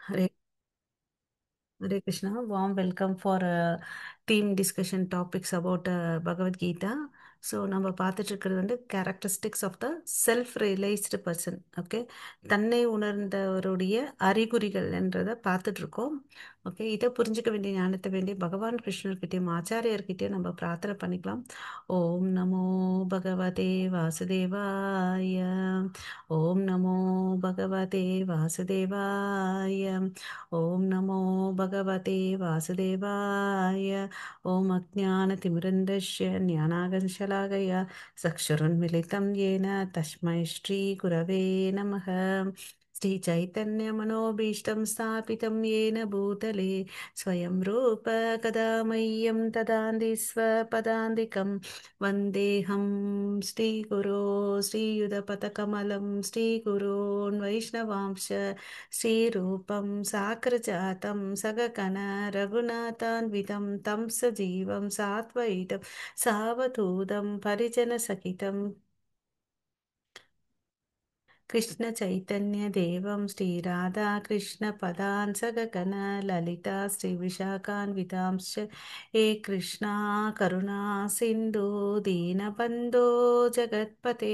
Hare, Hare Krishna, warm welcome for team discussion topics about Bhagavad Gita. So நம்ம பார்த்துட்டு இருக்கிறது வந்து characteristics of the self realised person. Okay, தன்னை உணர்ந்தவருடைய அறிகுறிகள் என்றதை பார்த்துட்டு இருக்கோம். ஓகே, இதை புரிஞ்சுக்க வேண்டிய ஞானத்தை வேண்டிய பகவான் கிருஷ்ணர்கிட்டயும் ஆச்சாரியர்கிட்டயும் நம்ம பிரார்த்தனை பண்ணிக்கலாம். ஓம் நமோ பகவதே வாசுதேவாய. ஓம் நமோ பகவதே வாசுதேவாய. ॐ नमो भगवते वासुदेवाय। ॐ अज्ञानतिमिरन्दस्य ज्ञानागशलाकया चक्षुरुन्मिलितं येन तस्मै श्रीगुरवे नमः। श्रीचैतन्यमनोभीष्टं स्थापितं येन भूतले स्वयं रूप कदा मह्यं ददाति स्वपदान्तिकं वन्देऽहं श्रीगुरो श्रीयुधपथकमलं श्रीगुरोन् वैष्णवांश श्रीरूपं साग्रजातं सगकन रघुनाथान्वितं तं सजीवं सात्वैतं सावधूतं परिजनसहितं कृष्ण चैतन्य देवं श्रीराधा कृष्ण पदान् सगगण ललिता श्रीविशाखान्वितांश्च हे कृष्णा करुणा सिन्धु दीनबन्धो जगत्पते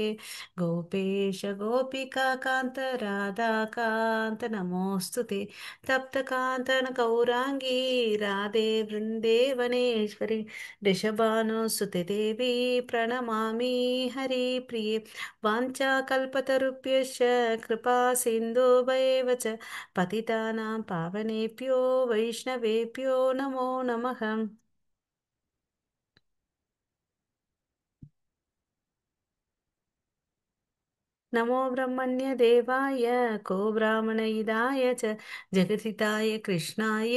गोपेश गोपिका कान्त राधा कान्त नमोऽस्तु ते तप्तकान्तन गौराङ्गी राधे वृन्दे वनेश्वरि वृषभानुसुते देवी प्रणमामि हरिप्रिये वाञ्छाकल्पतरुभ्यश्च कृपा सिन्धुभैव च पतितानां पावनेभ्यो वैष्णवेभ्यो नमो नमः। नमो ब्रह्मण्यदेवाय को ब्राह्मणहिताय च जगतिताय कृष्णाय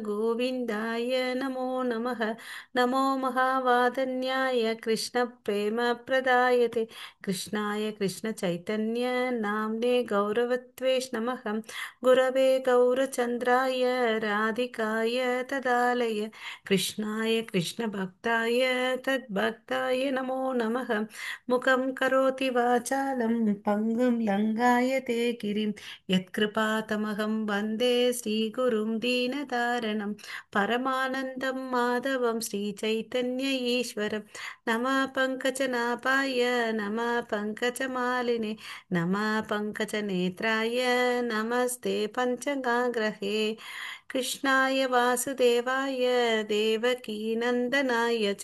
गोविन्दाय नमो नमः। नमो महावादन्याय कृष्णप्रेमप्रदायते कृष्णाय कृष्णचैतन्य नाम्ने गौरवत्वेष नमः। गुरवे गौरचन्द्राय राधिकाय तदालय कृष्णाय कृष्णभक्ताय तद्भक्ताय नमो नमः। मुखं करोति वाचालं पङ्गुं लङ्घायते गिरिं यत्कृपातमहं वन्दे श्रीगुरुं दीनतारणं परमानन्दं माधवं श्रीचैतन्य ईश्वरं। नमः पङ्कजनाभाय नमः पङ्कजमालिने नमः पङ्कजनेत्राय नमस्ते पञ्चगाग्रहे कृष्णाय वासुदेवाय देवकीनन्दनाय च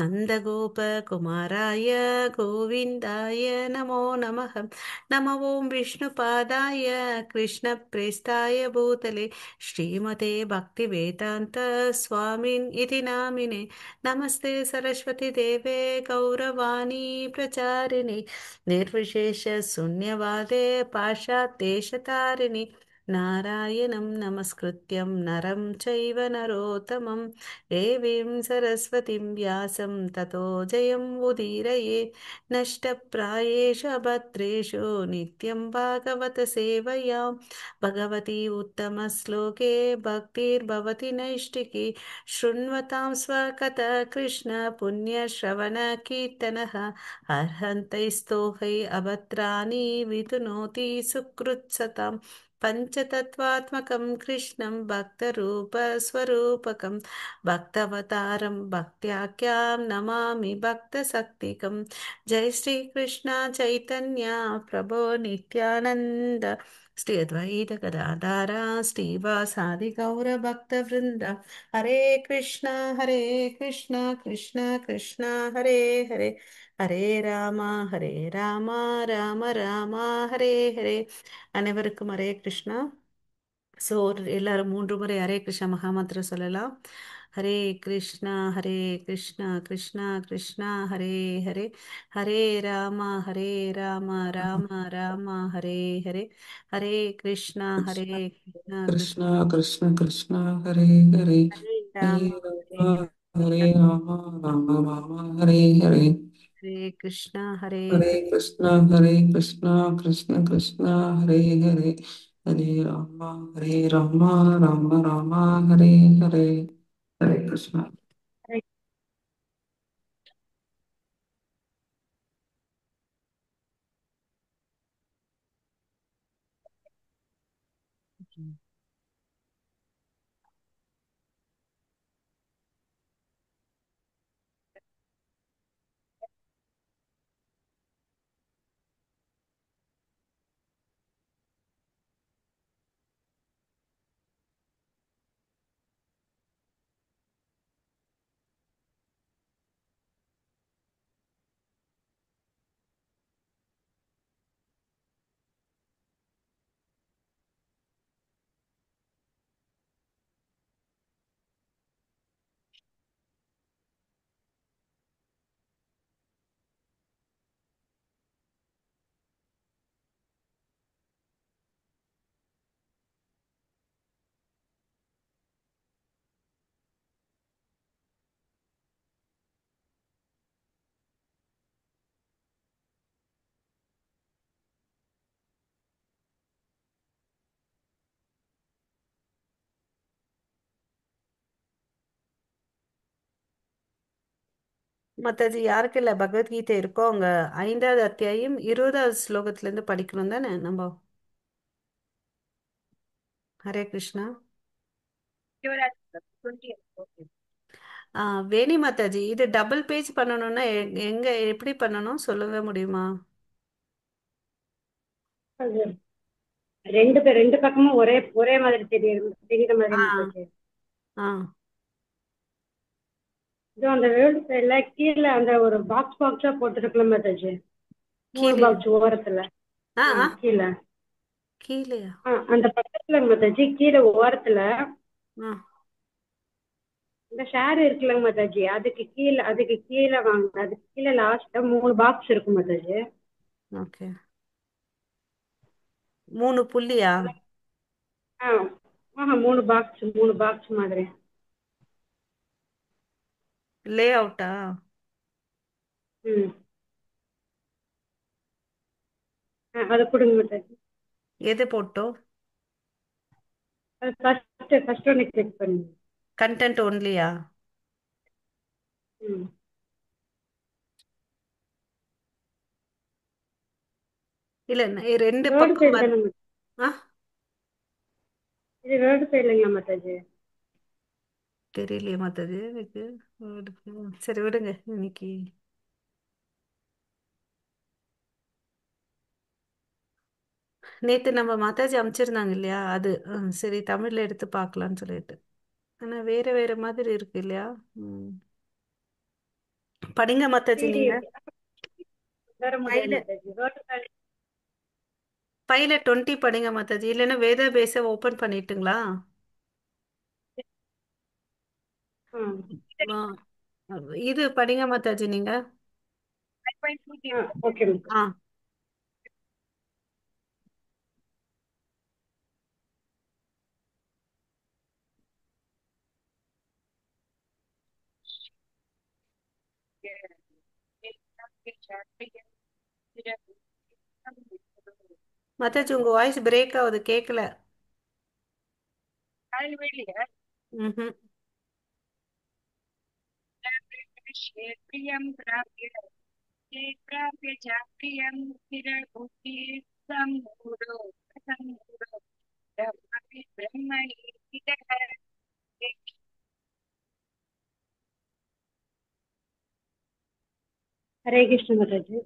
नन्दगोपकुमाराय गोविन्दाय नमो नमः। नमो ॐ विष्णुपादाय कृष्णप्रेष्ठाय भूतले श्रीमते भक्तिवेदान्त स्वामिन् इति नामिने नमस्ते सरस्वती देवे गौरवाणी प्रचारिणि निर्विशेषशून्यवादे पाश्चात्यदेशतारिणि नारायणं नमस्कृत्यं नरं चैव नरोत्तमं देवीं सरस्वतीं व्यासं ततो जयम् उदीरये नष्टप्रायेषु अभद्रेषु नित्यं भागवत सेवयां भगवती उत्तमश्लोके भक्तिर्भवति नैष्टिकी शृण्वतां स्वकथः कृष्ण पुण्यश्रवणकीर्तनः अर्हन्तैस्तोहै अभद्राणि विधुनोति सुकृत्सताम् पञ्चतत्त्वात्मकं कृष्णं भक्तरूपस्वरूपकं भक्तवतारं भक्त्याख्यां नमामि भक्तशक्तिकं। जय श्री कृष्ण चैतन्य प्रभो नित्यानन्द श्री अद्वैत गदाधारा श्रीवासादि गौरभक्तवृन्द। हरे कृष्ण कृष्ण कृष्ण हरे हरे हरे राम राम राम हरे हरे। அனைவருக்கும் ஹரே கிருஷ்ணா. ஸோ எல்லாரும் மூன்று முறை ஹரே கிருஷ்ணா மகாமந்திரம் சொல்லலாம். Hare Krishna Krishna Krishna Hare Hare Hare Hare Rama Rama Rama Hare Hare Hare Krishna Krishna Krishna Krishna Krishna Krishna Hare Hare Hare Rama Hare Hare Rama Hare Rama Rama Rama Hare Hare Hare Krishna Hare Hare Krishna Krishna Krishna Hare Hare Hare Rama Rama Rama Hare Hare Hare Krishna. Hare. Mataji யாருக்கு இல்லை பகவத்கீதை இருக்கோ அவங்க 5வது அத்தியாயம் 20வது ஸ்லோகத்திலேருந்து படிக்கணும் தானே நம்ம? ஹரே கிருஷ்ணா. ஆ, வேணி மாதாஜி, இது டபுள் பேஜ் பண்ணணும்னா எங்க எப்படி பண்ணணும் சொல்லுங்க முடியுமா? அது ரெண்டு பக்கமும் ஒரே ஒரே மாதிரி தெரியுற மாதிரி ஆ மாதாஜி. ஆ இதோ அந்த வேர்ல்டு சைட்ல கீழே அந்த ஒரு பாக்ஸா போட்டுருக்கலாம் மாதாஜி. 3 கீழே. பாக்ஸ் ஓரத்துல. ஆ ஆ கீழே. கீழேயா? அந்த பக்கத்துல மாதாஜி கீழே ஓரத்துல ஆ இந்த ஷேர் இருக்குல்ல மாதாஜி, அதுக்கு கீழே வாங்க, அதுக்கு கீழே லாஸ்ட்ல 3 பாக்ஸ் இருக்கும் மாதாஜி. ஓகே. 3 புள்ளியா? ஆ 3 பாக்ஸ் மாதிரி. லே அவுட்டா? ம் அதை கொடுங்க மாதாஜி. எது போட்டோ? அது ஃபர்ஸ்ட் ஒன்று கிளிக் பண்ணுங்க. கண்டென்ட் ஒன்லியா? ம் இல்ல ரெண்டு வேர்ல்டு பக்கம் சைடு தானே மாதாஜி? ஆ இது வேர்ல்டு சைடு இல்லைங்களா மாதாஜி? தெரியலையே மாத்தாது எனக்கு. சரி விடுங்க இன்னைக்கு. நேத்து நம்ம மாதாஜி அமைச்சிருந்தாங்க இல்லையா அது. சரி தமிழ்ல எடுத்து பார்க்கலாம்னு சொல்லிட்டு. ஆனா வேற வேற மாதிரி இருக்கு இல்லையா? ம். படிங்க மாதாஜி நீங்க. பிடிஎஃப் வர முடியாது பையில மாதாஜி. World side. பையில 20 படிங்க மாதாஜி, இல்லைன்னா வேதா பேஸ ஓபன் பண்ணிட்டுங்களா? ஆ ஆ, இது படிங்க மாதாஜி நீங்க. ஓகே மாதாஜி. ஆ மாதாஜி உங்க வாய்ஸ் பிரேக் ஆகுது, கேட்கல. ம். ஹரே கிருஷ்ண மாதாஜி.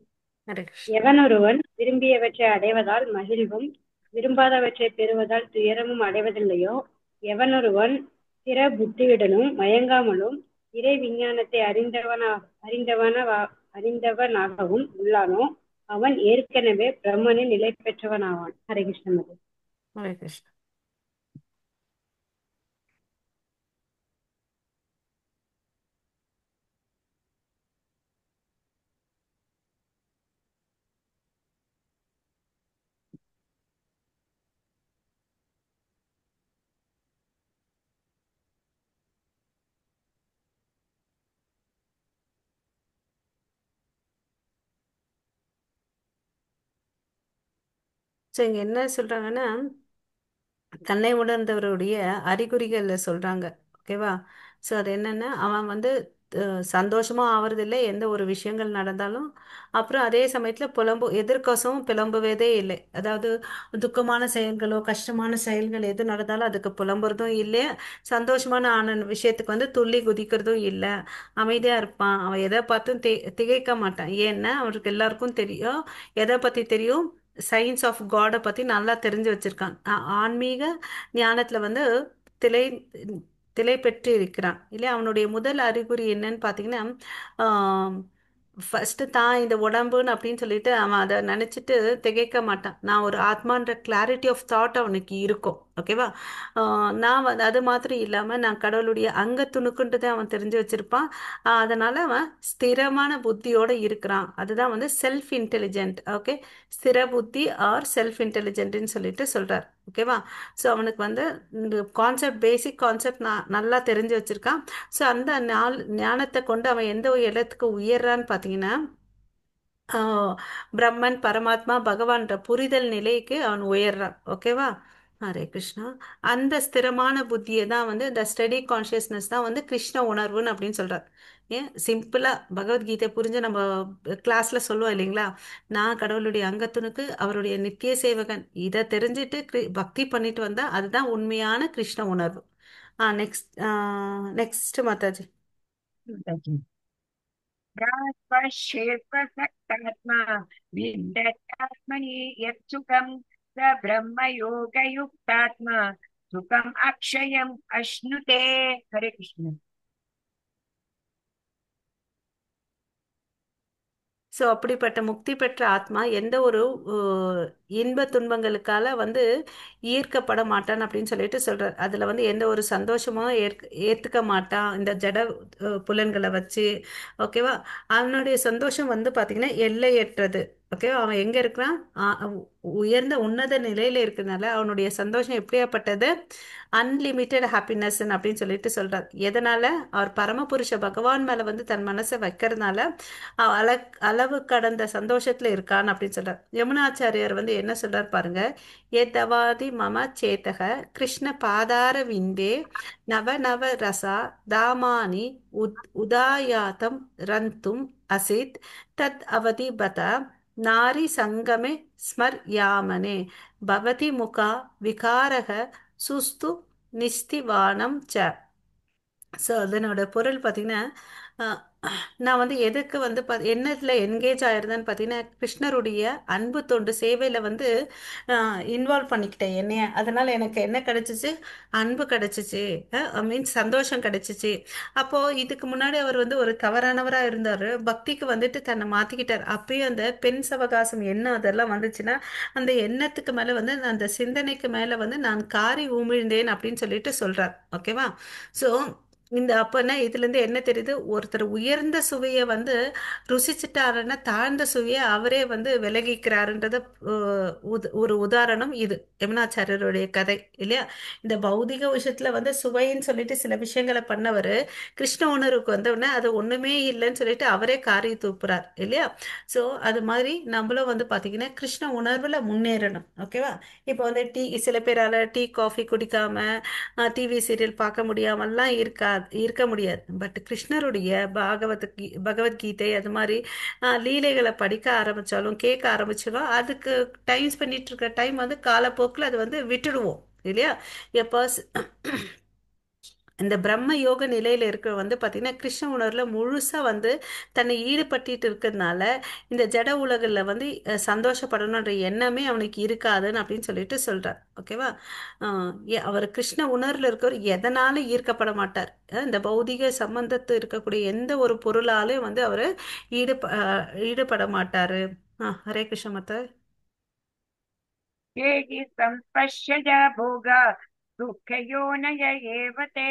ஹரே கிருஷ்ணா. எவனொருவன் விரும்பியவற்றை அடைவதால் மகிழ்வும் விரும்பாதவற்றை பெறுவதால் துயரமும் அடைவதில்லையோ, எவனொருவன் ஸ்திர புத்தியுடனும் மயங்காமலும் இறை விஞ்ஞானத்தை அறிந்தவனாகவும் உள்ளானோ, அவன் ஏற்கனவே பிரம்மனில் நிலை பெற்றவனாவான். ஹரே கிருஷ்ண மாதாஜி. ஹரே கிருஷ்ணா. ஸோ இங்க என்ன சொல்றாங்கன்னா, தன்னை உணர்ந்தவருடைய அறிகுறிகள்ல சொல்றாங்க. ஓகேவா? ஸோ அது என்னன்னா, அவன் வந்து சந்தோஷமா ஆவறதில்லை எந்த ஒரு விஷயங்கள் நடந்தாலும். அப்புறம் அதே சமயத்துல எதிர்க்கோசமும் புலம்புவதே இல்லை. அதாவது துக்கமான செயல்களோ கஷ்டமான செயல்கள் எது நடந்தாலும் அதுக்கு புலம்புறதும் இல்லை. சந்தோஷமான விஷயத்துக்கு வந்து துள்ளி குதிக்கிறதும் இல்லை. அமைதியா இருப்பான். அவன் எதை பார்த்தும் திகைக்க மாட்டான். ஏன்னா அவருக்கு எல்லாருக்கும் தெரியும். எதை பத்தி தெரியும்? சயின்ஸ் ஆஃப் காடை பற்றி நல்லா தெரிஞ்சு வச்சிருக்கான். ஆன்மீக ஞானத்தில் வந்து திளை திளை பெற்று இருக்கிறான் இல்லையா? அவனுடைய முதல் அறிகுறி என்னன்னு பார்த்தீங்கன்னா, ஃபஸ்ட்டு தான் இந்த உடம்புன்னு அப்படின்னு சொல்லிட்டு அவன் அதை நினச்சிட்டு திகைக்க மாட்டான். நான் ஒரு ஆத்மான்ற கிளாரிட்டி ஆஃப் தாட் அவனுக்கு இருக்கும். ஓகேவா? நான் வந்து அது மாதிரி இல்லாமல் நான் கடவுளுடைய அங்க துணுக்குன்றதை அவன் தெரிஞ்சு வச்சிருப்பான். அதனால அவன் ஸ்திரமான புத்தியோட இருக்கிறான். அதுதான் வந்து செல்ஃப் இன்டெலிஜென்ட். ஓகே. ஸ்திர புத்தி ஆர் செல்ஃப் இன்டெலிஜென்ட்னு சொல்லிட்டு சொல்றார். ஓகேவா? ஸோ அவனுக்கு வந்து இந்த கான்செப்ட், பேசிக் கான்செப்ட் நல்லா தெரிஞ்சு வச்சிருக்கான். ஸோ அந்த ஞானத்தை கொண்டு அவன் எந்த ஒரு இடத்துக்கு உயர்றான்னு பார்த்தீங்கன்னா, பிரம்மன் பரமாத்மா பகவான்ற புரிதல் நிலைக்கு அவன் உயர்றான். ஓகேவா? ஹரே கிருஷ்ணா. அந்த ஸ்திரமான புத்தியை தான் வந்து இந்த ஸ்டடி கான்ஷியஸ்னஸ் தான் வந்து கிருஷ்ண உணர்வுன்னு அப்படின்னு சொல்றார். ஏன் சிம்பிளா பகவத்கீதை புரிஞ்சு நம்ம கிளாஸ்ல சொல்லுவோம் இல்லைங்களா? நான் கடவுளுடைய அங்கத்துனுக்கு அவருடைய நித்திய சேவகன், இதை தெரிஞ்சுட்டு பக்தி பண்ணிட்டு வந்தா அதுதான் உண்மையான கிருஷ்ண உணர்வு. நெக்ஸ்ட். நெக்ஸ்ட் மாதாஜி. प्राक्पश्येत्प्रसक्तात्मा विन्दत्यात्मनि यत्सुखं स ब्रह्मयोगयुक्तात्मा सुखम् अक्षयम् अश्नुते। हरे कृष्ण। ஸோ அப்படிப்பட்ட முக்தி பெற்ற ஆத்மா எந்த ஒரு இன்ப துன்பங்களுக்கால வந்து ஈர்க்கப்பட மாட்டான் அப்படின்னு சொல்லிட்டு சொல்றார். அதுல வந்து எந்த ஒரு சந்தோஷமும் ஏத்துக்க மாட்டான் இந்த ஜட புலன்களை வச்சு. ஓகேவா? அவனுடைய சந்தோஷம் வந்து பாத்தீங்கன்னா எல்லையற்றது. ஓகேவா? அவன் எங்க இருக்கிறான்? உயர்ந்த உன்னத நிலையில இருக்கிறதுனால அவனுடைய சந்தோஷம் எப்படியாப்பட்டது? அன்லிமிட்டெட் ஹாப்பினஸ் அப்படின்னு சொல்லிட்டு சொல்றார். எதனால? அவர் பரமபுருஷ பகவான் மேல வந்து தன் மனசை வைக்கிறதுனால அளவு கடந்த சந்தோஷத்துல இருக்கான் அப்படின்னு சொல்றார். யமுனாச்சாரியார் வந்து என்ன சொல்றார் பாருங்க. ஏதவாதி மம சேத்தக கிருஷ்ண பாதார விந்தே நவ நவ ரசா தாமானி உதாயாதம் ரந்தும் அசித் தத் அவதி பத நாரி சங்கமே ஸ்மர் யாமனே பவதி முகா விகாரக சுஸ்து நிஸ்திவானம் ச. ஸோ அதனோட பொருள் பார்த்தீங்கன்னா, அஹ், நான் வந்து எதுக்கு வந்து என்னத்தில் என்கேஜ் ஆயிருந்தேன்னு பார்த்தீங்கன்னா, கிருஷ்ணருடைய அன்பு தொண்டு சேவையில் வந்து இன்வால்வ் பண்ணிக்கிட்டேன் என்னைய. அதனால் எனக்கு என்ன கிடைச்சிச்சு? அன்பு கிடைச்சிச்சு. மீன்ஸ் சந்தோஷம் கிடைச்சிச்சு. அப்போது இதுக்கு முன்னாடி அவர் வந்து ஒரு தவறானவராக இருந்தார். பக்திக்கு வந்துட்டு தன்னை மாற்றிக்கிட்டார். அப்பயும் அந்த பெண் சவகாசம் எண்ணம் அதெல்லாம் வந்துச்சுன்னா அந்த எண்ணத்துக்கு மேலே வந்து அந்த சிந்தனைக்கு மேலே வந்து நான் காரி உமிழ்ந்தேன் அப்படின்னு சொல்லிட்டு சொல்கிறார். ஓகேவா? ஸோ இந்த அப்போனா இதுலேருந்து என்ன தெரியுது? ஒருத்தர் உயர்ந்த சுவையை வந்து ருசிச்சிட்டாருன்னா தாழ்ந்த சுவையை அவரே வந்து விலகிக்கிறாருன்றத ஒரு உதாரணம் இது யமுனாச்சாரியருடைய கதை இல்லையா? இந்த பௌதிக விஷயத்துல வந்து சுவைன்னு சொல்லிட்டு சில விஷயங்களை பண்ணவர் கிருஷ்ண உணர்வுக்கு வந்தவுடனே அது ஒண்ணுமே இல்லைன்னு சொல்லிட்டு அவரே காரி தூப்புறார் இல்லையா? ஸோ அது மாதிரி நம்மளும் வந்து பார்த்தீங்கன்னா கிருஷ்ண உணர்வுல முன்னேறணும். ஓகேவா? இப்போ வந்து சில பேரால டீ காஃபி குடிக்காம டிவி சீரியல் பார்க்க முடியாமல்லாம் இருக்க முடியாது. பட் கிருஷ்ணருடைய பகவத்கீதை அது மாதிரி லீலைகளை படிக்க ஆரம்பிச்சாலும் கேட்க ஆரம்பிச்சாலும் அதுக்கு டைம் பண்ணிட்டு இருக்கிற டைம் வந்து காலப்போக்கில் அது வந்து விட்டுடுவோம் இல்லையா? எப்போ இந்த பிரம்ம யோக நிலையில இருக்க வந்து பார்த்தீங்கன்னா கிருஷ்ண உணர்வுல முழுசா வந்து தன்னை ஈடுபட்டிட்டு இருக்கிறதுனால இந்த ஜட உலகில் வந்து சந்தோஷப்படணுன்ற எண்ணமே அவனுக்கு இருக்காதுன்னு அப்படின்னு சொல்லிட்டு சொல்றார். ஓகேவா? அவர் கிருஷ்ண உணர்வுல இருக்கவர் எதனாலும் ஈர்க்கப்பட மாட்டார். இந்த பௌதிக சம்பந்தத்து இருக்கக்கூடிய எந்த ஒரு பொருளாலையும் வந்து அவர் ஈடுபட மாட்டாரு. ஹரே கிருஷ்ண மத்த. ये हि सम्पश्यज भोगा दुःखयोनय एव ते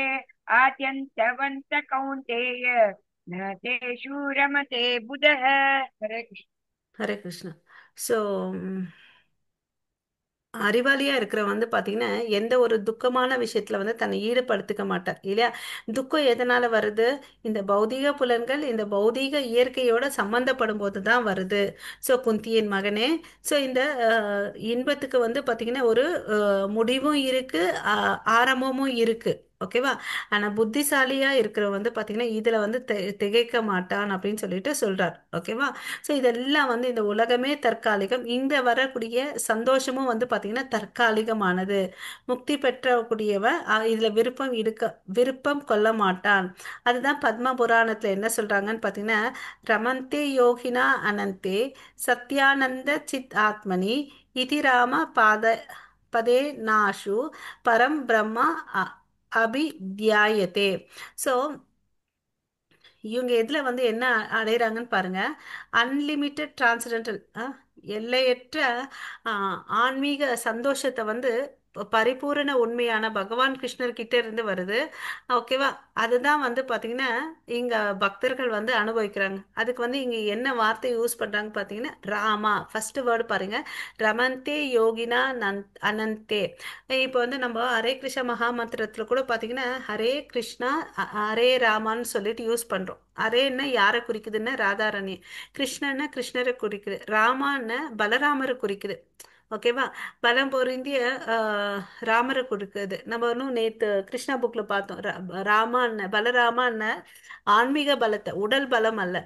आद्यन्तवन्त कौन्तेय न तेषु रमते बुधः। हरे कृष्ण। ஹரே கிருஷ்ணா. ஸோ அறிவாளியா இருக்கிற வந்து பாத்தீங்கன்னா எந்த ஒரு துக்கமான விஷயத்துல வந்து தன்னை ஈடுபடுத்திக்க மாட்டார் இல்லையா? துக்கம் எதனால வருது? இந்த பௌதீக புலன்கள் இந்த பௌதீக இயற்கையோட சம்பந்தப்படும் போது தான் வருது. ஸோ குந்தியின் மகனே, ஸோ இந்த இன்பத்துக்கு வந்து பாத்தீங்கன்னா ஒரு முடிவும் இருக்கு, ஆரம்பமும் இருக்கு. ஓகேவா? ஆனா புத்திசாலியா இருக்கிற வந்து பாத்தீங்கன்னா இதுல வந்து திகைக்க மாட்டான் அப்படின்னு சொல்லிட்டு சொல்றார். ஓகேவா? ஸோ இதெல்லாம் வந்து இந்த உலகமே தற்காலிகம். இந்த வரக்கூடிய சந்தோஷமும் வந்து பார்த்தீங்கன்னா தற்காலிகமானது. முக்தி பெற்றக்கூடியவன் இதில் விருப்பம் கொள்ள மாட்டான். அதுதான் பத்ம புராணத்தில் என்ன சொல்றாங்கன்னு பார்த்தீங்கன்னா, ரமந்தே யோகினா அனந்தே சத்யானந்த சித் ஆத்மனி இதி ராம பதே நாஷு பரம் பிரம்மா அபித்யாயதே. ஸோ இவங்க எதில் வந்து என்ன அடைகிறாங்கன்னு பாருங்க. அன்லிமிட்டெட் டிரான்சடென்டல், எல்லையற்ற ஆன்மீக சந்தோஷத்தை வந்து பரிபூரண உண்மையான பகவான் கிருஷ்ணர் கிட்ட இருந்து வருது. ஓகேவா? அதுதான் வந்து பார்த்தீங்கன்னா இங்க பக்தர்கள் வந்து அனுபவிக்கிறாங்க. அதுக்கு வந்து இங்க என்ன வார்த்தை யூஸ் பண்றாங்க பார்த்தீங்கன்னா ராமா. ஃபர்ஸ்ட் வேர்டு பாருங்க. ரமந்தே யோகினா அனந்தே. இப்போ வந்து நம்ம ஹரே கிருஷ்ண மகாமந்திரத்துல கூட பார்த்தீங்கன்னா ஹரே கிருஷ்ணா ஹரே ராமான்னு சொல்லிட்டு யூஸ் பண்றோம். ஹரேன்னா யாரை குறிக்குதுன்னா ராதாராணி. கிருஷ்ணன்னா கிருஷ்ணரை குறிக்குது. ராமான்னு பலராமரை குறிக்குது. ஓகேவா? பலம் பொருந்திய ராமரை கொடுக்குது. நம்ம இன்னும் நேத்து கிருஷ்ணா புக்ல பார்த்தோம். ராமான்னு பலராமான்னு ஆன்மீக பலத்தை, உடல் பலம் அல்ல.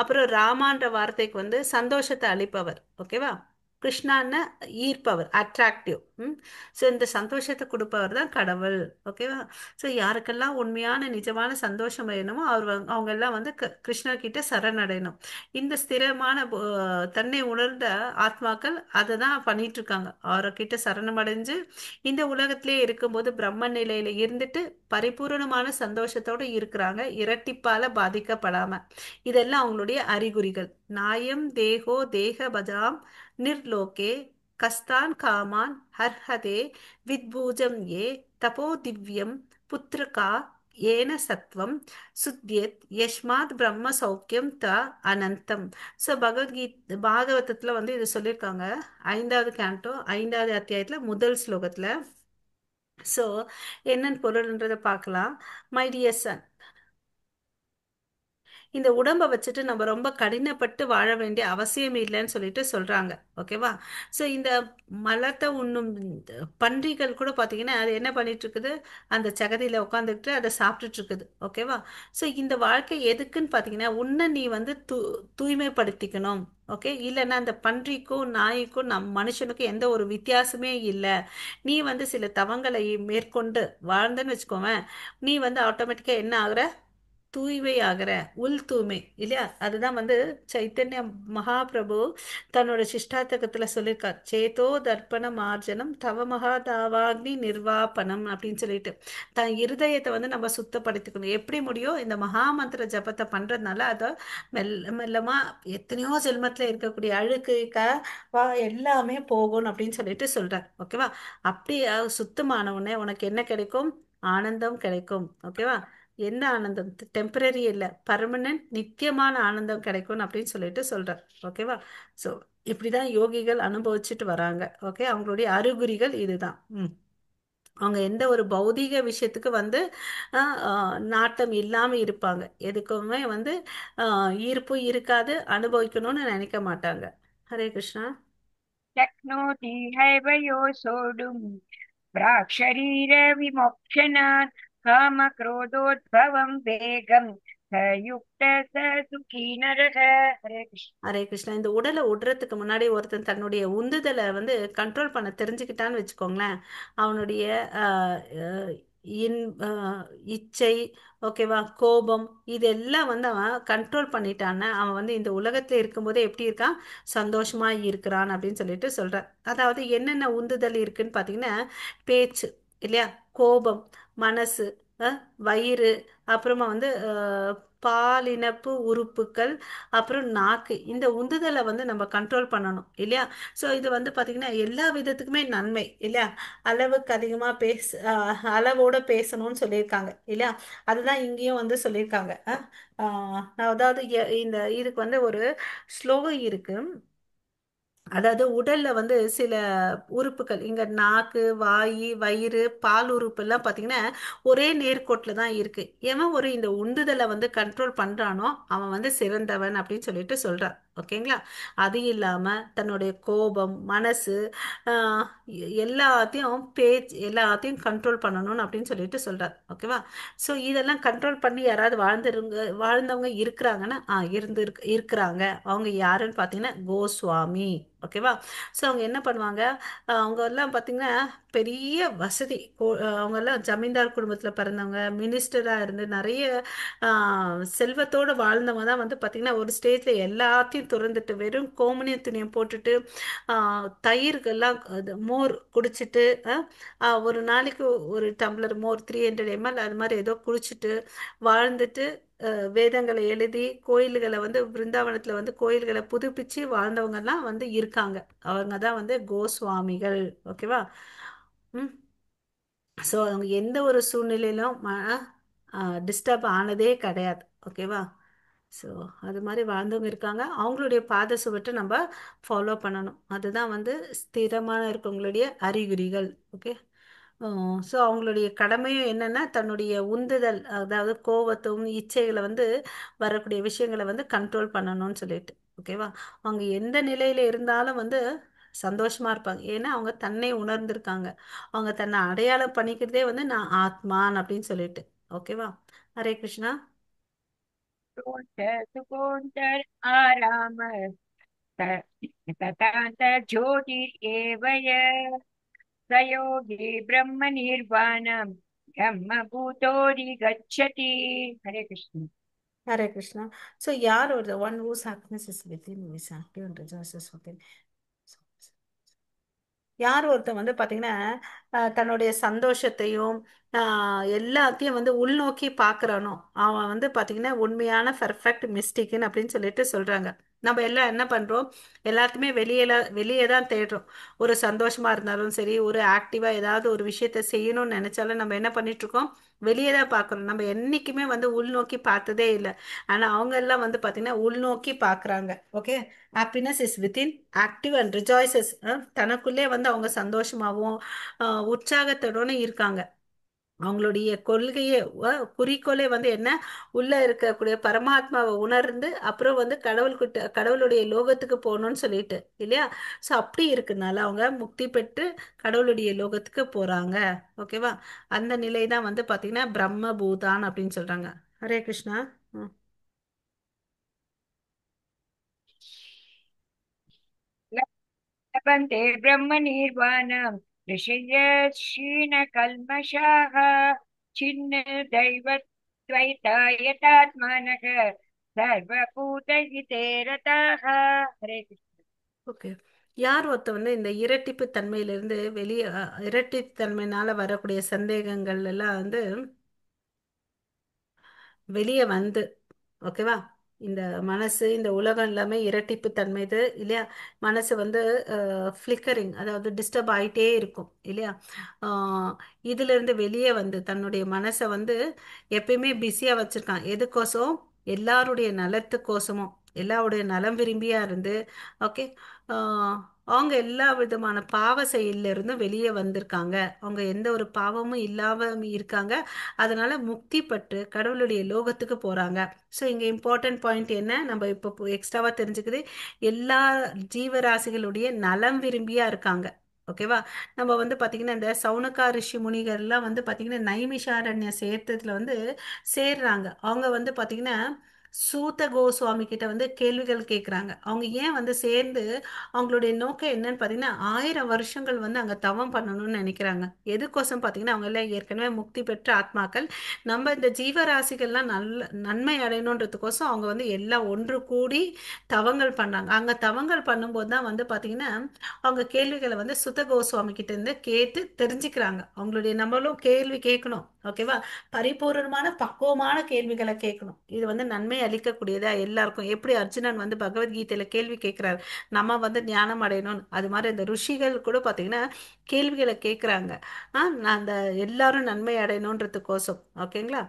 அப்புறம் ராமான்ற வார்த்தைக்கு வந்து சந்தோஷத்தை அளிப்பவர். ஓகேவா? கிருஷ்ணான்னு ஈர்ப்பவர், அட்ராக்டிவ். ஸோ இந்த சந்தோஷத்தை கொடுப்பவர் தான் கடவுள். ஓகேவா? ஸோ யாருக்கெல்லாம் உண்மையான நிஜமான சந்தோஷம் வேணுமோ அவங்க எல்லாம் வந்து கிருஷ்ணர் கிட்ட சரணடையணும். இந்த ஸ்திரமான தன்னை உணர்ந்த ஆத்மாக்கள் அதை தான் பண்ணிட்டு இருக்காங்க. அவர்கிட்ட சரணமடைஞ்சு இந்த உலகத்திலே இருக்கும்போது பிரம்ம நிலையில இருந்துட்டு பரிபூரணமான சந்தோஷத்தோட இருக்கிறாங்க, இரட்டிப்பால பாதிக்கப்படாம. இதெல்லாம் அவங்களுடைய அறிகுறிகள். நாயம் தேகோ தேக பஜாம் நிர்லோகே கஸ்தான் காமான் ஹர்ஹதே வித்பூஜம் ஏ தபோ திவ்யம் புத்திரகா ஏன சத்வம் சுத்யத் யஷ்மாத் பிரம்ம சௌக்கியம் த அனந்தம். ஸோ பாகவதத்துல வந்து இது சொல்லியிருக்காங்க. 5வது கேண்டோ 5வது அத்தியாயத்துல முதல் ஸ்லோகத்துல. ஸோ என்னன்னு பொருள்ன்றதை பார்க்கலாம். மை டியர் சன், இந்த உடம்பை வச்சுட்டு நம்ம ரொம்ப கடினப்பட்டு வாழ வேண்டிய அவசியம் இல்லைன்னு சொல்லிட்டு சொல்றாங்க. ஓகேவா? ஸோ இந்த மலத்தை உண்ணும் பன்றிகள் கூட பார்த்தீங்கன்னா அது என்ன பண்ணிட்டு இருக்குது, அந்த சகதியில உட்காந்துக்கிட்டு அதை சாப்பிட்டுட்டு இருக்குது. ஓகேவா? ஸோ இந்த வாழ்க்கை எதுக்குன்னு பார்த்தீங்கன்னா உன்னை நீ வந்து தூய்மைப்படுத்திக்கணும். ஓகே, இல்லைன்னா அந்த பன்றிக்கும் நாய்க்கும் மனுஷனுக்கும் எந்த ஒரு வித்தியாசமே இல்லை. நீ வந்து சில தவங்களை மேற்கொண்டு வாழ்ந்தன்னு வச்சுக்கோவேன், நீ வந்து ஆட்டோமேட்டிக்கா என்ன ஆகுற, தூய்மை ஆகிற, உள் தூய்மை இல்லையா? அதுதான் வந்து சைத்தன்ய மகாபிரபு தன்னோட சிஷ்டாத்தகத்துல சொல்லியிருக்கார். சேதோ தர்ப்பண மார்ஜனம் தவ மகாதாவாக்னி நிர்வாபனம் அப்படின்னு சொல்லிட்டு தன் இருதயத்தை வந்து நம்ம சுத்தப்படுத்திக்கணும். எப்படி முடியும்? இந்த மகாமந்திர ஜபத்தை பண்றதுனால அதை மெல்ல மெல்லமா எத்தனையோ ஜென்மத்துல இருக்கக்கூடிய அழுக்கு எல்லாமே போகணும் அப்படின்னு சொல்லிட்டு சொல்றார். ஓகேவா? அப்படி சுத்தமான உடனே உனக்கு என்ன கிடைக்கும்? ஆனந்தம் கிடைக்கும். ஓகேவா? என்ன ஆனந்தம்? டெம்பரரி இல்லை, பர்மனன்ட் நித்தியமான ஆனந்தம் கிடைக்கும் அப்படின்னு சொல்லிட்டு சொல்றார். ஓகேவா? ஸோ இப்படிதான் யோகிகள் அனுபவிச்சுட்டு வராங்க. ஓகே, அவங்களுடைய அறிகுறிகள் இதுதான். அவங்க எந்த ஒரு பௌதீக விஷயத்துக்கு வந்து நாட்டம் இல்லாம இருப்பாங்க. எதுக்குமே வந்து ஈர்ப்பு இருக்காது, அனுபவிக்கணும்னு நினைக்க மாட்டாங்க. ஹரே கிருஷ்ணா. शक्नोति हैव सोढुम् प्राक्शरीरविमोक्षणात् कामक्रोधोद्भवं वेगम् स युक्त स सुखी नरः। हरे कृष्ण। ஹரே கிருஷ்ணா. இந்த உடலை விடுறதுக்கு முன்னாடி ஒருத்தன் தன்னுடைய உந்துதலை வந்து கண்ட்ரோல் பண்ண தெரிஞ்சுக்கிட்டான்னு வச்சுக்கோங்களேன், அவனுடைய ஆஹ், ஆஹ், இச்சை, ஓகேவா, கோபம், இதெல்லாம் வந்து அவன் கண்ட்ரோல் பண்ணிட்டான்னா அவன் வந்து இந்த உலகத்துல இருக்கும்போதே எப்படி இருக்கான், சந்தோஷமா இருக்கிறான் அப்படின்னு சொல்லிட்டு சொல்றான். அதாவது என்னென்ன உந்துதல் இருக்குன்னு பார்த்தீங்கன்னா, பேச்சு இல்லையா, கோபம், மனசு, அஹ், வயிறு, அப்புறமா வந்து பாலினப்பு உறுப்புகள், அப்புறம் நாக்கு. இந்த உந்துதலை வந்து நம்ம கண்ட்ரோல் பண்ணணும் இல்லையா? ஸோ இது வந்து பார்த்திங்கன்னா எல்லா விதத்துக்குமே நன்மை இல்லையா? அளவுக்கு அதிகமாக அளவோட பேசணும்னு சொல்லியிருக்காங்க இல்லையா? அதுதான் இங்கேயும் வந்து சொல்லியிருக்காங்க. அதாவது இந்த இதுக்கு வந்து ஒரு ஸ்லோகம் இருக்கு. அதாவது உடல்ல வந்து சில உறுப்புகள், இங்க நாக்கு, வாய், வயிறு, பால் உறுப்பு எல்லாம் பாத்தீங்கன்னா ஒரே நேர்கோட்டுல தான் இருக்கு. எவன் ஒரு இந்த உந்துதலை வந்து கண்ட்ரோல் பண்றானோ அவன் வந்து சிறந்தவன் அப்படின்னு சொல்லிட்டு சொல்றான். ஓகேங்களா? அது இல்லாம தன்னுடைய கோபம், மனசு, எல்லாத்தையும் எல்லாத்தையும் கண்ட்ரோல் பண்ணணும் அப்படின்னு சொல்லிட்டு சொல்றார். ஓகேவா? ஸோ இதெல்லாம் கண்ட்ரோல் பண்ணி யாராவது வாழ்ந்தவங்க இருக்கிறாங்கன்னா இருக்கிறாங்க. அவங்க யாருன்னு பார்த்தீங்கன்னா கோஸ்வாமி. ஓகேவா? ஸோ அவங்க என்ன பண்ணுவாங்க, அவங்க எல்லாம் பார்த்தீங்கன்னா பெரிய வசதி, அவங்க எல்லாம் ஜமீன்தார் குடும்பத்தில் பிறந்தவங்க, மினிஸ்டராக இருந்து நிறைய செல்வத்தோடு வாழ்ந்தவங்க தான் வந்து பார்த்தீங்கன்னா ஒரு ஸ்டேஜில் எல்லாத்தையும் துறந்துட்டு வெறும் கோமணிய துணியை போட்டுட்டு தயிர்கள்லாம் மோர் குடிச்சிட்டு, ஒரு நாளைக்கு ஒரு டம்ளர் மோர் 300 ml அது மாதிரி ஏதோ குடிச்சிட்டு வாழ்ந்துட்டு வேதங்களை எழுதி கோயில்களை வந்து பிருந்தாவனத்தில் வந்து கோயில்களை புதுப்பிச்சு வாழ்ந்தவங்கெல்லாம் வந்து இருக்காங்க. அவங்க தான் வந்து கோஸ்வாமிகள். ஓகேவா? ம். ஸோ அவங்க எந்த ஒரு சூழ்நிலையிலும் டிஸ்டர்ப் ஆனதே கிடையாது. ஓகேவா? ஸோ அது மாதிரி வாழ்ந்தவங்க இருக்காங்க. அவங்களுடைய பாத சுவட்டை நம்ம ஃபாலோ பண்ணணும். அதுதான் வந்து ஸ்திரமான இருக்கவங்களுடைய அறிகுறிகள். ஓகே. ஸோ அவங்களுடைய கடமையும் என்னன்னா தன்னுடைய உந்துதல், அதாவது கோவத்தும் இச்சைகளை வந்து வரக்கூடிய விஷயங்களை வந்து கண்ட்ரோல் பண்ணணும்னு சொல்லிட்டு. ஓகேவா? அவங்க எந்த நிலையில இருந்தாலும் வந்து சந்தோஷமா இருப்பாங்க. ஏன்னா அவங்க தன்னை உணர்ந்திருக்காங்க. அவங்க தன்னை அடையாளம் பண்ணிக்கிறதே வந்து நான் ஆத்மான் அப்படின்னு சொல்லிட்டு. ஓகேவா? ஹரே கிருஷ்ணா. सुकोऽन्तर् आराम ततान्तर्ज्योतिरेव य स योगी ब्रह्मनिर्वाणं ब्रह्मभूतोऽधिगच्छति. हरे कृष्ण. ஹரே கிருஷ்ணா. ஸோ யார் ஒரு one whose happiness is within is active and rejoices within. யார் ஒருத்தன் வந்து பாத்தீங்கன்னா தன்னுடைய சந்தோஷத்தையும் எல்லாத்தையும் வந்து உள்நோக்கி பார்க்கறானோ அவன் வந்து பாத்தீங்கன்னா உண்மையான பெர்ஃபெக்ட் மிஸ்டேக்குன்னு அப்படின்னு சொல்லிட்டு சொல்றாங்க. நம்ம எல்லாம் என்ன பண்றோம்? எல்லாத்துக்குமே வெளியே தான் தேடுறோம். ஒரு சந்தோஷமா இருந்தாலும் சரி, ஒரு ஆக்டிவா ஏதாவது ஒரு விஷயத்த செய்யணும்னு நினைச்சாலும் நம்ம என்ன பண்ணிட்டு இருக்கோம்? வெளியே தான் பார்க்கறோம். நம்ம என்னைக்குமே வந்து உள்நோக்கி பார்த்ததே இல்லை. ஆனா அவங்க எல்லாம் வந்து பாத்தீங்கன்னா உள்நோக்கி பார்க்கறாங்க. Okay. Happiness is within active and rejoices. தனக்குள்ளே வந்து அவங்க சந்தோஷமாகவும் உற்சாகத்தோட இருக்காங்க. அவங்களுடைய கொள்கையே குறிக்கோளே வந்து என்ன? உள்ள இருக்கக்கூடிய பரமாத்மாவை உணர்ந்து அப்புறம் வந்து கடவுளுடைய லோகத்துக்கு போகணும்னு சொல்லிட்டு இல்லையா? ஸோ அப்படி இருக்குனால அவங்க முக்தி பெற்று கடவுளுடைய லோகத்துக்கு போறாங்க. ஓகேவா? அந்த நிலை தான் வந்து பாத்தீங்கன்னா பிரம்ம பூதான் அப்படின்னு சொல்றாங்க. ஹரே கிருஷ்ணா. ம். लभन्ते ब्रह्मनिर्वाणं ऋषयः क्षीणकल्मषाः छिन्नदैवद्वैतायतात्मानः सर्वभूतहिते रताः. हरे कृष्ण. ஓகே. யார் ஒருத்த வந்து இந்த இரட்டிப்பு தன்மையிலிருந்து வெளியே இரட்டிப்பு தன்மையினால வரக்கூடிய சந்தேகங்கள் எல்லாம் வந்து வெளியே வந்து, ஓகேவா? இந்த மனசு இந்த உலகம் எல்லாமே இரட்டிப்பு தன்மைது இல்லையா? மனசு வந்து ஃப்ளிக்கரிங், அதாவது டிஸ்டர்ப் ஆயிட்டே இருக்கும் இல்லையா? ஆஹ் இதுல இருந்து வெளியே வந்து தன்னுடைய மனசை வந்து எப்பயுமே பிஸியா வச்சிருக்கான். எதுக்கோசம்? எல்லாருடைய நலத்துக்கோசமும், எல்லாருடைய நலம் விரும்பியா இருந்து. ஓகே. அவங்க எல்லா விதமான பாவ செயல்ல இருந்தும் வெளியே வந்திருக்காங்க. அவங்க எந்த ஒரு பாவமும் இல்லாம இருக்காங்க. அதனால முக்தி பட்டு கடவுளுடைய லோகத்துக்கு போறாங்க. ஸோ இங்க இம்பார்ட்டன்ட் பாயிண்ட் என்ன நம்ம இப்போ எக்ஸ்ட்ராவா தெரிஞ்சுக்குது? எல்லா ஜீவராசிகளுடைய நலம் விரும்பியா இருக்காங்க. ஓகேவா? நம்ம வந்து பாத்தீங்கன்னா இந்த சவுனகா ரிஷி முனிகர்லாம் வந்து பாத்தீங்கன்னா நைமிஷாரண்ய சேர்த்ததுல வந்து சேர்றாங்க. அவங்க வந்து பாத்தீங்கன்னா சூத கோஸ்வாமி கிட்ட வந்து கேள்விகள் கேட்குறாங்க. அவங்க ஏன் வந்து சேர்ந்து அவங்களுடைய நோக்கம் என்னன்னு பார்த்தீங்கன்னா 1000 வருஷங்கள் வந்து அங்கே தவம் பண்ணணும்னு நினைக்கிறாங்க. எதுக்கோசம் பார்த்தீங்கன்னா அவங்க எல்லாம் ஏற்கனவே முக்தி பெற்ற ஆத்மாக்கள். நம்ம இந்த ஜீவராசிகள்லாம் நல்ல நன்மை அடையணுன்றதுக்கோசம் அவங்க வந்து எல்லாம் ஒன்று கூடி தவங்கள் பண்றாங்க. அங்கே தவங்கள் பண்ணும்போது தான் வந்து பார்த்தீங்கன்னா அவங்க கேள்விகளை வந்து சுத கோஸ்வாமி கிட்ட இருந்து கேட்டு தெரிஞ்சுக்கிறாங்க. அவங்களுடைய நம்மளும் கேள்வி கேட்கணும். ஓகேவா? பரிபூர்ணமான பக்குவமான கேள்விகளை கேட்கணும். இது வந்து நன்மை அளிக்கக்கூடியதா எல்லாருக்கும். எப்படி அர்ஜுனன் வந்து பகவத்கீதையில கேள்வி கேட்கிறாரு, நம்ம வந்து ஞானம் அடையணும். அது மாதிரி இந்த ருஷிகள் கூட பார்த்தீங்கன்னா கேள்விகளை கேட்குறாங்க. நான் அந்த எல்லாரும் நன்மை அடையணுன்றதுக்கோசம். ஓகேங்களா?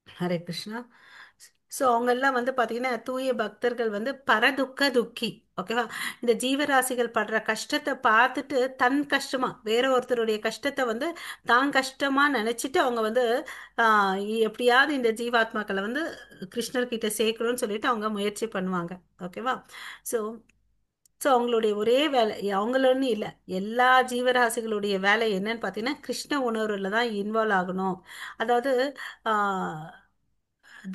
ஹரே கிருஷ்ணா. ஸோ அவங்கெல்லாம் வந்து பார்த்தீங்கன்னா தூய பக்தர்கள் வந்து பரதுக்க துக்கி. ஓகேவா? இந்த ஜீவராசிகள் படுற கஷ்டத்தை பார்த்துட்டு தன் கஷ்டமா வேற ஒருத்தருடைய கஷ்டத்தை வந்து தான் கஷ்டமா நினைச்சிட்டு அவங்க வந்து ஆஹ் எப்படியாவது இந்த ஜீவாத்மாக்களை வந்து கிருஷ்ணர்கிட்ட சேர்க்கணும்னு சொல்லிட்டு அவங்க முயற்சி பண்ணுவாங்க. ஓகேவா? ஸோ ஸோ அவங்களுடைய ஒரே வேலை அவங்களோன்னு இல்லை, எல்லா ஜீவராசிகளுடைய வேலை என்னன்னு பார்த்தீங்கன்னா கிருஷ்ண உணர்வுல தான் இன்வால்வ் ஆகணும். அதாவது ஆஹ்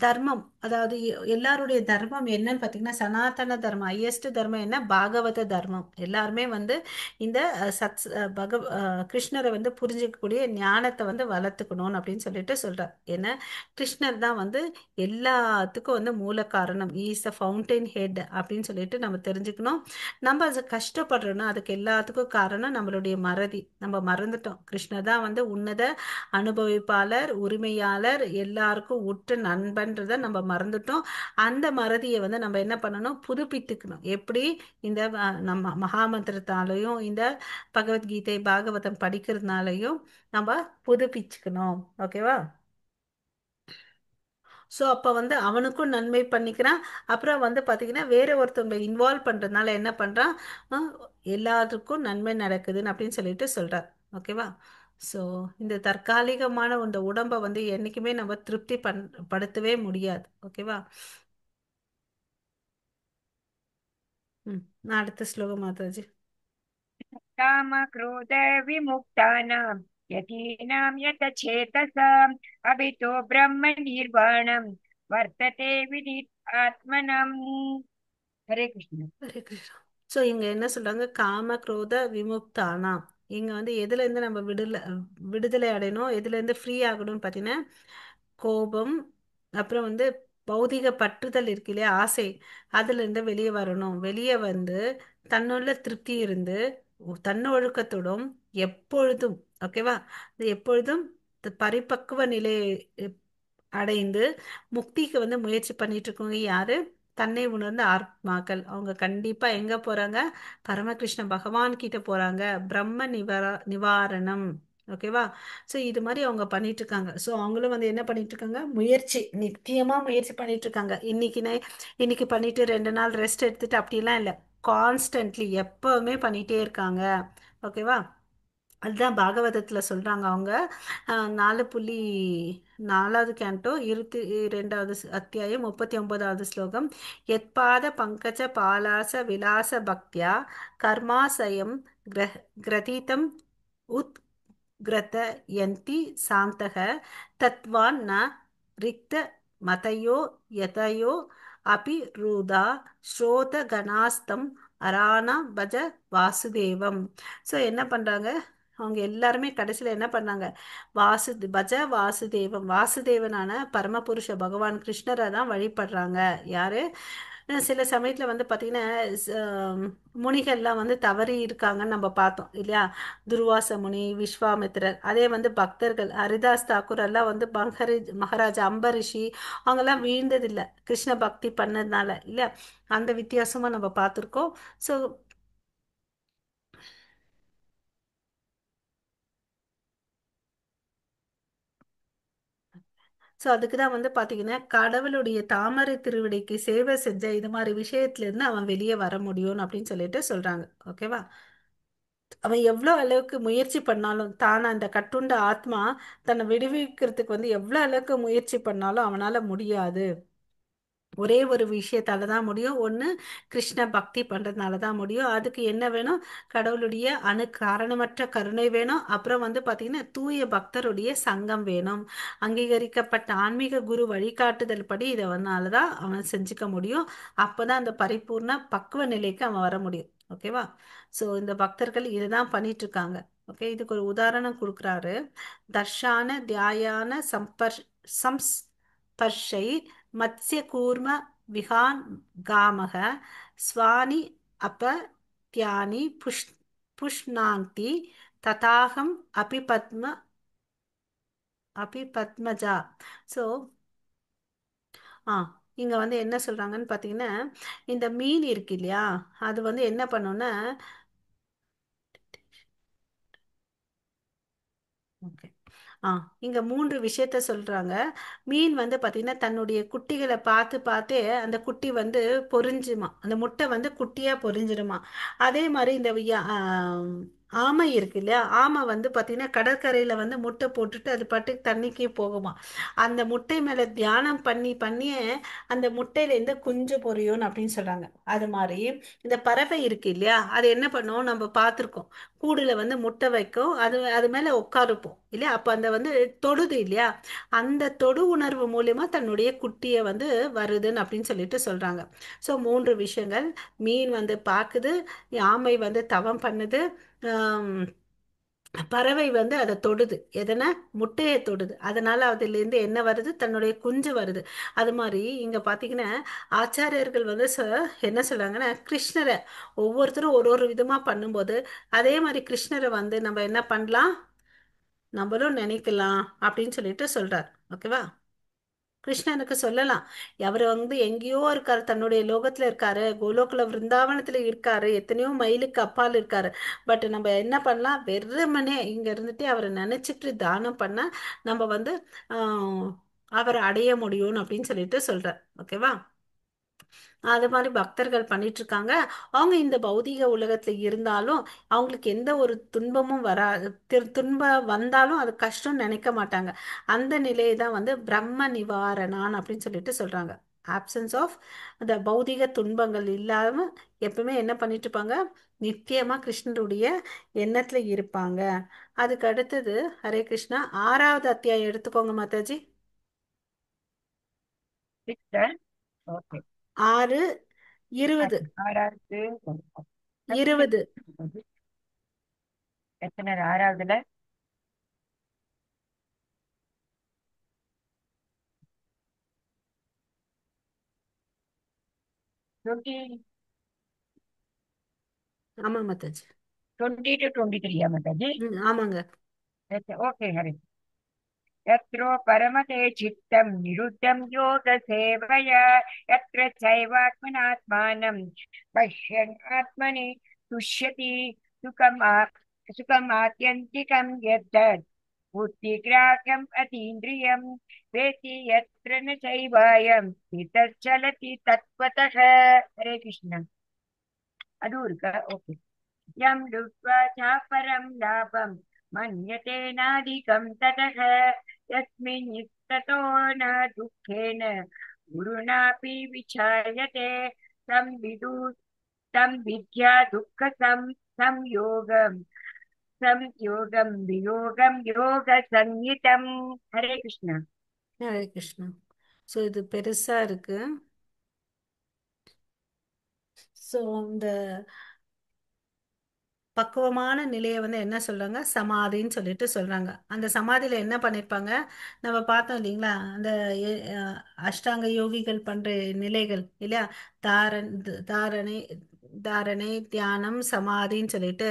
தர்மம், அதாவது எல்லாருடைய தர்மம் என்னன்னு பார்த்தீங்கன்னா சனாதன தர்மம், ஹையஸ்ட் தர்மம் என்ன? பாகவத தர்மம். எல்லாருமே வந்து இந்த கிருஷ்ணரை வந்து புரிஞ்சிக்கக்கூடிய ஞானத்தை வந்து வளர்த்துக்கணும் அப்படின்னு சொல்லிட்டு சொல்றார். ஏன்னா கிருஷ்ணர் தான் வந்து எல்லாத்துக்கும் வந்து மூல காரணம். இஸ் அ ஃபவுண்டைன் ஹெட் அப்படின்னு சொல்லிட்டு நம்ம தெரிஞ்சுக்கணும். நம்ம அது கஷ்டப்படுறோம்னா அதுக்கு எல்லாத்துக்கும் காரணம் நம்மளுடைய மறதி. நம்ம மறந்துட்டோம் கிருஷ்ணர் தான் வந்து உன்னத அனுபவிப்பாளர், உரிமையாளர், எல்லாருக்கும் உற்ற நண்பன்றதை நம்ம மறந்துட்டோம். அந்த மறதியை வந்து நம்ம என்ன பண்ணணும்? புதுப்பித்துக்கணும். எப்படி? இந்த நம்ம மகாமந்திரத்தாலையும் இந்த பகவத்கீதை பாகவதம் படிக்கிறதுனாலையும் நம்ம புதுப்பிச்சுக்கணும். ஓகேவா? ஸோ அப்போ வந்து அவனுக்கும் நன்மை பண்ணிக்கிறான். அப்புறம் வந்து பார்த்தீங்கன்னா வேற ஒருத்தவங்களை இன்வால்வ் பண்ணுறதுனால என்ன பண்ணுறான்? அஹ் எல்லாத்துக்கும் நன்மை நடக்குதுன்னு அப்படின்னு சொல்லிட்டு சொல்கிறார். ஓகேவா? ஸோ இந்த தற்காலிகமான இந்த உடம்பை வந்து என்றைக்குமே நம்ம திருப்தி படுத்தவே முடியாது. ஓகேவா? ம். நான் அடுத்த ஸ்லோகம் மாதாஜி. कामक्रोधविमुक्तानां यतीनां यतचेतसाम् अभितो ब्रह्मनिर्वाणं वर्तते विदितात्मनम्. हरे कृष्ण. ஹரே கிருஷ்ணா. ஸோ இங்க என்ன சொல்றாங்க? காம குரோத விமுக்தானா. இங்க வந்து எதுல இருந்து நம்ம விடுதலை அடையணும், எதுல இருந்து ஃப்ரீ ஆகணும்னு பார்த்தீங்கன்னா, கோபம், அப்புறம் வந்து பௌதிக பற்றுதல் இருக்கு இல்லையா, ஆசை, அதுல இருந்து வெளியே வரணும். வெளியே வந்து தன்னுள்ள திருப்தி இருந்து தன்னொழுக்கத்துடன் எப்பொழுதும், ஓகேவா, இது எப்பொழுதும் பரிபக்குவ நிலை அடைந்து முக்திக்கு வந்து முயற்சி பண்ணிட்டு இருக்கவங்க யாரு? தன்னை உணர்ந்த ஆத்மாக்கள். அவங்க கண்டிப்பா எங்க போறாங்க? பரமகிருஷ்ண பகவான் கிட்ட போறாங்க. பிரம்ம நிவாரணம். ஓகேவா? ஸோ இது மாதிரி அவங்க பண்ணிட்டு இருக்காங்க. ஸோ அவங்களும் வந்து என்ன பண்ணிட்டு இருக்காங்க? முயற்சி, நித்தியமா முயற்சி பண்ணிட்டு இருக்காங்க. இன்னைக்கு பண்ணிட்டு 2 நாள் ரெஸ்ட் எடுத்துட்டு அப்படிலாம் இல்லை. கான்ஸ்டன்ட்லி எப்பவுமே பண்ணிட்டே இருக்காங்க. ஓகேவா? அதுதான் பாகவதத்துல சொல்றாங்க அவங்க. 4.4வது கேண்டோ 22வது அத்தியாயம் 39வது ஸ்லோகம். எத்பாத பங்கஜ பாலாச விலாச பக்தியா கர்மாசயம் கிரதீதம் உத் கிரத யந்தி சாந்தக தத்வான் ந ரிக்த மதயோ யதயோ அபி ரூதா ஸ்ரோத கணாஸ்தம் அராணா பஜ வாசுதேவம். ஸோ என்ன பண்றாங்க? அவங்க எல்லாருமே கடைசியில் என்ன பண்ணாங்க? பஜ வாசுதேவம், வாசுதேவனான பரமபுருஷ பகவான் கிருஷ்ணரை தான் வழிபடுறாங்க. யாரு? சில சமயத்தில் வந்து பார்த்தீங்கன்னா, முனிகள்லாம் வந்து தவறி இருக்காங்கன்னு நம்ம பார்த்தோம் இல்லையா? துர்வாச முனி, விஸ்வாமித்திரர், அதே வந்து பக்தர்கள் ஹரிதாஸ் தாக்கூர் எல்லாம் வந்து மகாராஜா அம்பரிஷி, அவங்கெல்லாம் வீழ்ந்ததில்லை கிருஷ்ண பக்தி பண்ணதுனால இல்லையா? அந்த வித்தியாசமாக நம்ம பார்த்துருக்கோம். ஸோ அதுக்கு தான் வந்து பார்த்தீங்கன்னா, கடவுளுடைய தாமரை திருவிடைக்கு சேவை செஞ்ச இது மாதிரி விஷயத்துலேருந்து அவன் வெளியே வர முடியும் அப்படின்னு சொல்லிட்டு சொல்றாங்க. ஓகேவா? அவன் எவ்வளோ அளவுக்கு முயற்சி பண்ணாலும், தானே அந்த கட்டுண்ட ஆத்மா தன்னை விடுவிக்கிறதுக்கு வந்து எவ்வளோ அளவுக்கு முயற்சி பண்ணாலும் அவனால முடியாது. ஒரே ஒரு விஷயத்தால தான் முடியும். ஒன்று, கிருஷ்ண பக்தி பண்ணுறதுனால தான் முடியும். அதுக்கு என்ன வேணும்? கடவுளுடைய காரணமற்ற கருணை வேணும். அப்புறம் வந்து பார்த்திங்கன்னா, தூய பக்தருடைய சங்கம் வேணும். அங்கீகரிக்கப்பட்ட ஆன்மீக குரு வழிகாட்டுதல் படி இதை வந்தால தான் அவன் செஞ்சுக்க முடியும். அப்போ தான் அந்த பரிபூர்ண பக்குவ நிலைக்கு அவன் வர முடியும். ஓகேவா? ஸோ இந்த பக்தர்கள் இதை தான் பண்ணிட்டு இருக்காங்க. ஓகே, இதுக்கு ஒரு உதாரணம் கொடுக்குறாரு. தர்ஷான தியாயான சம்ஸ்பர்ஷை மத்ஸ்ய கூர்ம விகான் காமக ஸ்வானி அப தியானி புஷ்ணாந்தி ததாகம் அபி பத்மஜா. ஸோ ஆ இங்க வந்து என்ன சொல்றாங்கன்னு பார்த்தீங்கன்னா, இந்த மீன் இருக்கு இல்லையா, அது வந்து என்ன பண்ணுன்னா, ஓகே, ஆ இங்க 3 விஷயத்த சொல்றாங்க. மீன் வந்து பாத்தீங்கன்னா தன்னுடைய குட்டிகளை பார்த்து பார்த்தே அந்த குட்டி வந்து பொரிஞ்சுமா, அந்த முட்டை வந்து குட்டியா பொரிஞ்சிருமா. அதே மாதிரி இந்த ஆமை இருக்கு இல்லையா, ஆமை வந்து பாத்தீங்கன்னா கடற்கரையில வந்து முட்டை போட்டுட்டு அது பாட்டுக்கு தண்ணிக்கே போகுமா. அந்த முட்டை மேல தியானம் பண்ணி பண்ணியே அந்த முட்டையில இருந்து குஞ்சு பொரியும் அப்படின்னு சொல்றாங்க. அது மாதிரி இந்த பறவை இருக்கு இல்லையா, அது என்ன பண்ணும் நம்ம பார்த்துருக்கோம். கூடுல வந்து முட்டை வைக்கும், அது மேல உட்காருப்போம் இல்லையா, அப்ப அந்த வந்து தொடுது இல்லையா, அந்த தொடு உணர்வு மூலியமா தன்னுடைய குட்டியை வந்து வருதுன்னு அப்படின்னு சொல்லிட்டு சொல்றாங்க. ஸோ 3 விஷயங்கள். மீன் வந்து பார்க்குது, ஆமை வந்து தவம் பண்ணுது, ஆம், பறவை வந்து அதை தொடுது. எதனா? முட்டையை தொடுது. அதனால அதுலேருந்து என்ன வருது? தன்னுடைய குஞ்சு வருது. அது மாதிரி இங்க பாத்தீங்கன்னா, ஆச்சாரியர்கள் வந்து என்ன சொல்றாங்கன்னா, கிருஷ்ணரை ஒவ்வொருத்தரும் ஒரு ஒரு விதமா பண்ணும்போது, அதே மாதிரி கிருஷ்ணரை வந்து நம்ம என்ன பண்ணலாம்? நம்மளும் நினைக்கலாம் அப்படின்னு சொல்லிட்டு சொல்றார். ஓகேவா? கிருஷ்ணனுக்கு சொல்லலாம், அவர் வந்து எங்கேயோ இருக்காரு, தன்னுடைய லோகத்துல இருக்காரு, கோலோக்குல விருந்தாவனத்துல இருக்காரு, எத்தனையோ மைலுக்கு அப்பால் இருக்காரு. பட் நம்ம என்ன பண்ணலாம்? வெறுமனே இங்க இருந்துட்டு அவரை நினைச்சிட்டு தானம் பண்ண நம்ம வந்து அவரை அடைய முடியும் அப்படின்னு சொல்லிட்டு சொல்றார். ஓகேவா? அது மாதிரி பக்தர்கள் பண்ணிட்டு இருக்காங்க. அவங்க இந்த பௌதீக உலகத்துல இருந்தாலும் அவங்களுக்கு எந்த ஒரு துன்பமும் வராது. துன்பம் வந்தாலும் அது கஷ்டம் நினைக்க மாட்டாங்க. அந்த நிலையை தான் வந்து பிரம்ம நிவாரணான் அப்படின்னு சொல்லிட்டு சொல்றாங்க. ஆப்சன்ஸ் ஆஃப் அந்த பௌதிக துன்பங்கள் இல்லாம எப்பவுமே என்ன பண்ணிட்டு இருப்பாங்க, நித்தியமா கிருஷ்ணருடைய எண்ணத்துல இருப்பாங்க. அதுக்கு அடுத்தது ஹரே கிருஷ்ணா 6வது அத்தியாயம் எடுத்துக்கோங்க மாதாஜி. சிஸ்டர். ஓகே. 6, 20. ஆறாவது 20. எத்தனை ஆறாவதுல? 20 ஆமா மாதாஜி. 20 to 23 மாதாஜி. ஆமாங்க. ஓகே ஹரி. यत्रो परमते चित्तं निरुद्धं योगसेवया यत्र चैवात्मनात्मानं पश्यन् आत्मनि तुष्यति सुखमात्यन्तिकं यद्तत् बुद्धिग्राह्यम् अतीन्द्रियं वेति यत्र न चैवायं तच्चलति तत्त्वतः. हरे कृष्ण. அது இருக்கா? ஓகே. यं लुब्ध्वा चापरं लाभं मन्यते नाधिकं ततः यस्मिन्निस्ततो न दुःखेन गुरुणापि विचार्यते तं विद्या संयोगं वियोगं योगसंज्ञितम्. हरे कृष्ण. ஹரே கிருஷ்ணா. ஸோ இது பெருசா இருக்கு. ஸோ இந்த பக்குவமான நிலையை வந்து என்ன சொல்றாங்க, சமாதின்னு சொல்லிட்டு சொல்றாங்க. அந்த சமாதியில என்ன பண்ணிருப்பாங்க, நம்ம பார்த்தோம் இல்லைங்களா, அந்த அஷ்டாங்க யோகிகள் பண்ற நிலைகள் இல்லையா, தாரணை தாரணை தியானம் சமாதின்னு சொல்லிட்டு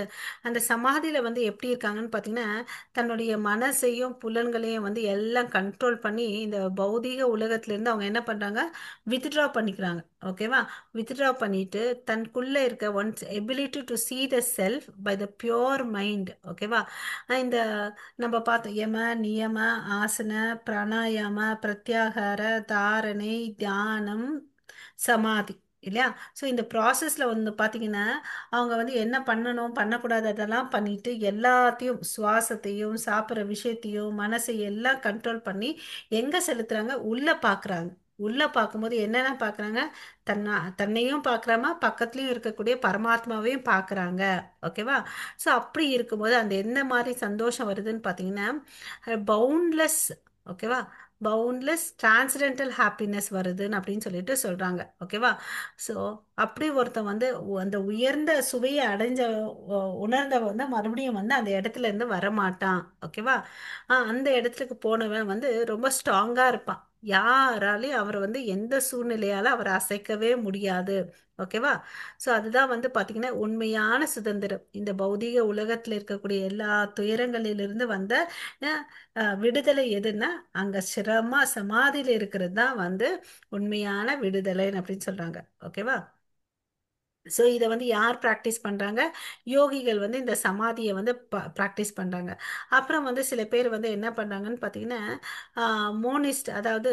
அந்த சமாதியில வந்து எப்படி இருக்காங்கன்னு பார்த்தீங்கன்னா, தன்னுடைய மனசையும் புலன்களையும் வந்து எல்லாம் கண்ட்ரோல் பண்ணி இந்த பௌதீக உலகத்துல இருந்து அவங்க என்ன பண்றாங்க, வித்ட்ரா பண்ணிக்கிறாங்க. ஓகேவா? வித்ட்ரா பண்ணிட்டு தனக்குள்ள இருக்க once ability to see the self by the pure mind. ஓகேவா? இந்த நம்ம பார்த்தோம் யம நியம ஆசன பிராணாயாம பிரத்யாகார தாரணை தியானம் சமாதி இல்லையா. ஸோ இந்த ப்ராசஸ்ல வந்து பார்த்தீங்கன்னா அவங்க வந்து என்ன பண்ணணும் பண்ணக்கூடாது அதெல்லாம் பண்ணிட்டு எல்லாத்தையும் சுவாசத்தையும் சாப்பிட்ற விஷயத்தையும் மனசை எல்லாம் கண்ட்ரோல் பண்ணி எங்க செலுத்துறாங்க, உள்ள பார்க்குறாங்க. உள்ள பார்க்கும்போது என்னென்ன பார்க்குறாங்க, தன்னையும் பார்க்குறாம பக்கத்துலயும் இருக்கக்கூடிய பரமாத்மாவையும் பார்க்குறாங்க. ஓகேவா? ஸோ அப்படி இருக்கும்போது அந்த எந்த மாதிரி சந்தோஷம் வருதுன்னு பார்த்தீங்கன்னா பவுண்ட்லெஸ். ஓகேவா? பவுண்ட்லெஸ் டிரான்ஸ்டென்டல் ஹாப்பினஸ் வருதுன்னு அப்படின்னு சொல்லிட்டு சொல்றாங்க. ஓகேவா? ஸோ அப்படி ஒருத்தன் வந்து அந்த உயர்ந்த சுவையை அடைஞ்ச உணர்ந்த வந்து மறுபடியும் வந்து அந்த இடத்துல இருந்து வரமாட்டான். ஓகேவா? அந்த இடத்துக்கு போனவன் வந்து ரொம்ப ஸ்ட்ராங்கா இருப்பான். யாராலையும் அவரை வந்து எந்த சூழ்நிலையால அவரை அசைக்கவே முடியாது. ஓகேவா? ஸோ அதுதான் வந்து பாத்தீங்கன்னா உண்மையான சுதந்திரம். இந்த பௌதீக உலகத்துல இருக்கக்கூடிய எல்லா துயரங்களிலிருந்து வந்த விடுதலை எதுன்னா அங்க சிரமா சமாதியில இருக்கிறது தான் வந்து உண்மையான விடுதலை அப்படின்னு சொல்றாங்க. ஓகேவா? ஸோ இதை வந்து யார் ப்ராக்டிஸ் பண்ணுறாங்க, யோகிகள் வந்து இந்த சமாதியை வந்து ப்ராக்டிஸ் பண்ணுறாங்க. அப்புறம் வந்து சில பேர் வந்து என்ன பண்ணுறாங்கன்னு பார்த்தீங்கன்னா மோனிஸ்ட், அதாவது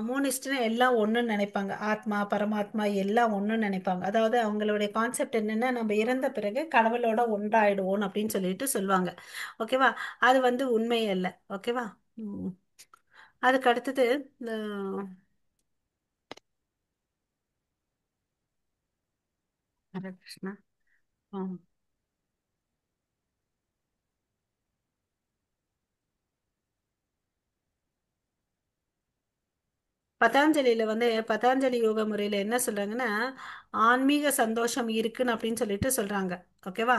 மோனிஸ்ட்னு எல்லாம் ஒன்றுன்னு நினைப்பாங்க. ஆத்மா பரமாத்மா எல்லாம் ஒன்றுன்னு நினைப்பாங்க. அதாவது அவங்களுடைய கான்செப்ட் என்னென்னா நம்ம இறந்த பிறகு கடவுளோட ஒன்றாயிடுவோம் அப்படின்னு சொல்லிட்டு சொல்லுவாங்க. ஓகேவா? அது வந்து உண்மை அல்ல. ஓகேவா? ம். அதுக்கு அடுத்தது இந்த ஹரே கிருஷ்ணா. பதாஞ்சலியில வந்து பதாஞ்சலி யோக முறையில என்ன சொல்றாங்கன்னா ஆன்மீக சந்தோஷம் இருக்குன்னு அப்படின்னு சொல்லிட்டு சொல்றாங்க. ஓகேவா?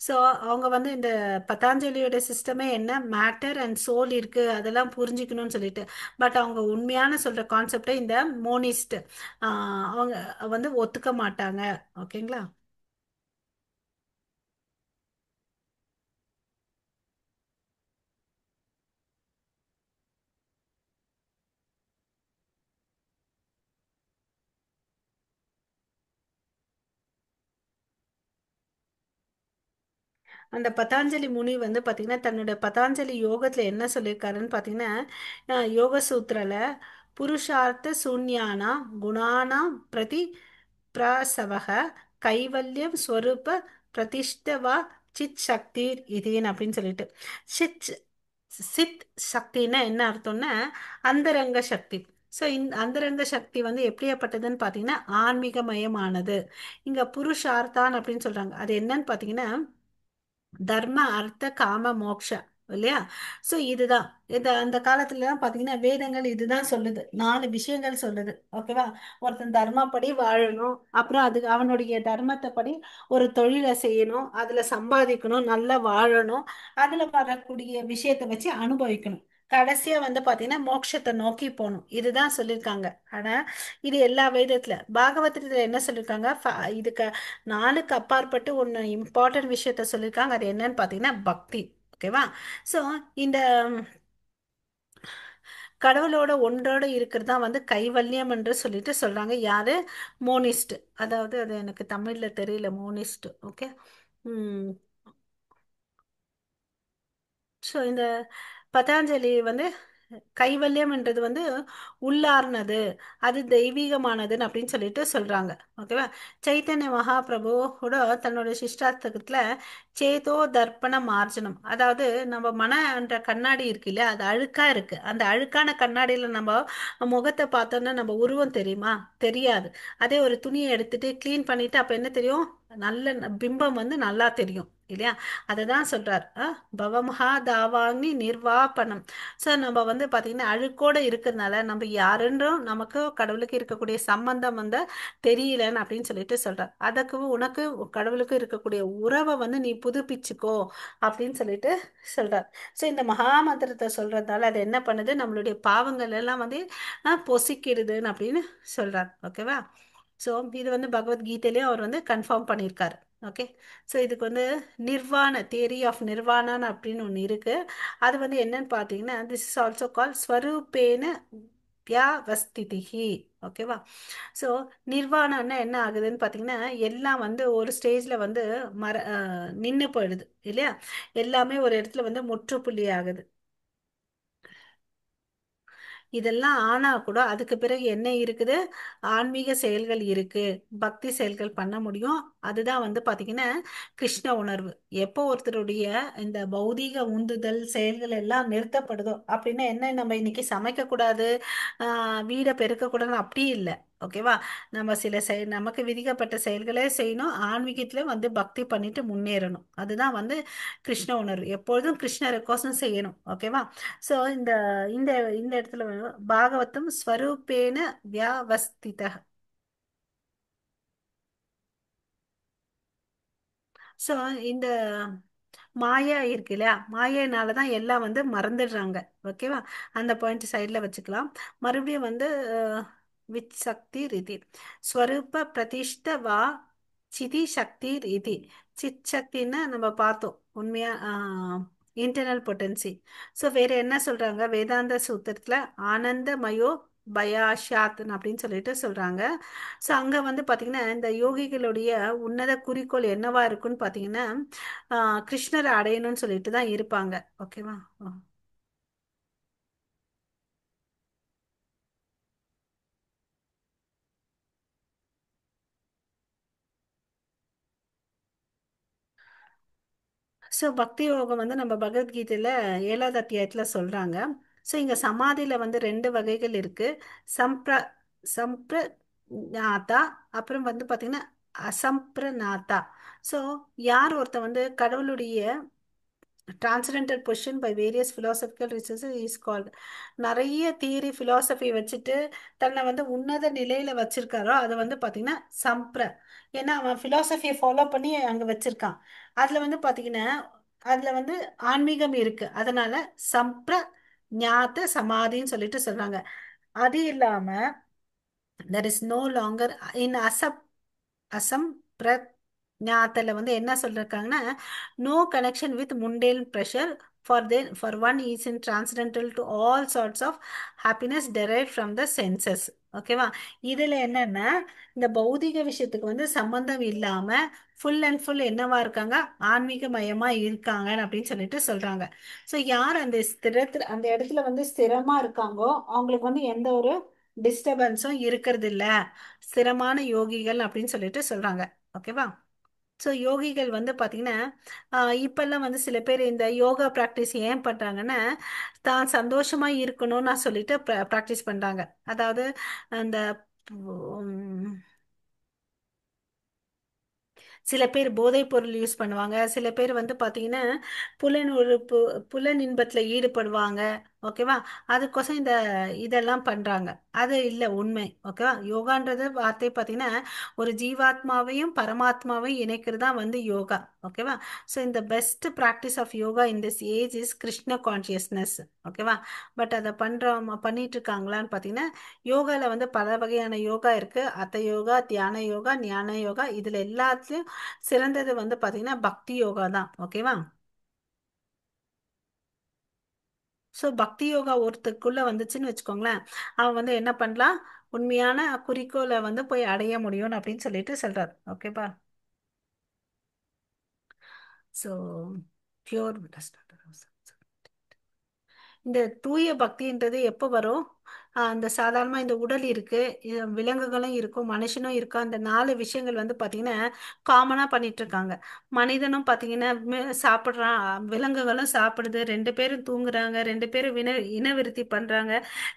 ஸோ அவங்க வந்து இந்த பதாஞ்சலியோட சிஸ்டமே என்ன, மேட்டர் அண்ட் சோல் இருக்கு அதெல்லாம் புரிஞ்சுக்கணும்னு சொல்லிட்டு. பட் அவங்க உண்மையான சொல்ற கான்செப்டை இந்த மோனிஸ்ட் அவங்க வந்து ஒத்துக்க மாட்டாங்க. ஓகேங்களா? அந்த பதாஞ்சலி முனி வந்து பார்த்தீங்கன்னா தன்னோட பதாஞ்சலி யோகத்தில் என்ன சொல்லியிருக்காருன்னு பார்த்தீங்கன்னா யோக சூத்திரல புருஷார்த்த சூன்யானா குணானா பிரதி பிரசவக கைவல்யம் ஸ்வரூப பிரதிஷ்டவா சித் சக்தி இதேன் அப்படின்னு சொல்லிட்டு சித் சித் சக்தின்னா என்ன அர்த்தம்னா அந்தரங்க சக்தி. ஸோ அந்தரங்க சக்தி வந்து எப்படியாப்பட்டதுன்னு பார்த்தீங்கன்னா ஆன்மீகமயமானது. இங்க புருஷார்த்தான் அப்படின்னு சொல்றாங்க. அது என்னன்னு பார்த்தீங்கன்னா தர்ம அர்த்த காம மோக்ஷ இல்லையா? ஸோ இதுதான் அந்த காலத்துல தான் பார்த்தீங்கன்னா வேதங்கள் இதுதான் சொல்லுது, 4 விஷயங்கள் சொல்லுது. ஓகேவா? ஒருத்தன் தர்மப்படி வாழணும், அப்புறம் அது அவனுடைய தர்மத்தை படி ஒரு தொழிலை செய்யணும், அதுல சம்பாதிக்கணும், நல்லா வாழணும், அதுல வரக்கூடிய விஷயத்தை வச்சு அனுபவிக்கணும், கடைசியா வந்து பாத்தீங்கன்னா மோட்சத்தை நோக்கி போகணும். இதுதான் சொல்லியிருக்காங்க. ஆனா இது எல்லா வேதத்துல பாகவதத்துல என்ன சொல்லியிருக்காங்க? இதுக்கு 4க்கு அப்பாற்பட்டு ஒன்று இம்பார்ட்டன்ட் விஷயத்த சொல்லியிருக்காங்க. அது என்னன்னு பார்த்தீங்கன்னா பக்தி. ஓகேவா? ஸோ இந்த கடவுளோட ஒன்றோட இருக்கிறது தான் வந்து கைவல்யம் என்று சொல்லிட்டு சொல்றாங்க. யாரு? மோனிஸ்ட். அதாவது அது எனக்கு தமிழ்ல தெரியல, மோனிஸ்ட். ஓகே. ம் ஸோ இந்த பதாஞ்சலி வந்து கைவல்யம்ன்றது வந்து உள்ளார்னது, அது தெய்வீகமானதுன்னு அப்படின்னு சொல்லிட்டு சொல்றாங்க. ஓகேவா? சைத்தன்ய மகாபிரபு கூட தன்னோட சிஷ்டாஸ்தகத்துல சேதோ தர்ப்பண மார்ஜனம், அதாவது நம்ம மனன்ற கண்ணாடி இருக்கு இல்லையா, அது அழுக்கா இருக்கு, அந்த அழுக்கான கண்ணாடியில நம்ம முகத்தை பார்த்தோன்னா நம்ம உருவம் தெரியுமா? தெரியாது. அதே ஒரு துணியை எடுத்துட்டு க்ளீன் பண்ணிட்டு அப்ப என்ன தெரியும்? நல்ல பிம்பம் வந்து நல்லா தெரியும் இல்லையா? அதை தான் சொல்றார். பவமஹா தாவாங்கி நிர்வாபணம். ஸோ நம்ம வந்து பார்த்தீங்கன்னா அழுக்கோட இருக்கிறதுனால நம்ம யாருன்றும் நமக்கு கடவுளுக்கு இருக்கக்கூடிய சம்பந்தம் வந்து தெரியலன்னு அப்படின்னு சொல்லிட்டு சொல்றார். அதுக்கு உனக்கு கடவுளுக்கு இருக்கக்கூடிய உறவை வந்து நீ புதுப்பிச்சுக்கோ அப்படின்னு சொல்லிட்டு சொல்றார். ஸோ இந்த மகா மந்திரத்தை சொல்றதால அது என்ன பண்ணுது? நம்மளுடைய பாவங்கள் எல்லாம் வந்து பொசிக்கிடுதுன்னு அப்படின்னு சொல்றார். ஓகேவா? ஸோ இது வந்து பகவத்கீதையிலையும் அவர் வந்து கன்ஃபார்ம் பண்ணியிருக்காரு. ஓகே. ஸோ இதுக்கு வந்து நிர்வாண தியரி ஆஃப் நிர்வாணன் அப்படின்னு ஒன்று இருக்கு. அது வந்து என்னன்னு பார்த்தீங்கன்னா திஸ் இஸ் ஆல்சோ கால் ஸ்வரூபேன வியாவஸ்திதிஹி. ஓகேவா? ஸோ நிர்வாணம்னா என்ன ஆகுதுன்னு பார்த்தீங்கன்னா எல்லாம் வந்து ஒரு ஸ்டேஜில் வந்து நின்று போயிடுது இல்லையா? எல்லாமே ஒரு இடத்துல வந்து முற்றுப்புள்ளி ஆகுது. இதெல்லாம் ஆனா கூட அதுக்கு பிறகு என்ன இருக்குது? ஆன்மீக செயல்கள் இருக்கு, பக்தி செயல்கள் பண்ண முடியும். அதுதான் வந்து பாத்தீங்கன்னா கிருஷ்ண உணர்வு. எப்போ ஒருத்தருடைய இந்த பௌதீக உந்துதல் செயல்கள் எல்லாம் நிறுத்தப்படுதோ அப்படின்னா என்ன, நம்ம இன்னைக்கு சமைக்க கூடாது, வீடை பெருக்க கூடாதுன்னு அப்படி இல்லை. ஓகேவா? நம்ம சில நமக்கு விதிக்கப்பட்ட செயல்களே செய்யணும், ஆன்மீகத்துல வந்து பக்தி பண்ணிட்டு முன்னேறணும். அதுதான் வந்து கிருஷ்ண உணர்வு. எப்பொழுதும் கிருஷ்ணருக்கோசம் செய்யணும். ஓகேவா? ஸோ இந்த இந்த இந்த இடத்துல பாகவதம் ஸ்வரூபேன வியாவஸ்தித. ஸோ இந்த மாயா இருக்கு இல்லையா, மாயினால தான் எல்லாம் வந்து மறந்துடுறாங்க. ஓகேவா? அந்த பாயிண்ட் சைடில் வச்சுக்கலாம். மறுபடியும் வந்து வித் சக்தி ரீதி ஸ்வரூப பிரதிஷ்ட வா சிதி சக்தி ரீதி. சித் சக்தின்னா நம்ம பார்த்தோம் உண்மையா, இன்டர்னல் பொட்டன்சி. ஸோ வேற என்ன சொல்றாங்க வேதாந்த சூத்திரத்துல? ஆனந்தமயோ பயாஷாத் அப்படின்னு சொல்லிட்டு சொல்றாங்க. ஸோ அங்க வந்து பாத்தீங்கன்னா இந்த யோகிகளுடைய உன்னத குறிக்கோள் என்னவா இருக்குன்னு பாத்தீங்கன்னா கிருஷ்ணரை அடையணும்னு சொல்லிட்டு தான் இருப்பாங்க. ஓகேவா? ஸோ பக்தி யோகம் வந்து நம்ம பகவத்கீதையில 7வது அத்தியாயத்துல சொல்றாங்க. ஸோ இங்க சமாதியில வந்து 2 வகைகள் இருக்கு. சம்பிர சம்பிரநாதா, அப்புறம் வந்து பாத்தீங்கன்னா அசம்பிரநாதா. ஸோ யார் ஒருத்தன் வந்து கடவுளுடைய transcendental position by various philosophical researches is called, நிறைய தியரி philosophy வச்சுட்டு தன்னை வந்து உன்னத நிலையில வச்சிருக்காரோ அது வந்து பாத்தீங்கன்னா சம்பிர. ஏன்னா அவன் philosophy ஃபாலோ பண்ணி அங்க வச்சிருக்கான். அதுல வந்து பாத்தீங்கன்னா அதுல வந்து ஆன்மீகம் இருக்கு, அதனால சம்பிர ஞாத்த சமாதின்னு சொல்லிட்டு சொல்றாங்க. அது இல்லாம there is no longer in Azam பிரஞாத்தல வந்து என்ன சொல்லிருக்காங்கன்னா no connection with mundane pleasure for one is in transcendental to all sorts of happiness derived from the senses. ஓகேவா? இதுல என்னன்னா இந்த பௌதிக விஷயத்துக்கு வந்து சம்பந்தம் இல்லாம ஃபுல் அண்ட் ஃபுல் என்னவா இருக்காங்க? ஆன்மீக மயமா இருக்காங்க அப்படின்னு சொல்லிட்டு சொல்றாங்க. ஸோ யார் அந்த ஸ்திரத்துல அந்த இடத்துல வந்து ஸ்திரமா இருக்காங்கோ அவங்களுக்கு வந்து எந்த ஒரு டிஸ்டர்பன்ஸும் இருக்கிறது இல்ல, ஸ்திரமான யோகிகள் அப்படின்னு சொல்லிட்டு சொல்றாங்க. ஓகேவா? ஸோ யோகிகள் வந்து பார்த்தீங்கன்னா இப்பெல்லாம் வந்து சில பேர் இந்த யோகா ப்ராக்டிஸ் ஏன் பண்ணுறாங்கன்னா தான் சந்தோஷமா இருக்கணும்னு நான் சொல்லிட்டு ப்ராக்டிஸ் பண்ணுறாங்க. அதாவது அந்த உம், சில பேர் போதைப் பொருள் யூஸ் பண்ணுவாங்க. சில பேர் வந்து பார்த்தீங்கன்னா புலன் உறுப்பு புலன் இன்பத்தில் ஈடுபடுவாங்க. ஓகேவா? அதுக்கோசம் இதெல்லாம் பண்றாங்க. அது இல்லை உண்மை. ஓகேவா? யோகான்றது வார்த்தை பார்த்தீங்கன்னா ஒரு ஜீவாத்மாவையும் பரமாத்மாவையும் இணைக்கிறது தான் வந்து யோகா. ஓகேவா? ஸோ இந்த best practice of yoga in this age is Krishna consciousness. ஓகேவா? பட் அதை பண்ணிட்டு இருக்காங்களான்னு பார்த்தீங்கன்னா யோகால வந்து பல வகையான யோகா இருக்கு. அத்த யோகா, தியான யோகா, ஞான யோகா, இதுல எல்லாத்துலயும் சிறந்தது வந்து பாத்தீங்கன்னா பக்தி யோகா தான். ஓகேவா? ஸோ பக்தி யோகா ஒருத்தருக்குள்ள வந்துச்சுன்னு வச்சுக்கோங்களேன், அவன் வந்து என்ன பண்ணலாம், உண்மையான குறிக்கோளை வந்து போய் அடைய முடியும் அப்படின்னு சொல்லிட்டு சொல்றாரு. ஓகேப்பா? So pure. இந்த தூய பக்தின்றது எப்போ வரும்? அந்த சாதாரணமா இந்த உடல் இருக்கு, விலங்குகளும் இருக்கும், மனுஷனும் இருக்கும். அந்த 4 விஷயங்கள் வந்து பாத்தீங்கன்னா காமனா பண்ணிட்டு இருக்காங்க. மனிதனும் பாத்தீங்கன்னா சாப்பிடுறான், விலங்குகளும் சாப்பிடுது, 2 பேரும் தூங்குறாங்க, 2 பேரும் இனவிருத்தி பண்றாங்க,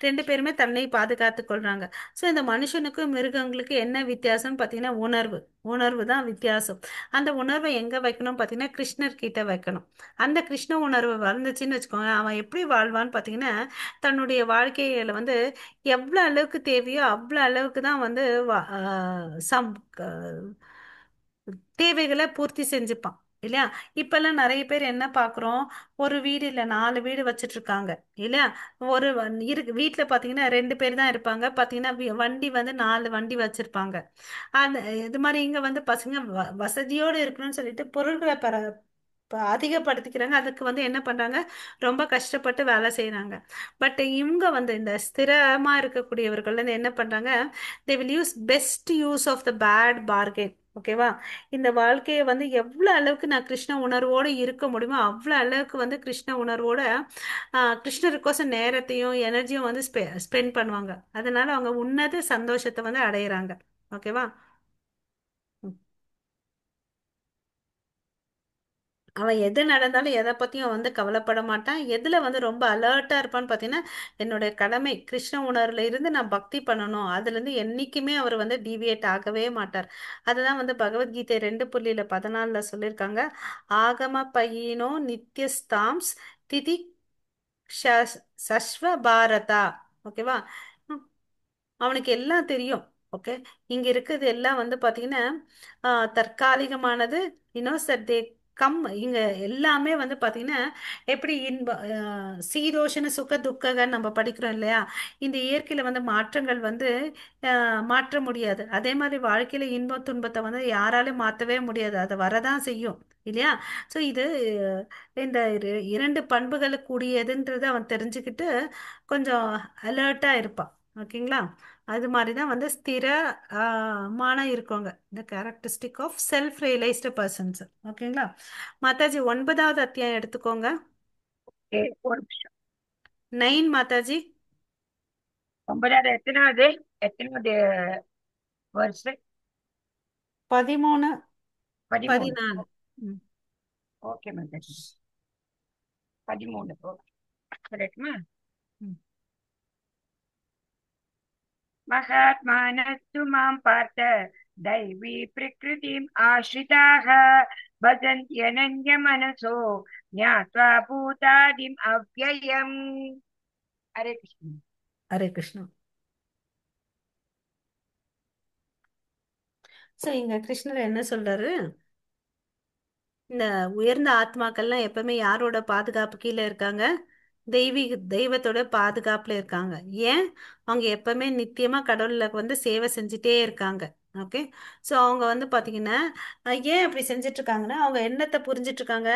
2 பேருமே தன்னை பாதுகாத்து கொள்றாங்க. ஸோ இந்த மனுஷனுக்கும் மிருகங்களுக்கும் என்ன வித்தியாசம் பாத்தீங்கன்னா உணர்வு. உணர்வு தான் வித்தியாசம். அந்த உணர்வை எங்க வைக்கணும் பாத்தீங்கன்னா கிருஷ்ணர் கிட்ட வைக்கணும். அந்த கிருஷ்ண உணர்வு வந்துச்சுன்னு வச்சுக்கோங்க, அவன் எப்படி வாழ்வான்னு பார்த்தீங்கன்னா தன்னுடைய வாழ்க்கையில வந்து எவ்வளோ அளவுக்கு தேவையோ அவ்வளோ அளவுக்கு தான் வந்து வா- ஆஹ் சம் க- தேவைகளை பூர்த்தி செஞ்சுப்பான். இல்லையா? இப்பெல்லாம் நிறைய பேர் என்ன பார்க்குறோம், ஒரு வீடு இல்லை 4 வீடு வச்சிட்டு இருக்காங்க. இல்லையா? ஒரு இருக்கு வீட்டில் பார்த்தீங்கன்னா 2 பேர் தான் இருப்பாங்க. பார்த்தீங்கன்னா வண்டி வந்து 4 வண்டி வச்சிருப்பாங்க. அந்த இது மாதிரி இங்க வந்து பசங்க வசதியோடு இருக்கணும்னு சொல்லிட்டு பொருள்களை அதிகப்படுத்திக்கிறாங்க. அதுக்கு வந்து என்ன பண்றாங்க, ரொம்ப கஷ்டப்பட்டு வேலை செய்யறாங்க. பட் இவங்க வந்து இந்த ஸ்திரமா இருக்கக்கூடியவர்கள் வந்து என்ன பண்றாங்க, they will use best use of the bad bargain. ஓகேவா? இந்த வாழ்க்கையை வந்து எவ்வளவு அளவுக்கு நான் கிருஷ்ண உணர்வோடு இருக்க முடியுமோ அவ்வளவு அளவுக்கு வந்து கிருஷ்ண உணர்வோட கிருஷ்ணருக்கோசம் நேரத்தையும் எனர்ஜியும் வந்து ஸ்பெண்ட் பண்ணுவாங்க. அதனால அவங்க உன்னத சந்தோஷத்தை வந்து அடையிறாங்க. ஓகேவா? அவன் எது நடந்தாலும் எதை பத்தியும் அவன் வந்து கவலைப்பட மாட்டான். எதுல வந்து ரொம்ப அலர்ட்டா இருப்பான்னு பாத்தீங்கன்னா என்னுடைய கடமை கிருஷ்ண உணர்வுல இருந்து நான் பக்தி பண்ணணும், அதுல இருந்து என்னைக்குமே அவர் வந்து டீவியேட் ஆகவே மாட்டார். அதுதான் வந்து பகவத்கீதை 2:14 சொல்லியிருக்காங்க. ஆகம பயினோ நித்யஸ்தாம்ஸ் திதி சஸ்வ பாரதா. ஓகேவா? அவனுக்கு எல்லாம் தெரியும். ஓகே. இங்க இருக்கிறது எல்லாம் வந்து பாத்தீங்கன்னா தற்காலிகமானது. இன்னும் தே கம் இங்க எல்லாமே வந்து பாத்தீங்கன்னா எப்படி சீதோஷண சுக துக்ககன்னு நம்ம படிக்கிறோம் இல்லையா? இந்த இயற்கையில வந்து மாற்றங்கள் வந்து மாற்ற முடியாது. அதே மாதிரி வாழ்க்கையில இன்பம் துன்பத்தை வந்து யாராலும் மாற்றவே முடியாது, அது வரதான் செய்யும். இல்லையா? ஸோ இது இந்த 2 பண்புகள் கூடியதுன்றது அவன் தெரிஞ்சுக்கிட்டு கொஞ்சம் அலர்ட்டா இருப்பான். ஓகேங்களா? அது மாதிரி தான் வந்து மான இருக்கவங்க, இந்த characteristic of self realised persons. ஓகேங்களா? மாதாஜி 9வது அத்தியாயம் எடுத்துக்கோங்க. ஒரு நிமிஷம். 9 மாதாஜி. 9வது எத்தனாவது? எத்தனாவது வருஷம்? 13, 13. 14. ம். ஓகே மாதாஜி. 13. ஓகே, சொல்லட்டுமா? ம். महात्मानस्तु मां पार्थ दैवी प्रकृतिम् आश्रिताः भजन्त्यनन्यमनसो ज्ञात्वा भूतादिम् अव्ययम्. हरे कृष्ण. ஹரே கிருஷ்ணா. ஸோ இங்க கிருஷ்ணர் என்ன சொல்றாரு, இந்த உயர்ந்த ஆத்மாக்கள்லாம் எப்பவுமே யாரோட பாதுகாப்பு கீழே இருக்காங்க, தெய்வத்தோட பாதுகாப்புல இருக்காங்க. ஏன்? அவங்க எப்பவுமே நித்தியமா கடவுள்ல வந்து சேவை செஞ்சுட்டே இருக்காங்க. ஓகே. ஸோ அவங்க வந்து பாத்தீங்கன்னா ஏன் அப்படி செஞ்சுட்டு இருக்காங்கன்னா அவங்க என்னத்தை புரிஞ்சிட்டு இருக்காங்க,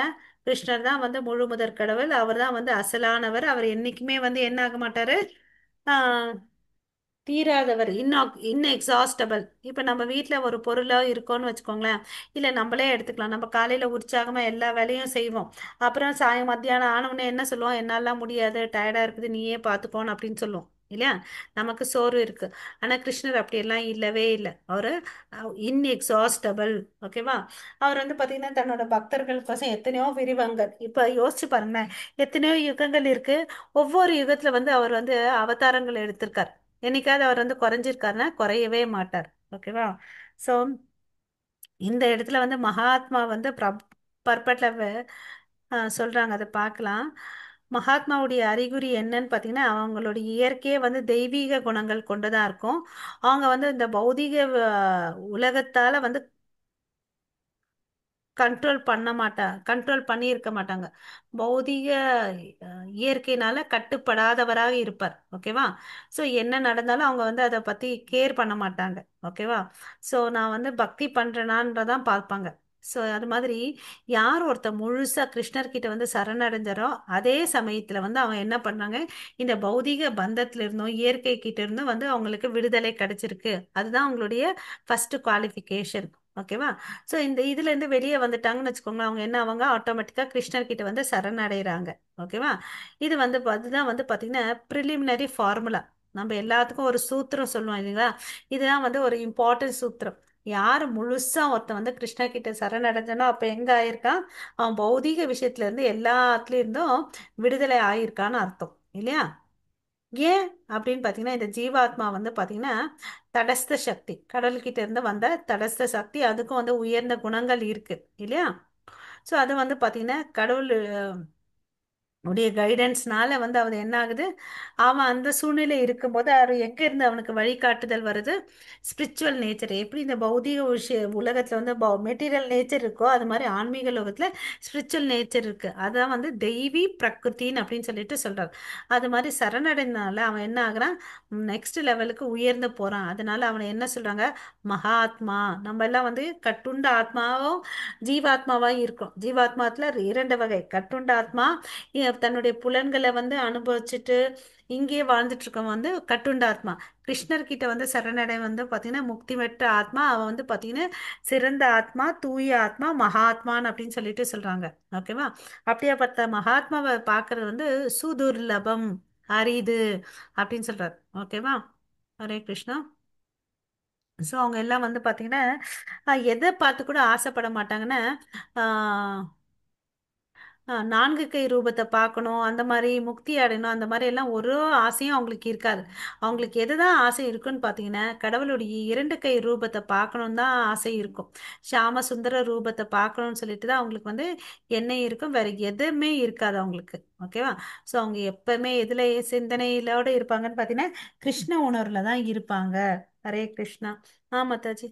கிருஷ்ணர் தான் வந்து முழு முதற் கடவுள், அவர் தான் வந்து அசலானவர், அவர் என்னைக்குமே வந்து என்ன ஆக மாட்டாரு, தீராதவர், இன்எக்ஸாஸ்டபிள். இப்போ நம்ம வீட்டில் ஒரு பொருளோ இருக்கோன்னு வச்சுக்கோங்களேன், இல்லை நம்மளே எடுத்துக்கலாம். நம்ம காலையில் உற்சாகமாக எல்லா வேலையும் செய்வோம். அப்புறம் மத்தியானம் ஆனவுடனே என்ன சொல்லுவோம், என்னாலாம் முடியாது, டயர்டாக இருக்குது, நீயே பார்த்துக்கோன்னு அப்படின்னு சொல்லுவோம். இல்லையா? நமக்கு சோறு இருக்கு. ஆனா கிருஷ்ணர் அப்படியெல்லாம் இல்லவே இல்லை. அவரு இன்எக்ஸாஸ்டபிள். ஓகேவா? அவர் வந்து பாத்தீங்கன்னா தன்னோட பக்தர்களுக்கோசம் எத்தனையோ விரிவங்கள், இப்ப யோசிச்சு பாருங்களேன், எத்தனையோ யுகங்கள் இருக்கு. ஒவ்வொரு யுகத்துல வந்து அவர் வந்து அவதாரங்கள் எடுத்திருக்கார். என்னைக்காவது அவர் வந்து குறைஞ்சிருக்காருன்னா குறையவே மாட்டார். ஓகேவா? ஸோ இந்த இடத்துல வந்து மகாத்மா வந்து பர்பட்ல சொல்றாங்க, அதை பார்க்கலாம். மகாத்மாவுடைய அறிகுறி என்னன்னு பார்த்தீங்கன்னா, அவங்களுடைய இயற்கையே வந்து தெய்வீக குணங்கள் கொண்டதா இருக்கும். அவங்க வந்து இந்த பௌதீக உலகத்தால வந்து கண்ட்ரோல் பண்ணி இருக்க மாட்டாங்க. பௌதிக இயற்கையினால கட்டுப்படாதவராக இருப்பார். ஓகேவா? ஸோ என்ன நடந்தாலும் அவங்க வந்து அதை பத்தி கேர் பண்ண மாட்டாங்க. ஓகேவா? ஸோ நான் வந்து பக்தி பண்றேனான்றதான் பார்ப்பாங்க. ஸோ அது மாதிரி யார் ஒருத்தர் முழுசா கிருஷ்ணர் கிட்ட வந்து சரணடைஞ்சாரோ அதே சமயத்துல வந்து அவங்க என்ன பண்ணாங்க, இந்த பௌதிக பந்தத்துல இருந்தும் இயற்கை கிட்ட இருந்தும் வந்து அவங்களுக்கு விடுதலை கிடைச்சிருக்கு. அதுதான் அவங்களுடைய ஃபர்ஸ்ட் குவாலிஃபிகேஷன். ஓகேவா? ஸோ இந்த இதுல இருந்து வெளியே வந்துட்டாங்கன்னு வச்சுக்கோங்களேன், அவங்க என்ன ஆவாங்க, ஆட்டோமேட்டிக்கா கிருஷ்ணர் கிட்ட வந்து சரணடைறாங்க. ஓகேவா? இது வந்து அதுதான் வந்து பாத்தீங்கன்னா ப்ரிலிமினரி ஃபார்முலா. நம்ம எல்லாத்துக்கும் ஒரு சூத்திரம் சொல்லுவோம் இல்லைங்களா? இதுதான் வந்து ஒரு இம்பார்ட்டன்ட் சூத்திரம். யார் முழுசா ஒருத்தன் வந்து கிருஷ்ணர் கிட்ட சரணடைஞ்சானோ அப்ப எங்க ஆயிருக்கான், அவன் பௌதீக விஷயத்துல இருந்து எல்லாத்துலயும் இருந்தும் விடுதலை ஆயிருக்கான்னு அர்த்தம். இல்லையா? ஏன் அப்படின்னு பார்த்தீங்கன்னா, இந்த ஜீவாத்மா வந்து பார்த்தீங்கன்னா தடஸ்த சக்தி, கடவுள்கிட்ட இருந்து வந்த தடஸ்த சக்தி, அதுக்கும் வந்து உயர்ந்த குணங்கள் இருக்கு. இல்லையா? ஸோ அது வந்து பார்த்தீங்கன்னா கடவுள் உடைய கைடன்ஸ்னால வந்து அவன் என்ன ஆகுது, அவன் அந்த சூழ்நிலை இருக்கும்போது அவர் எங்க இருந்து அவனுக்கு வழிகாட்டுதல் வருது, ஸ்பிரிச்சுவல் நேச்சர். எப்படி இந்த பௌதிக உலகத்துல வந்து மெட்டீரியல் நேச்சர் இருக்கோ அது மாதிரி ஆன்மீக லோகத்துல ஸ்பிரிச்சுவல் நேச்சர் இருக்கு. அதான் வந்து தெய்வீ பிரகிருத்தின்னு அப்படின்னு சொல்லிட்டு சொல்றாரு. அது மாதிரி சரணடைனால அவன் என்ன ஆகுறான், நெக்ஸ்ட் லெவலுக்கு உயர்ந்து போறான். அதனால அவனை என்ன சொல்றாங்க, மகாத்மா. நம்ம எல்லாம் வந்து கட்டுண்ட ஆத்மாவும் ஜீவாத்மாவா இருக்கும். ஜீவாத்மாத்துல இரண்டு வகை, கட்டுண்ட ஆத்மா தன்னுடைய புலன்களை வந்து அனுபவிச்சுட்டு இங்கேயே வாழ்ந்துட்டு இருக்கவன் வந்து கட்டுண்ட ஆத்மா. கிருஷ்ணர் கிட்ட வந்து சரணடை வந்து பாத்தீங்கன்னா முக்தி பெற்ற ஆத்மா. அவன் வந்து பாத்தீங்கன்னா சிறந்த ஆத்மா, தூய ஆத்மா, மகாத்மான்னு அப்படின்னு சொல்லிட்டு சொல்றாங்க. ஓகேவா? அப்படியாப்பட்ட மகாத்மாவை பார்க்கறது வந்து சுதுர்லபம், அரிது அப்படின்னு சொல்றாரு. ஓகேவா? ஹரே கிருஷ்ணா. ஸோ அவங்க எல்லாம் வந்து பாத்தீங்கன்னா எதை பார்த்து கூட ஆசைப்பட மாட்டாங்கன்னா, நான்கு கை ரூபத்தை பார்க்கணும், அந்த மாதிரி முக்தி அடையணும், அந்த மாதிரி எல்லாம் ஒரு ஆசையும் அவங்களுக்கு இருக்காது. அவங்களுக்கு எதுதான் ஆசை இருக்குன்னு பார்த்தீங்கன்னா, கடவுளுடைய இரண்டு கை ரூபத்தை பார்க்கணும் தான் ஆசை இருக்கும். ஷாம சுந்தர ரூபத்தை பார்க்கணும்னு சொல்லிட்டு தான் அவங்களுக்கு வந்து எண்ணெய் இருக்கும், வேற எதுவுமே இருக்காது அவங்களுக்கு. ஓகேவா? ஸோ அவங்க எப்பவுமே எதுல சிந்தனையிலோட இருப்பாங்கன்னு பார்த்தீங்கன்னா கிருஷ்ண உணர்வுல தான் இருப்பாங்க. ஹரே கிருஷ்ணா. மாதாஜி.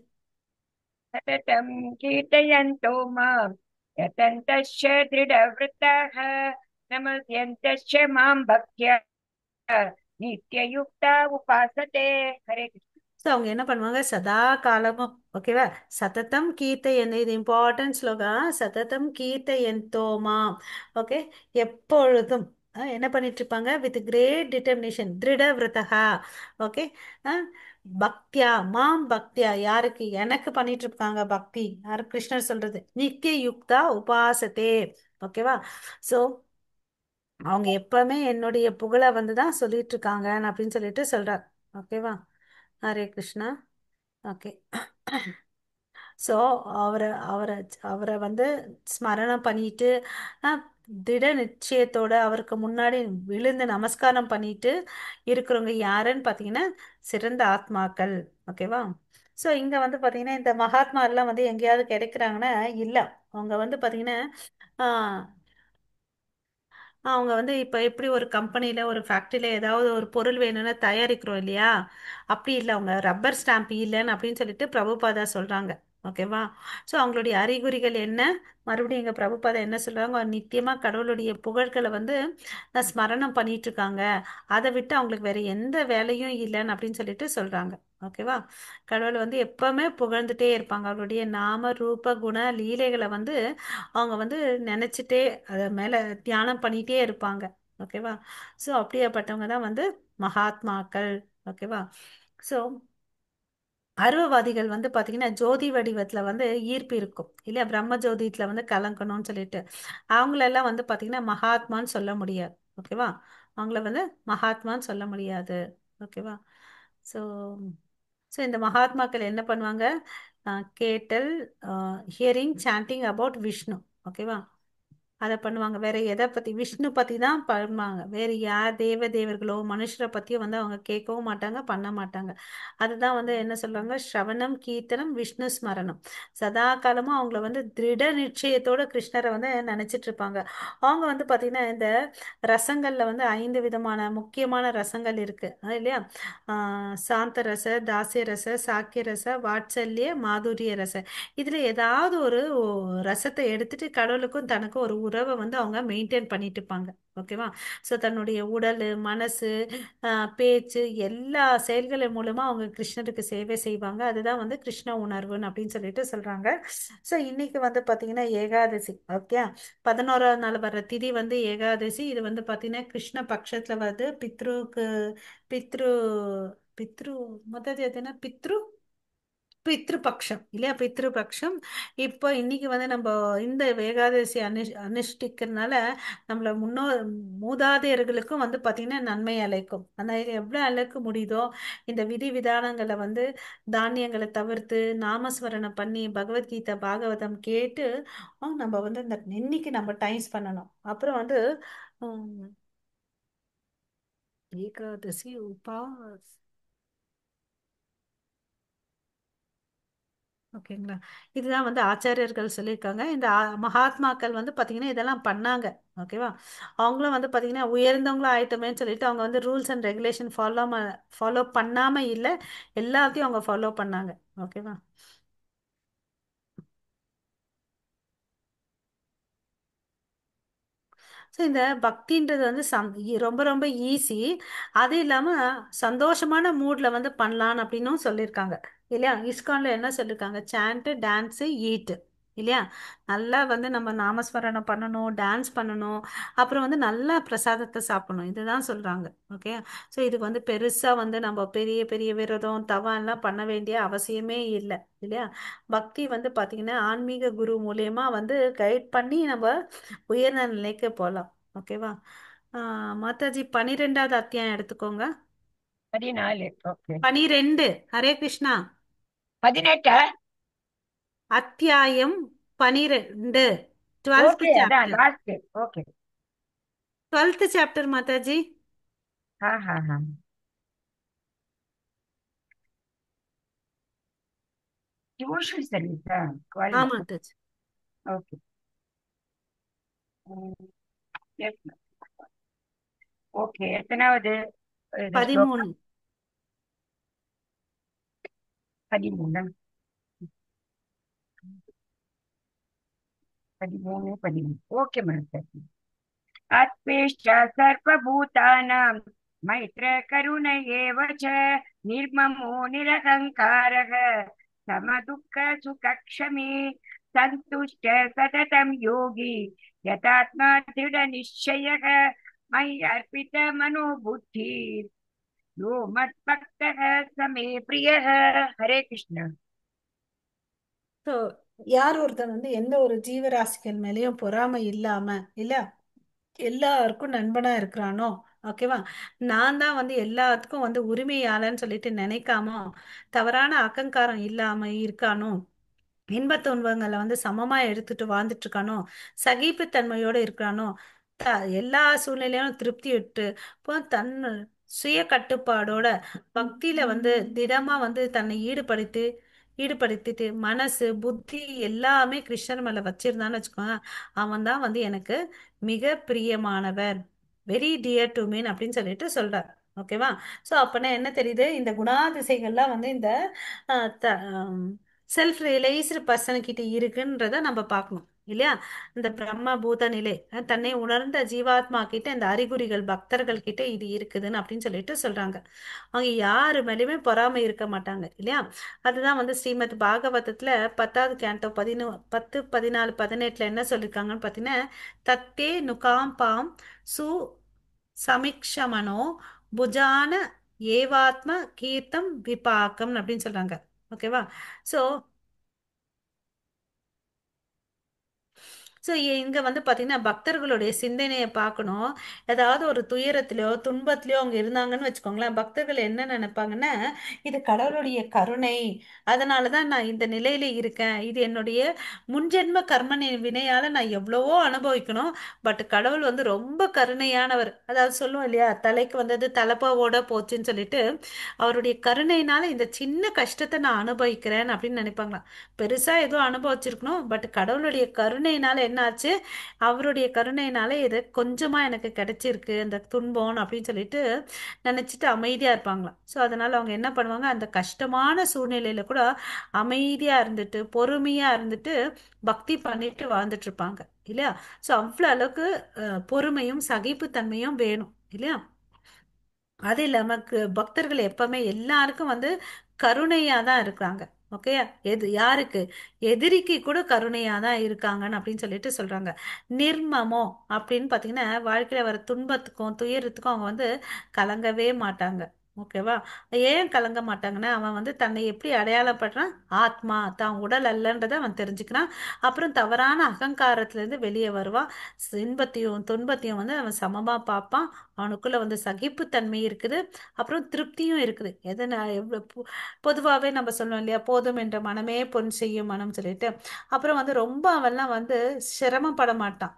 सततं कीर्तयन्तो मां यतन्तश्च दृढवृत्ताः नमस्यन्तश्च मां भक्त्या नित्ययुक्ता उपासते। हरे कृष्ण। ஸோ அவங்க என்ன பண்ணுவாங்க, சதா காலமும். ஓகேவா? சததம் கீர்த்த என், இது இம்பார்ட்டன்ட் ஸ்லோகா. சததம் கீர்த்த என் தோமா. ஓகே? எப்பொழுதும் என்ன பண்ணிட்டு இருப்பாங்க, வித் கிரேட் டிட்டர்மினேஷன், திருட விரதகா. ஓகே? பக்தியா, மாம் பக்தியா, யாருக்கு, எனக்கு பண்ணிட்டு இருக்காங்க பக்தி. யாரு, கிருஷ்ணர் சொல்றது, நித்திய யுக்தா உபாசத்தே. ஓகேவா? ஸோ அவங்க எப்பவுமே என்னுடைய புகழை வந்து தான் சொல்லிட்டு இருக்காங்க அப்படின்னு சொல்லிட்டு சொல்றார். ஓகேவா? ஹரே கிருஷ்ணா. ஓகே. ஸோ அவரை அவரை அவரை வந்து ஸ்மரணம் பண்ணிட்டு அஹ், திட நிச்சயத்தோட அவருக்கு முன்னாடி விழுந்து நமஸ்காரம் பண்ணிட்டு இருக்கிறவங்க யாருன்னு பார்த்தீங்கன்னா சிறந்த ஆத்மாக்கள். ஓகேவா? ஸோ இங்கே வந்து பார்த்தீங்கன்னா இந்த மகாத்மா எல்லாம் வந்து எங்கேயாவது கிடைக்கிறாங்கன்னா இல்லை. அவங்க வந்து பார்த்தீங்கன்னா அவங்க வந்து இப்போ எப்படி ஒரு கம்பெனியில் ஒரு ஃபேக்ட்ரியில் ஏதாவது ஒரு பொருள் வேணும்னா தயாரிக்கிறோம் இல்லையா? அப்படி இல்லை, அவங்க ரப்பர் ஸ்டாம்ப் இல்லைன்னு அப்படின்னு சொல்லிட்டு பிரபுபாதா சொல்கிறாங்க. ஓகேவா? ஸோ அவங்களுடைய அறிகுறிகள் என்ன, மறுபடியும் எங்கள் பிரபுபாதா என்ன சொல்கிறாங்க, நித்தியமாக கடவுளுடைய புகழ்களை வந்து ஸ்மரணம் பண்ணிட்டு இருக்காங்க. அதை விட்டு அவங்களுக்கு வேற எந்த வேலையும் இல்லைன்னு அப்படின்னு சொல்லிட்டு சொல்கிறாங்க. ஓகேவா? கடவுளை வந்து எப்பவுமே புகழ்ந்துட்டே இருப்பாங்க. அவருடைய நாம ரூப குண லீலைகளை வந்து அவங்க வந்து நினைச்சிட்டே அதை மேல தியானம் பண்ணிட்டே இருப்பாங்க. ஓகேவா? ஸோ அப்படியாப்பட்டவங்க தான் வந்து மகாத்மாக்கள். ஓகேவா? ஸோ அருவவாதிகள் வந்து பாத்தீங்கன்னா ஜோதி வடிவத்துல வந்து ஈர்ப்பு இருக்கும் இல்லையா, பிரம்ம ஜோதியத்துல வந்து கலங்கணும்னு சொல்லிட்டு அவங்களெல்லாம் வந்து பாத்தீங்கன்னா மகாத்மான்னு சொல்ல முடியாது. ஓகேவா? அவங்கள வந்து மகாத்மான்னு சொல்ல முடியாது. ஓகேவா? ஸோ ஸோ இந்த மகாத்மாக்கள் என்ன பண்ணுவாங்க? கேட்டல், ஹியரிங், சாண்டிங் அபவுட் விஷ்ணு. ஓகேவா? அதை பண்ணுவாங்க. வேற எதை பத்தி? விஷ்ணு பத்தி தான் பண்ணுவாங்க. வேற யார் தேவர்களோ மனுஷரை பத்தியோ வந்து அவங்க கேட்கவும் மாட்டாங்க, பண்ண மாட்டாங்க. அதுதான் வந்து என்ன சொல்றாங்க? ஸ்ரவணம், கீர்த்தனம், விஷ்ணு ஸ்மரணம். சதா காலமும் அவங்கள வந்து திருட நிச்சயத்தோட கிருஷ்ணரை வந்து நினைச்சிட்டு இருப்பாங்க. அவங்க வந்து பாத்தீங்கன்னா இந்த ரசங்கள்ல வந்து 5 விதமான முக்கியமான ரசங்கள் இருக்கு, அது இல்லையா? சாந்த ரச, தாசிய ரச, சாக்கிய ரச, வாத்சல்ய, மாதுரிய ரச. இதுல ஏதாவது ஒரு ரசத்தை எடுத்துட்டு கடவுளுக்கும் தனக்கும் ஒரு உறவை வந்து அவங்க மெயின்டைன் பண்ணிட்டு இருப்பாங்க. ஓகேவா? ஸோ தன்னுடைய உடல், மனசு, பேச்சு, எல்லா செயல்களின் மூலமா அவங்க கிருஷ்ணருக்கு சேவை செய்வாங்க. அதுதான் வந்து கிருஷ்ண உணர்வுன்னு அப்படின்னு சொல்லிட்டு சொல்றாங்க. ஸோ இன்னைக்கு வந்து பாத்தீங்கன்னா ஏகாதசி. ஓகே, 11ஆவது நாள் வர்ற திதி வந்து ஏகாதசி. இது வந்து பாத்தீங்கன்னா கிருஷ்ண பட்சத்துல வந்து பித்ருக்கு, பித்ரு பித்ரு முதல் எதுனா பித்ரு பித்ருபக்ஷம் இல்லையா? பித்ருபக்ஷம். இப்போ இன்னைக்கு வந்து நம்ம இந்த ஏகாதசி அனுஷ்டிக்கிறதுனால நம்மள மூதாதையர்களுக்கும் வந்து பார்த்தீங்கன்னா நன்மை அளிக்கும். அந்த எவ்வளோ அளவுக்கு முடியுதோ இந்த விதி விதானங்களை வந்து தானியங்களை தவிர்த்து நாமஸ்மரணம் பண்ணி பகவத்கீதை பாகவதம் கேட்டு நம்ம வந்து இந்த இன்னைக்கு நம்ம டைம்ஸ் பண்ணணும். அப்புறம் வந்து உம், ஏகாதசி உபாஸ். ஓகேங்களா? இதுதான் வந்து ஆச்சாரியர்கள் சொல்லியிருக்காங்க. இந்த மகாத்மாக்கள் வந்து பார்த்தீங்கன்னா இதெல்லாம் பண்ணாங்க. ஓகேவா? அவங்களும் வந்து பார்த்தீங்கன்னா உயர்ந்தவங்களும் ஆயிட்டோமேன்னு சொல்லிட்டு அவங்க வந்து ரூல்ஸ் அண்ட் ரெகுலேஷன் ஃபாலோ பண்ணாம இல்லை, எல்லாத்தையும் அவங்க ஃபாலோ பண்ணாங்க. ஓகேவா? ஸோ இந்த பக்தின்றது வந்து ரொம்ப ரொம்ப ஈஸி. அது இல்லாமல் சந்தோஷமான மூடில் வந்து பண்ணலான்னு அப்படின்னும் சொல்லியிருக்காங்க இல்லையா? இஸ்கான்ல என்ன சொல்லியிருக்காங்க? சாண்ட்டு, டான்ஸு, ஈட்டு இல்லையா? நல்லா வந்து நம்ம நாமஸ்மரணம் பண்ணணும், டான்ஸ் பண்ணணும், அப்புறம் வந்து நல்லா பிரசாதத்தை சாப்பிடணும், இதுதான் சொல்கிறாங்க. ஓகே. ஸோ இதுக்கு வந்து பெருசாக வந்து நம்ம பெரிய பெரிய விரதம் தவம் எல்லாம் பண்ண வேண்டிய அவசியமே இல்லை இல்லையா? பக்தி வந்து பார்த்திங்கன்னா ஆன்மீக குரு மூலயமா வந்து கைட் பண்ணி நம்ம உயர்ந்த நிலைக்கு போகலாம். ஓகேவா? மாதாஜி 12வது அத்தியாயம் எடுத்துக்கோங்க. 14. ஓகே. 12. ஹரே கிருஷ்ணா. 18. அத்தியாயம் 12. 12th ஓகே, அதான் chapter. Last. Okay. 12th chapter மாதாஜி. ஹா ஹா ஹா. டிவோஷனல் சர்வீஸா? 12. மாதாஜி. ஓகே. எஸ். ஓகே, எத்தனாவது இது ஸ்லோகம்? 13. 13. 13. Okay madam. आत्मेश्च सर्वभूतानां मैत्रकरुण एव च निर्ममो निरहङ्कारः समदुःखसुखक्षमी सन्तुष्ट सततं योगी यतात्मा दृढनिश्चयः मयि अर्पितमनोबुद्धिः यो मद्भक्तः स मे प्रियः. हरे कृष्ण. ஸோ யார் ஒருத்தன் வந்து எந்த ஒரு ஜீவராசிகள் மேலேயும் பொறாமை இல்லாம இல்ல எல்லாருக்கும் நண்பனா இருக்கிறானோ, ஓகேவா? நான் தான் வந்து எல்லாத்துக்கும் வந்து உரிமையாளன்னு சொல்லிட்டு நினைக்காம தவறான அகங்காரம் இல்லாம இருக்கானோ, இன்பத் துன்பங்களை வந்து சமமா எடுத்துட்டு வாழ்ந்துட்டு இருக்கானோ, சகிப்புத்தன்மையோட இருக்கிறானோ, த எல்லா சூழ்நிலையும் திருப்தி விட்டு இப்போ சுய கட்டுப்பாடோட பக்தியில வந்து திடமா வந்து தன்னை ஈடுபடுத்திட்டு மனசு புத்தி எல்லாமே கிருஷ்ணர் மேல வச்சிருந்தான்னு வச்சுக்கோங்க, அவன் தான் வந்து எனக்கு மிக பிரியமானவர், வெரி டியர் டு மீன் அப்படின்னு சொல்லிட்டு சொல்றார். ஓகேவா? ஸோ அப்பனா என்ன தெரியுது? இந்த குணாதிசைகள்லாம் வந்து இந்த செல்ஃப் ரியலைஸ்டு பர்சன் கிட்ட இருக்குன்றத நம்ம பார்க்கணும் இல்லையா? இந்த பிரம்ம பூத நிலை, தன்னை உணர்ந்த ஜீவாத்மா கிட்ட இந்த அறிகுறிகள் பக்தர்கள் கிட்ட இது இருக்குதுன்னு அப்படின்னு சொல்லிட்டு சொல்றாங்க. அவங்க யாரு மேலேயுமே பொறாமை இருக்க மாட்டாங்க இல்லையா? அதுதான் வந்து ஸ்ரீமத் பாகவதத்துல 10வது கேண்டோ 10, 14, 18 என்ன சொல்லியிருக்காங்கன்னு பார்த்தீங்கன்னா, தத்தே நுகாம்பாம் சு சமிக்ஷமனோ புஜான ஏவாத்ம கீர்த்தம் விபாக்கம் அப்படின்னு சொல்றாங்க. ஓகேவா? ஸோ ஸோ இங்க வந்து பாத்தீங்கன்னா பக்தர்களுடைய சிந்தனையை பார்க்கணும். ஏதாவது ஒரு துயரத்திலயோ துன்பத்திலயோ அவங்க இருந்தாங்கன்னு வச்சுக்கோங்களேன், பக்தர்கள் என்ன நினைப்பாங்கன்னா, இது கடவுளுடைய கருணை, அதனாலதான் நான் இந்த நிலையில இருக்கேன், இது என்னுடைய முன்ஜென்ம கர்ம வினையால நான் எவ்வளவோ அனுபவிக்கணும், பட் கடவுள் வந்து ரொம்ப கருணையானவர். அதாவது சொல்லுவோம் இல்லையா, தலைக்கு வந்தது தலைப்பாவோட போச்சுன்னு சொல்லிட்டு, அவருடைய கருணையினால இந்த சின்ன கஷ்டத்தை நான் அனுபவிக்கிறேன் அப்படின்னு நினைப்பாங்களாம். பெருசா ஏதோ அனுபவிச்சிருக்கணும், பட் கடவுளுடைய கருணையினால என்ன ஆச்சு, அவருடைய கருணையினால இது கொஞ்சமா எனக்கு கிடைச்சிருக்கு அந்த துன்பம் அப்படின்னு சொல்லிட்டு நினைச்சிட்டு அமைதியா இருப்பாங்களாம். ஸோ அதனால அவங்க என்ன பண்ணுவாங்க, அந்த கஷ்டமான சூழ்நிலையில கூட அமைதியா இருந்துட்டு பொறுமையா இருந்துட்டு பக்தி பண்ணிட்டு வாழ்ந்துட்டு இருப்பாங்க இல்லையா. ஸோ அவ்வளோ அளவுக்கு பொறுமையும் சகிப்புத்தன்மையும் வேணும் இல்லையா. அது இல்லாம பக்தர்கள் எப்பவுமே எல்லாருக்கும் வந்து கருணையா தான் இருக்காங்க. ஓகே, எது யாருக்கு, எதிரிக்கு கூட கருணையா தான் இருக்காங்கன்னு அப்படின்னு சொல்லிட்டு சொல்றாங்க. நிர்மமோ அப்படின்னு பாத்தீங்கன்னா வாழ்க்கையில வர துன்பத்துக்கும் துயரத்துக்கும் அவங்க வந்து கலங்கவே மாட்டாங்க. ஓகேவா. ஏன் கலங்க மாட்டாங்கன்னா, அவன் வந்து தன்னை எப்படி அடையாளப்படுறான், ஆத்மா தான் உடல் அல்லன்றதை அவன் தெரிஞ்சுக்கிறான். அப்புறம் தவறான அகங்காரத்துல இருந்து வெளியே வருவான். இன்பத்தையும் துன்பத்தையும் வந்து அவன் சமமா பார்ப்பான். அவனுக்குள்ள வந்து சகிப்புத்தன்மை இருக்குது, அப்புறம் திருப்தியும் இருக்குது. எதை நான் பொதுவாகவே நம்ம சொல்லுவோம் இல்லையா, போதும் என்ற மனமே பொன் செய்யும் மனம் சொல்லிட்டு. அப்புறம் வந்து ரொம்ப அவன்லாம் வந்து சிரமப்பட மாட்டான்.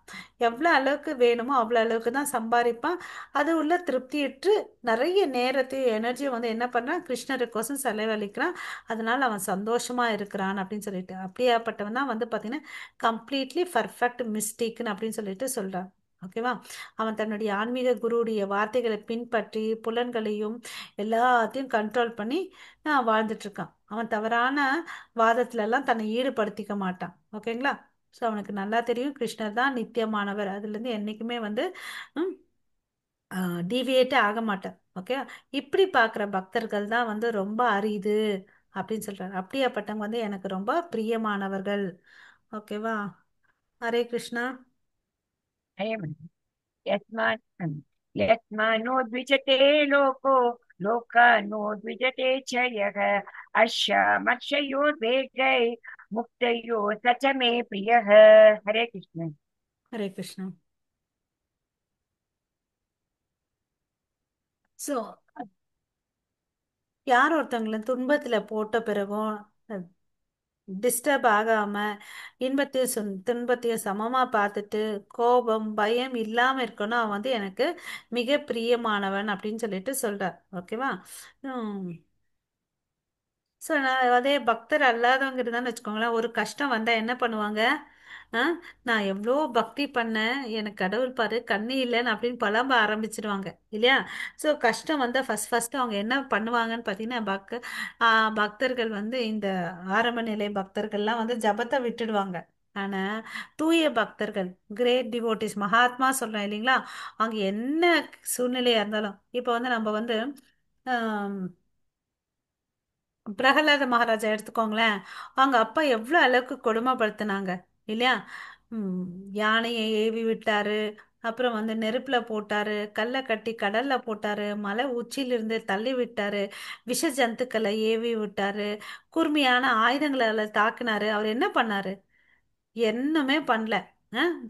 எவ்வளோ அளவுக்கு வேணுமோ அவ்வளோ அளவுக்கு தான் சம்பாதிப்பான். அது உள்ள திருப்தியிட்டு நிறைய நேரத்தையும் எனர்ஜியும் வந்து என்ன பண்ணுறான், கிருஷ்ணருக்கோசம் செலவழிக்கிறான். அதனால அவன் சந்தோஷமா இருக்கிறான் அப்படின்னு சொல்லிட்டு. அப்படியாப்பட்டவன் தான் வந்து பார்த்தீங்கன்னா கம்ப்ளீட்லி பர்ஃபெக்ட் மிஸ்டேக்னு அப்படின்னு சொல்லிட்டு சொல்றான். ஓகேவா. அவன் தன்னுடைய ஆன்மீக குருவுடைய வார்த்தைகளை பின்பற்றி புலன்களையும் எல்லாத்தையும் கண்ட்ரோல் பண்ணி வாழ்ந்துட்டு இருக்கான். அவன் தவறான வாதத்துல எல்லாம் தன்னை ஈடுபடுத்திக்க மாட்டான். ஓகேங்களா. ஸோ அவனுக்கு நல்லா தெரியும் கிருஷ்ணர் தான் நித்தியமானவர், அதுல இருந்து என்னைக்குமே வந்து டீவியேட்டே ஆக மாட்டார். ஓகே. இப்படி பார்க்குற பக்தர்கள் தான் வந்து ரொம்ப அரிது அப்படின்னு சொல்றாரு. அப்படியாப்பட்டவங்க வந்து எனக்கு ரொம்ப பிரியமானவர்கள். ஓகேவா. ஹரே கிருஷ்ணா. अयम् यस्मात् यस्मान्नो द्विजते लोको लोकानो द्विजते च यः अश्यामर्षयोर्वेगै मुक्तयो स च मे प्रियः। हरे कृष्ण। ஹரே கிருஷ்ணா. ஸோ யார் ஒருத்தவங்களை துன்பத்துல போட்ட பிறகும் டிஸ்டர்ப் ஆகாம இன்பத்தையும் துன்பத்தையும் சமமா பார்த்துட்டு கோபம் பயம் இல்லாம இருக்கணும், அவன் வந்து எனக்கு மிக பிரியமானவன் அப்படின்னு சொல்லிட்டு சொல்றார். ஓகேவா. ஸோ நான் அதே பக்தர் அல்லாதவங்க இருந்தான்னு வச்சுக்கோங்களேன், ஒரு கஷ்டம் வந்தா என்ன பண்ணுவாங்க, ஆ, நான் எவ்வளோ பக்தி பண்ணேன், எனக்கு கடவுள் பாரு கண்ணு இல்லைன்னு அப்படின்னு புலம்ப ஆரம்பிச்சிடுவாங்க இல்லையா. ஸோ கஷ்டம் வந்தால் ஃபர்ஸ்ட் அவங்க என்ன பண்ணுவாங்கன்னு பார்த்தீங்கன்னா, பக்தர்கள் வந்து இந்த ஆரம்ப நிலை பக்தர்கள்லாம் வந்து ஜபத்தை விட்டுடுவாங்க. ஆனா தூய பக்தர்கள், கிரேட் டிவோட்டிஸ், மகாத்மா சொல்றேன் இல்லைங்களா, அவங்க என்ன சூழ்நிலையா இருந்தாலும், இப்போ வந்து நம்ம வந்து பிரகலாத மகாராஜா எடுத்துக்கோங்களேன், அவங்க அப்பா எவ்வளவு அளவுக்கு கொடுமைப்படுத்தினாங்க இல்லையா. ம், யானையை ஏவி விட்டாரு, அப்புறம் வந்து நெருப்புல போட்டாரு, கல்லை கட்டி கடல்ல போட்டாரு, மலை உச்சியிலிருந்து தள்ளி விட்டாரு, விஷ ஜந்துக்களை ஏவி விட்டாரு, கூர்மையான ஆயுதங்களால தாக்குனாரு. அவர் என்ன பண்ணாரு, என்னமே பண்ணல.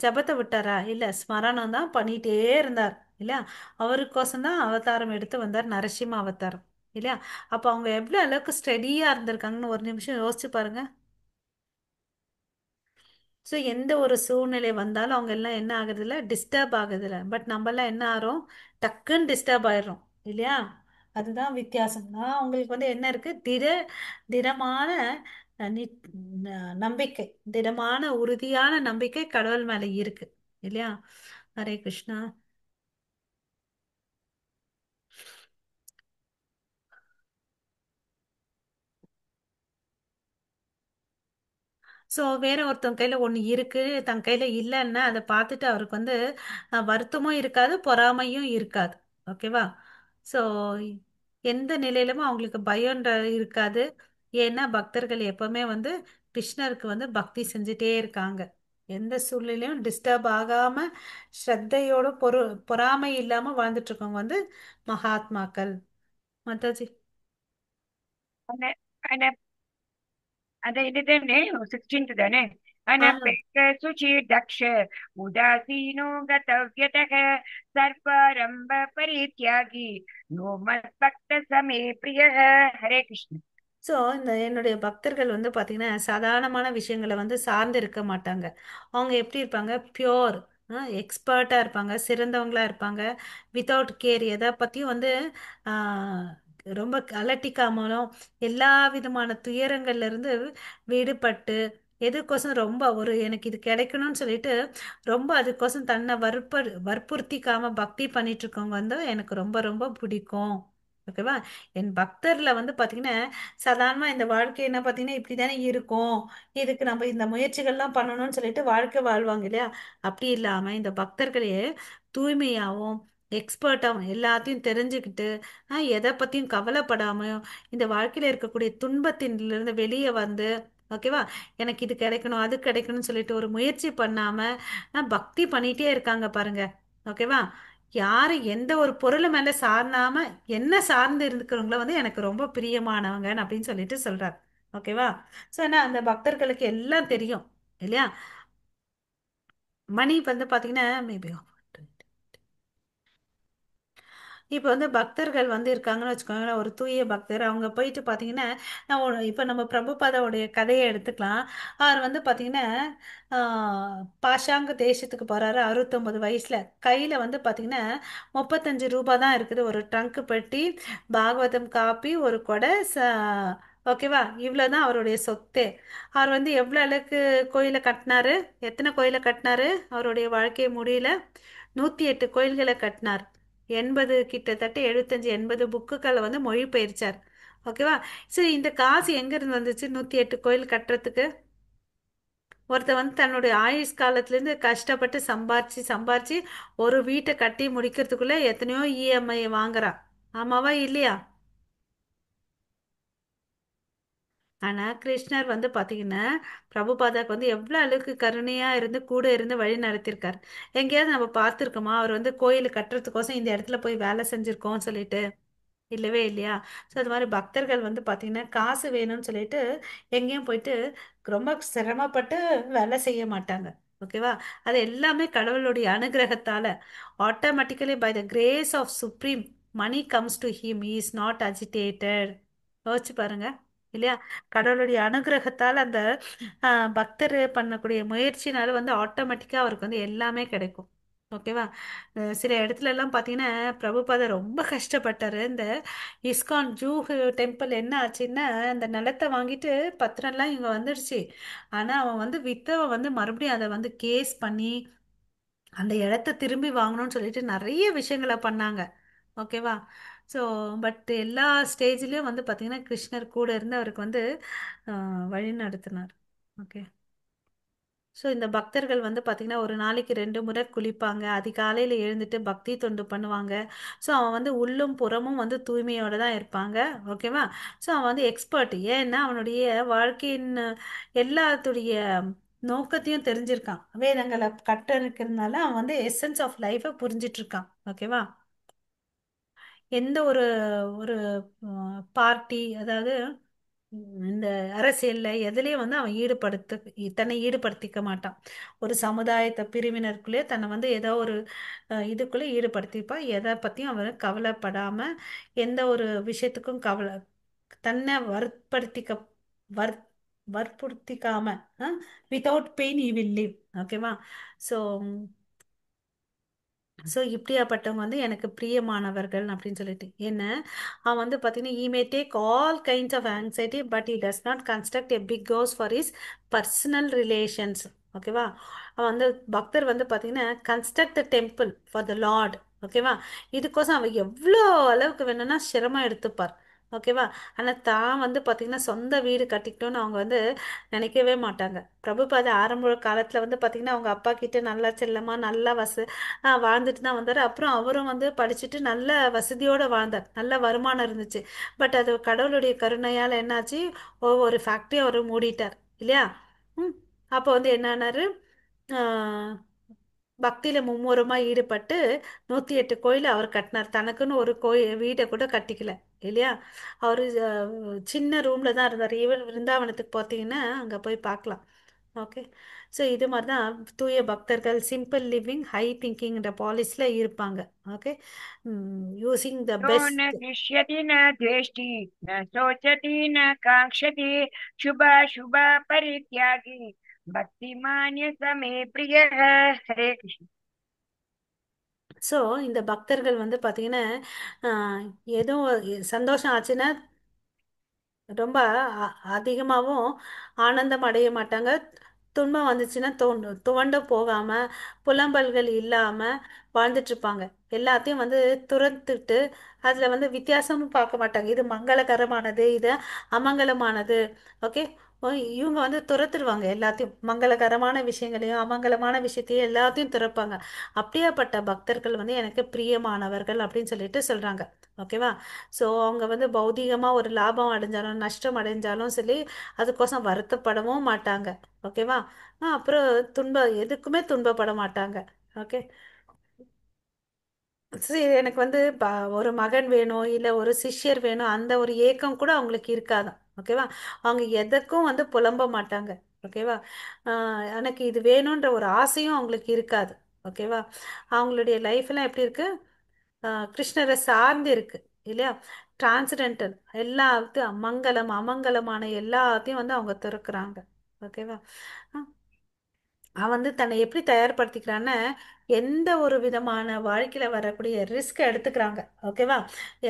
ஜபத்தை விட்டாரா, இல்ல ஸ்மரணம் தான் பண்ணிட்டே இருந்தார் இல்லையா. அவருக்கோசம் தான் அவதாரம் எடுத்து வந்தார், நரசிம்ம அவதாரம் இல்லையா. அப்ப அவங்க எவ்வளவு அளவுக்கு ஸ்டெடியா இருந்திருக்காங்கன்னு ஒரு நிமிஷம் யோசிச்சு பாருங்க. ஸோ எந்த ஒரு சூழ்நிலை வந்தாலும் அவங்க எல்லாம் என்ன ஆகுறதில்ல, டிஸ்டர்ப் ஆகுறதில்ல. பட் நம்ம எல்லாம் என்ன ஆறோம், டக்குன்னு டிஸ்டர்ப் ஆயிடுறோம் இல்லையா. அதுதான் வித்தியாசம். நான் உங்களுக்கு வந்து என்ன இருக்கு, திடமான அஹ், நி- நம்பிக்கை, திடமான உறுதியான நம்பிக்கை கடவுள் மேல இருக்கு இல்லையா. ஹரே கிருஷ்ணா. ஸோ வேற ஒருத்தவங்க கையில ஒண்ணு இருக்கு, தன் கையில இல்லைன்னா அதை பார்த்துட்டு அவருக்கு வந்து வருத்தமும் இருக்காது, பொறாமையும் இருக்காது. ஓகேவா. ஸோ எந்த நிலையிலுமே அவங்களுக்கு பயம்ன்ற இருக்காது. ஏன்னா பக்தர்கள் எப்பவுமே வந்து கிருஷ்ணருக்கு வந்து பக்தி செஞ்சுட்டே இருக்காங்க. எந்த சூழ்நிலையும் டிஸ்டர்ப் ஆகாம ஸ்ரத்தையோட பொறாமை இல்லாம வாழ்ந்துட்டு இருக்கவங்க வந்து மகாத்மாக்கள். மாதாஜி. ಅದ ಅದ ಇದು ತಾನೆ 16th ತಾನೆ. ஆமா. अनपेक्ष सुचिर्दक्ष उदासीनो गतव्यतः सर्वारंभ परित्यागी नो मद्भक्त समे प्रियः हरे कृष्ण। ஸோ இந்த என்னுடைய பக்தர்கள் வந்து பார்த்தீங்கன்னா சாதாரணமான விஷயங்களை வந்து சார்ந்து இருக்க மாட்டாங்க. அவங்க எப்படி இருப்பாங்க? பியோர் எக்ஸ்பர்ட்டாக இருப்பாங்க, சிறந்தவங்களா இருப்பாங்க. வித்தவுட் கேர் எதை பற்றியும் வந்து ஆஹ், ரொம்ப அலட்டிக்காமலும் எல்லா விதமான துயரங்கள்ல இருந்து விடுபட்டு எதுக்கோசம் ரொம்ப ஒரு எனக்கு இது கிடைக்கணும்னு சொல்லிட்டு ரொம்ப அதுக்கோசம் தன்னை வற்புறுத்திக்காம பக்தி பண்ணிட்டு இருக்கவங்க வந்து எனக்கு ரொம்ப ரொம்ப பிடிக்கும். ஓகேவா? என் பக்தர்ல வந்து பாத்தீங்கன்னா சாதாரணமா இந்த வாழ்க்கை என்ன பாத்தீங்கன்னா இப்படிதானே இருக்கும், இதுக்கு நம்ம இந்த முயற்சிகள்லாம் பண்ணணும்னு சொல்லிட்டு வாழ்க்கை வாழ்வாங்க இல்லையா? அப்படி இல்லாம இந்த பக்தர்களையே தூய்மையாவும் எக்ஸ்பர்ட்டாகவும் எல்லாத்தையும் தெரிஞ்சுக்கிட்டு எதை பத்தியும் கவலைப்படாம இந்த வாழ்க்கையில இருக்கக்கூடிய துன்பத்திலிருந்து வெளியே வந்து ஓகேவா, எனக்கு இது கிடைக்கணும் அது கிடைக்கணும்னு சொல்லிட்டு ஒரு முயற்சி பண்ணாம பக்தி பண்ணிட்டே இருக்காங்க பாருங்க. ஓகேவா? யாரு எந்த ஒரு பொருள் மேல சார்னாம என்ன சார்ந்து இருக்கிறவங்கள வந்து எனக்கு ரொம்ப பிரியமானவங்க அப்படின்னு சொல்லிட்டு சொல்றார். ஓகேவா? சோ ஏன்னா அந்த பக்தர்களுக்கு எல்லாம் தெரியும் இல்லையா? மணி வந்து பாத்தீங்கன்னா மேபி இப்போ வந்து பக்தர்கள் வந்து இருக்காங்கன்னு வச்சுக்கோங்களேன், ஒரு தூய பக்தர் அவங்க போயிட்டு பார்த்தீங்கன்னா இப்போ நம்ம பிரபுபாதாவுடைய கதையை எடுத்துக்கலாம். அவர் வந்து பார்த்தீங்கன்னா பாஷாங்க தேசத்துக்கு போகிறாரு 69 வயசில். கையில் வந்து பார்த்தீங்கன்னா 35 ரூபாய் தான் இருக்குது, ஒரு ட்ரங்க் பெட்டி, பாகவதம் காப்பி, ஒரு கொடை ஓகேவா, இவ்வளோதான் அவருடைய சொத்தே. அவர் வந்து எவ்வளோ அளவுக்கு கோயிலை கட்டினாரு? எத்தனை கோயிலை கட்டினாரு அவருடைய வாழ்க்கை முடியல? 108 கோயில்களை கட்டினார். 80 கிட்டத்தட்ட 75 80 புக்குகளை வந்து மொழிபெயர்ச்சார். ஓகேவா? சரி, இந்த காசு எங்க இருந்து வந்துச்சு 108 கோயில் கட்டுறதுக்கு? ஒருத்தர் வந்து தன்னுடைய ஆயுஷ் காலத்திலேருந்து கஷ்டப்பட்டு சம்பாரிச்சு சம்பாரிச்சு ஒரு வீட்டை கட்டி முடிக்கிறதுக்குள்ள எத்தனையோ இஎம்ஐ வாங்குறான். ஆமாவா இல்லையா? ஆனா கிருஷ்ணர் வந்து பாத்தீங்கன்னா பிரபுபாதாக்கு வந்து எவ்வளவு அளவுக்கு கருணையா இருந்து கூட இருந்து வழி நடத்திருக்காரு. எங்கேயாவது நம்ம பார்த்திருக்கோமா அவர் வந்து கோயில் கட்டுறதுக்கோசம் இந்த இடத்துல போய் வேலை செஞ்சிருக்கோம்னு சொல்லிட்டு? இல்லவே இல்லையா? ஸோ அது மாதிரி பக்தர்கள் வந்து பார்த்தீங்கன்னா காசு வேணும்னு சொல்லிட்டு எங்கேயும் போயிட்டு ரொம்ப சிரமப்பட்டு வேலை செய்ய மாட்டாங்க. ஓகேவா? அது எல்லாமே கடவுளுடைய அனுகிரகத்தால automatically by the grace of supreme money comes to him, he is not agitated. யோசிச்சு பாருங்க இல்லையா? கடவுளுடைய அனுகிரகத்தால் அந்த பக்தர் பண்ணக்கூடிய முயற்சினால வந்து ஆட்டோமேட்டிக்காக அவருக்கு வந்து எல்லாமே கிடைக்கும். ஓகேவா? சில இடத்துல எல்லாம் பார்த்தீங்கன்னா பிரபுபாதர் ரொம்ப கஷ்டப்பட்டாரு. இந்த இஸ்கான் ஜூ டெம்பிள் என்ன ஆச்சுன்னா அந்த நிலத்தை வாங்கிட்டு பத்திரம்லாம் இங்கே வந்துடுச்சு. ஆனால் அவன் வந்து வித்தவன் வந்து மறுபடியும் அதை வந்து கேஸ் பண்ணி அந்த இடத்த திரும்பி வாங்கணும்னு சொல்லிட்டு நிறைய விஷயங்களை பண்ணாங்க. ஓகேவா? ஸோ பட் எல்லா ஸ்டேஜ்லேயும் வந்து பார்த்தீங்கன்னா கிருஷ்ணர் கூட இருந்து அவருக்கு வந்து வழி நடத்தினார். ஓகே. ஸோ இந்த பக்தர்கள் வந்து பார்த்தீங்கன்னா ஒரு நாளைக்கு 2 முறை குளிப்பாங்க, அதிகாலையில் எழுந்துட்டு பக்தி தொண்டு பண்ணுவாங்க. ஸோ அவன் வந்து உள்ளும் புறமும் வந்து தூய்மையோட தான் இருப்பாங்க. ஓகேவா? ஸோ அவன் வந்து எக்ஸ்பர்ட். ஏன்னா அவனுடைய வாழ்க்கையின் எல்லாத்துடைய நோக்கத்தையும் தெரிஞ்சிருக்கான். வேதங்களை கற்றறிக்கிறதுனால அவன் வந்து எசன்ஸ் ஆஃப் லைஃபை புரிஞ்சிட்டு இருக்கான். ஓகேவா? எந்த ஒரு ஒரு பார்ட்டி, அதாவது இந்த அரசியல்ல எதுலயும் வந்து அவன் தன்னை ஈடுபடுத்திக்க மாட்டான். ஒரு சமுதாயத்தை பிரிவினருக்குள்ளே தன்னை வந்து ஏதோ ஒரு இதுக்குள்ளே ஈடுபடுத்திப்பான். எதை பத்தியும் அவன் கவலைப்படாம எந்த ஒரு விஷயத்துக்கும் தன்னை வர் வற்புறுத்திக்காம without pain he will live. ஓகேவா? ஸோ இப்படியாப்பட்டவங்க வந்து எனக்கு பிரியமானவர்கள் அப்படின்னு சொல்லிட்டு என்ன, அவன் வந்து பார்த்தீங்கன்னா he may take all kinds of anxiety but he does not construct a big house for his personal relations. ஓகேவா? அவன் வந்து பக்தர் வந்து பார்த்தீங்கன்னா construct the temple for the Lord. ஓகேவா? இதுக்கோசம் அவன் எவ்வளோ அளவுக்கு வேணும்னா சிரமம் எடுத்துப்பார். ஓகேவா? ஆனால் தான் வந்து பார்த்தீங்கன்னா சொந்த வீடு கட்டிக்கிட்டோன்னு அவங்க வந்து நினைக்கவே மாட்டாங்க. பிரபுபாத ஆரம்ப காலத்தில் வந்து பார்த்தீங்கன்னா அவங்க அப்பா கிட்ட நல்லா செல்லமா நல்லா வாழ்ந்துட்டு தான் வந்தார். அப்புறம் அவரும் வந்து படிச்சுட்டு நல்ல வசதியோட வாழ்ந்தார், நல்ல வருமானம் இருந்துச்சு. பட் அது கடவுளுடைய கருணையால் என்னாச்சு, ஒவ்வொரு ஃபேக்ட்ரி அவர் மூடிட்டார் இல்லையா? ம். அப்போ வந்து என்னன்னாரு, ஆஹ், பக்தியில மும்முரமா ஈடுபட்டு 108 கோயில் அவர் கட்டினார். தனக்குன்னு ஒரு கோயில் வீடை கூட கட்டிக்கல இல்லையா? அவரு சின்ன ரூம்ல தான் இருந்தார். ஈவன் விருந்தாவனத்துக்கு பார்த்தீங்கன்னா அங்க போய் பார்க்கலாம். ஓகே. ஸோ இது மாதிரி தான் தூய பக்தர்கள் சிம்பிள் லிவிங் ஹை திங்கிங்கிற பாலிசியில் இருப்பாங்க. ஓகே, யூஸிங் த यो न பெஸ்ட். हृष्यति न द्वेष्टि न शोचति न काङ्क्षति शुभाशुभ परित्यागी भक्तिमान्य समे प्रियः हरे कृष्ण। ஸோ இந்த பக்தர்கள் வந்து பார்த்தீங்கன்னா ஆஹ், எதுவும் சந்தோஷம் ஆச்சுன்னா ரொம்ப அதிகமாகவும் ஆனந்தம் அடைய மாட்டாங்க. துன்பம் வந்துச்சுன்னா துவண்டு போகாம புலம்பல்கள் இல்லாம வாழ்ந்துட்டு இருப்பாங்க. எல்லாத்தையும் வந்து துரத்துட்டு அதுல வந்து வித்தியாசமும் பார்க்க மாட்டாங்க. இது மங்களகரமானது, இது அமங்கலமானது. ஓகே, இவங்க வந்து துரத்துடுவாங்க எல்லாத்தையும், மங்களகரமான விஷயங்களையும் அமங்கலமான விஷயத்தையும் எல்லாத்தையும் துறப்பாங்க. அப்படியாப்பட்ட பக்தர்கள் வந்து எனக்கு பிரியமானவர்கள் அப்படின்னு சொல்லிட்டு சொல்றாங்க. ஓகேவா? ஸோ அவங்க வந்து பௌதீகமாக ஒரு லாபம் அடைஞ்சாலும் நஷ்டம் அடைஞ்சாலும் சரி அதுக்கோசம் வருத்தப்படவும் மாட்டாங்க. ஓகேவா? அப்புறம் எதுக்குமே துன்பப்பட மாட்டாங்க. ஓகே, சரி, எனக்கு வந்து ஒரு மகன் வேணும் இல்லை ஒரு சிஷ்யர் வேணும் அந்த ஒரு ஏக்கம் கூட அவங்களுக்கு இருக்காதான். ஓகேவா? அவங்க எதற்கும் வந்து புலம்ப மாட்டாங்க. ஓகேவா? எனக்கு இது வேணுன்ற ஒரு ஆசையும் அவங்களுக்கு இருக்காது. ஓகேவா? அவங்களுடைய லைஃப்லாம் எப்படி இருக்கு? கிருஷ்ணரை சார்ந்து இருக்கு இல்லையா? டிரான்ஸ்டென்டல் எல்லாத்தையும் மங்களம் அமங்கலமான எல்லாத்தையும் வந்து அவங்க திறக்கிறாங்க. ஓகேவா? அவன் வந்து தன்னை எப்படி தயார்படுத்திக்கிறான்னு எந்த ஒரு விதமான வாழ்க்கையில வரக்கூடிய ரிஸ்க் எடுத்துக்கிறாங்க. ஓகேவா?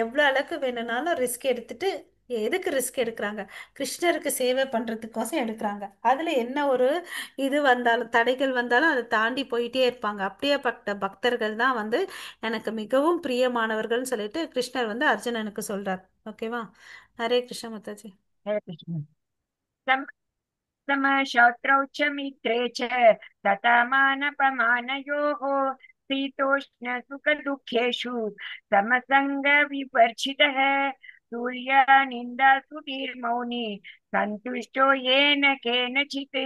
எவ்வளோ அளவுக்கு வேணும்னாலும் ரிஸ்க் எடுத்துட்டு, எதுக்கு ரிஸ்க் எடுக்கிறாங்க? கிருஷ்ணருக்கு சேவை பண்றதுக்கோசம் எடுக்கிறாங்க. அதுல என்ன ஒரு இது வந்தாலும் தடைகள் வந்தாலும் அதை தாண்டி போயிட்டே இருப்பாங்க. அப்படியேப்பட்ட பக்தர்கள் தான் வந்து எனக்கு மிகவும் பிரியமானவர்கள்னு சொல்லிட்டு கிருஷ்ணர் வந்து அர்ஜுனனுக்கு சொல்றார். ஓகேவா? ஹரே கிருஷ்ண மாதாஜி. हरे कृष्ण। सम समशत्रौ च मित्रे च तथा मानपमानयोः शीतोष्णसुखदुःखेषु समसङ्गविवर्जितः तुर्यनिन्दास्तुतिर्मौनी सन्तुष्टो येन केनचित्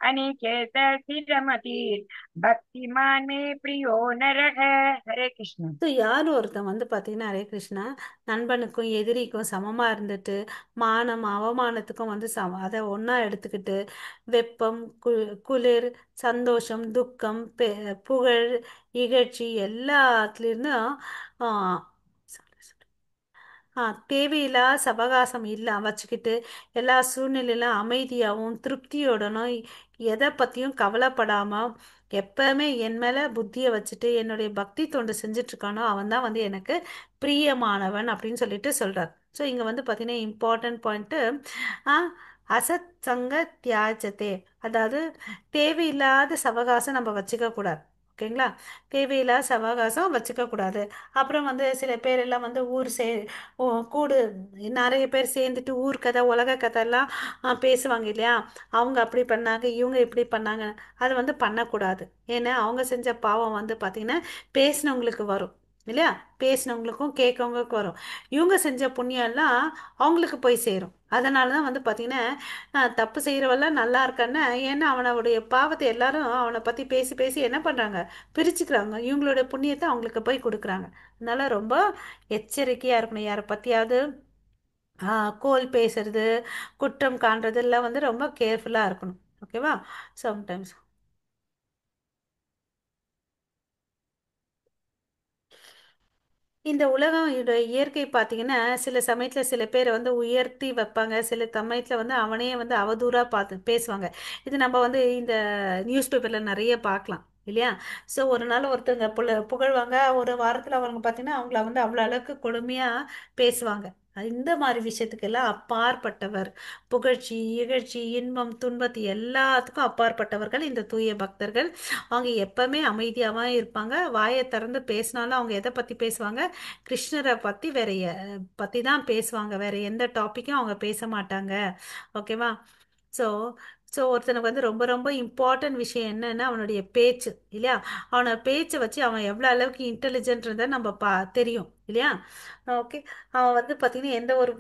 अनिकेतस्थिरमतिर् भक्तिमान् मे प्रियो नरः। हरे कृष्ण। ஸோ யார் ஒருத்தன் வந்து பார்த்தீங்கன்னா ஹரே கிருஷ்ணா நண்பனுக்கும் எதிரிக்கும் சமமாக இருந்துட்டு மானம் அவமானத்துக்கும் வந்து அதை ஒன்றா எடுத்துக்கிட்டு வெப்பம் குளிர் சந்தோஷம் துக்கம் புகழ் இகழ்ச்சி எல்லாத்துலேருந்தும் தேவையில்லா சவகாசம் இல்லை வச்சுக்கிட்டு எல்லா சூழ்நிலையிலும் அமைதியாகவும் திருப்தியோடனும் எதை பற்றியும் கவலைப்படாமல் எப்பவுமே என் மேலே புத்தியை வச்சுட்டு என்னுடைய பக்தி தொண்டு செஞ்சுட்டு இருக்கானோ அவன் தான் வந்து எனக்கு பிரியமானவன் அப்படின்னு சொல்லிட்டு சொல்கிறார். ஸோ இங்கே வந்து பார்த்தீங்கன்னா இம்பார்ட்டன்ட் பாயிண்ட்டு அசத் சங்க தியாஜத்தே, அதாவது தேவையில்லாத சவகாசம் நம்ம வச்சுக்க கூடாது. ஓகேங்களா? தேவையில்லாத சவகாசம் வச்சுக்க கூடாது. அப்புறம் வந்து சில பேர் எல்லாம் வந்து ஓ, கூடு நிறைய பேர் சேர்ந்துட்டு ஊர் கதை உலக கதையெல்லாம் பேசுவாங்க இல்லையா? அவங்க அப்படி பண்ணாங்க இவங்க இப்படி பண்ணாங்க. அது வந்து பண்ணக்கூடாது. ஏன்னா அவங்க செஞ்ச பாவம் வந்து பார்த்தீங்கன்னா பேசினவங்களுக்கு வரும் இல்லையா? பேசினவங்களுக்கும் கேட்கவங்களுக்கும் வரும். இவங்க செஞ்ச புண்ணியம் எல்லாம் அவங்களுக்கு போய் சேரும். அதனால தான் வந்து பார்த்தீங்கன்னா தப்பு செய்கிறவெல்லாம் நல்லா இருக்கான்னு, ஏன்னா அவனுடைய பாவத்தை எல்லாரும் அவனை பற்றி பேசி பேசி என்ன பண்ணுறாங்க, பிரிச்சுக்கிறாங்க. இவங்களுடைய புண்ணியத்தை அவங்களுக்கு போய் கொடுக்குறாங்க. அதனால ரொம்ப எச்சரிக்கையாக இருக்கணும். யாரை பற்றியாவது கோல் பேசுறது குற்றம் காண்றது எல்லாம் வந்து ரொம்ப கேர்ஃபுல்லாக இருக்கணும். ஓகேவா? சம்டைம்ஸ் இந்த உலகம் இயற்கை பார்த்தீங்கன்னா சில சமயத்தில் சில பேரை வந்து உயர்த்தி வைப்பாங்க, சில சமயத்தில் வந்து அவனே வந்து அவதூறாக பார்த்து பேசுவாங்க. இது நம்ம வந்து இந்த நியூஸ் பேப்பரில் நிறைய பார்க்கலாம் இல்லையா? ஸோ ஒரு நாள் ஒருத்தங்க புகழ்வாங்க, ஒரு வாரத்தில் அவங்க பார்த்தீங்கன்னா அவங்கள வந்து அவ்வளோ அளவுக்கு கொடுமையாக பேசுவாங்க. இந்த மாதிரி விஷயத்துக்கெல்லாம் அப்பாற்பட்டவர், புகழ்ச்சி இகழ்ச்சி இன்பம் துன்பத்து எல்லாத்துக்கும் அப்பாற்பட்டவர்கள் இந்த தூய பக்தர்கள். அவங்க எப்பவுமே அமைதியாகவும் இருப்பாங்க. வாயை திறந்து பேசினாலும் அவங்க எதை பற்றி பேசுவாங்க, கிருஷ்ணரை பற்றி பற்றி தான் பேசுவாங்க. வேற எந்த டாப்பிக்கும் அவங்க பேச மாட்டாங்க. ஓகேவா? ஸோ ஸோ ஒருத்தனுக்கு வந்து ரொம்ப ரொம்ப இம்பார்ட்டன்ட் விஷயம் என்னன்னா அவனுடைய பேச்சு இல்லையா? அவனோட பேச்சை வச்சு அவன் எவ்வளோ அளவுக்கு இன்டெலிஜென்ட்ன்றதை நம்ம தெரியும் இல்லையா? ஓகே, அவன் வந்து பார்த்தீங்கன்னா எந்த ஒரு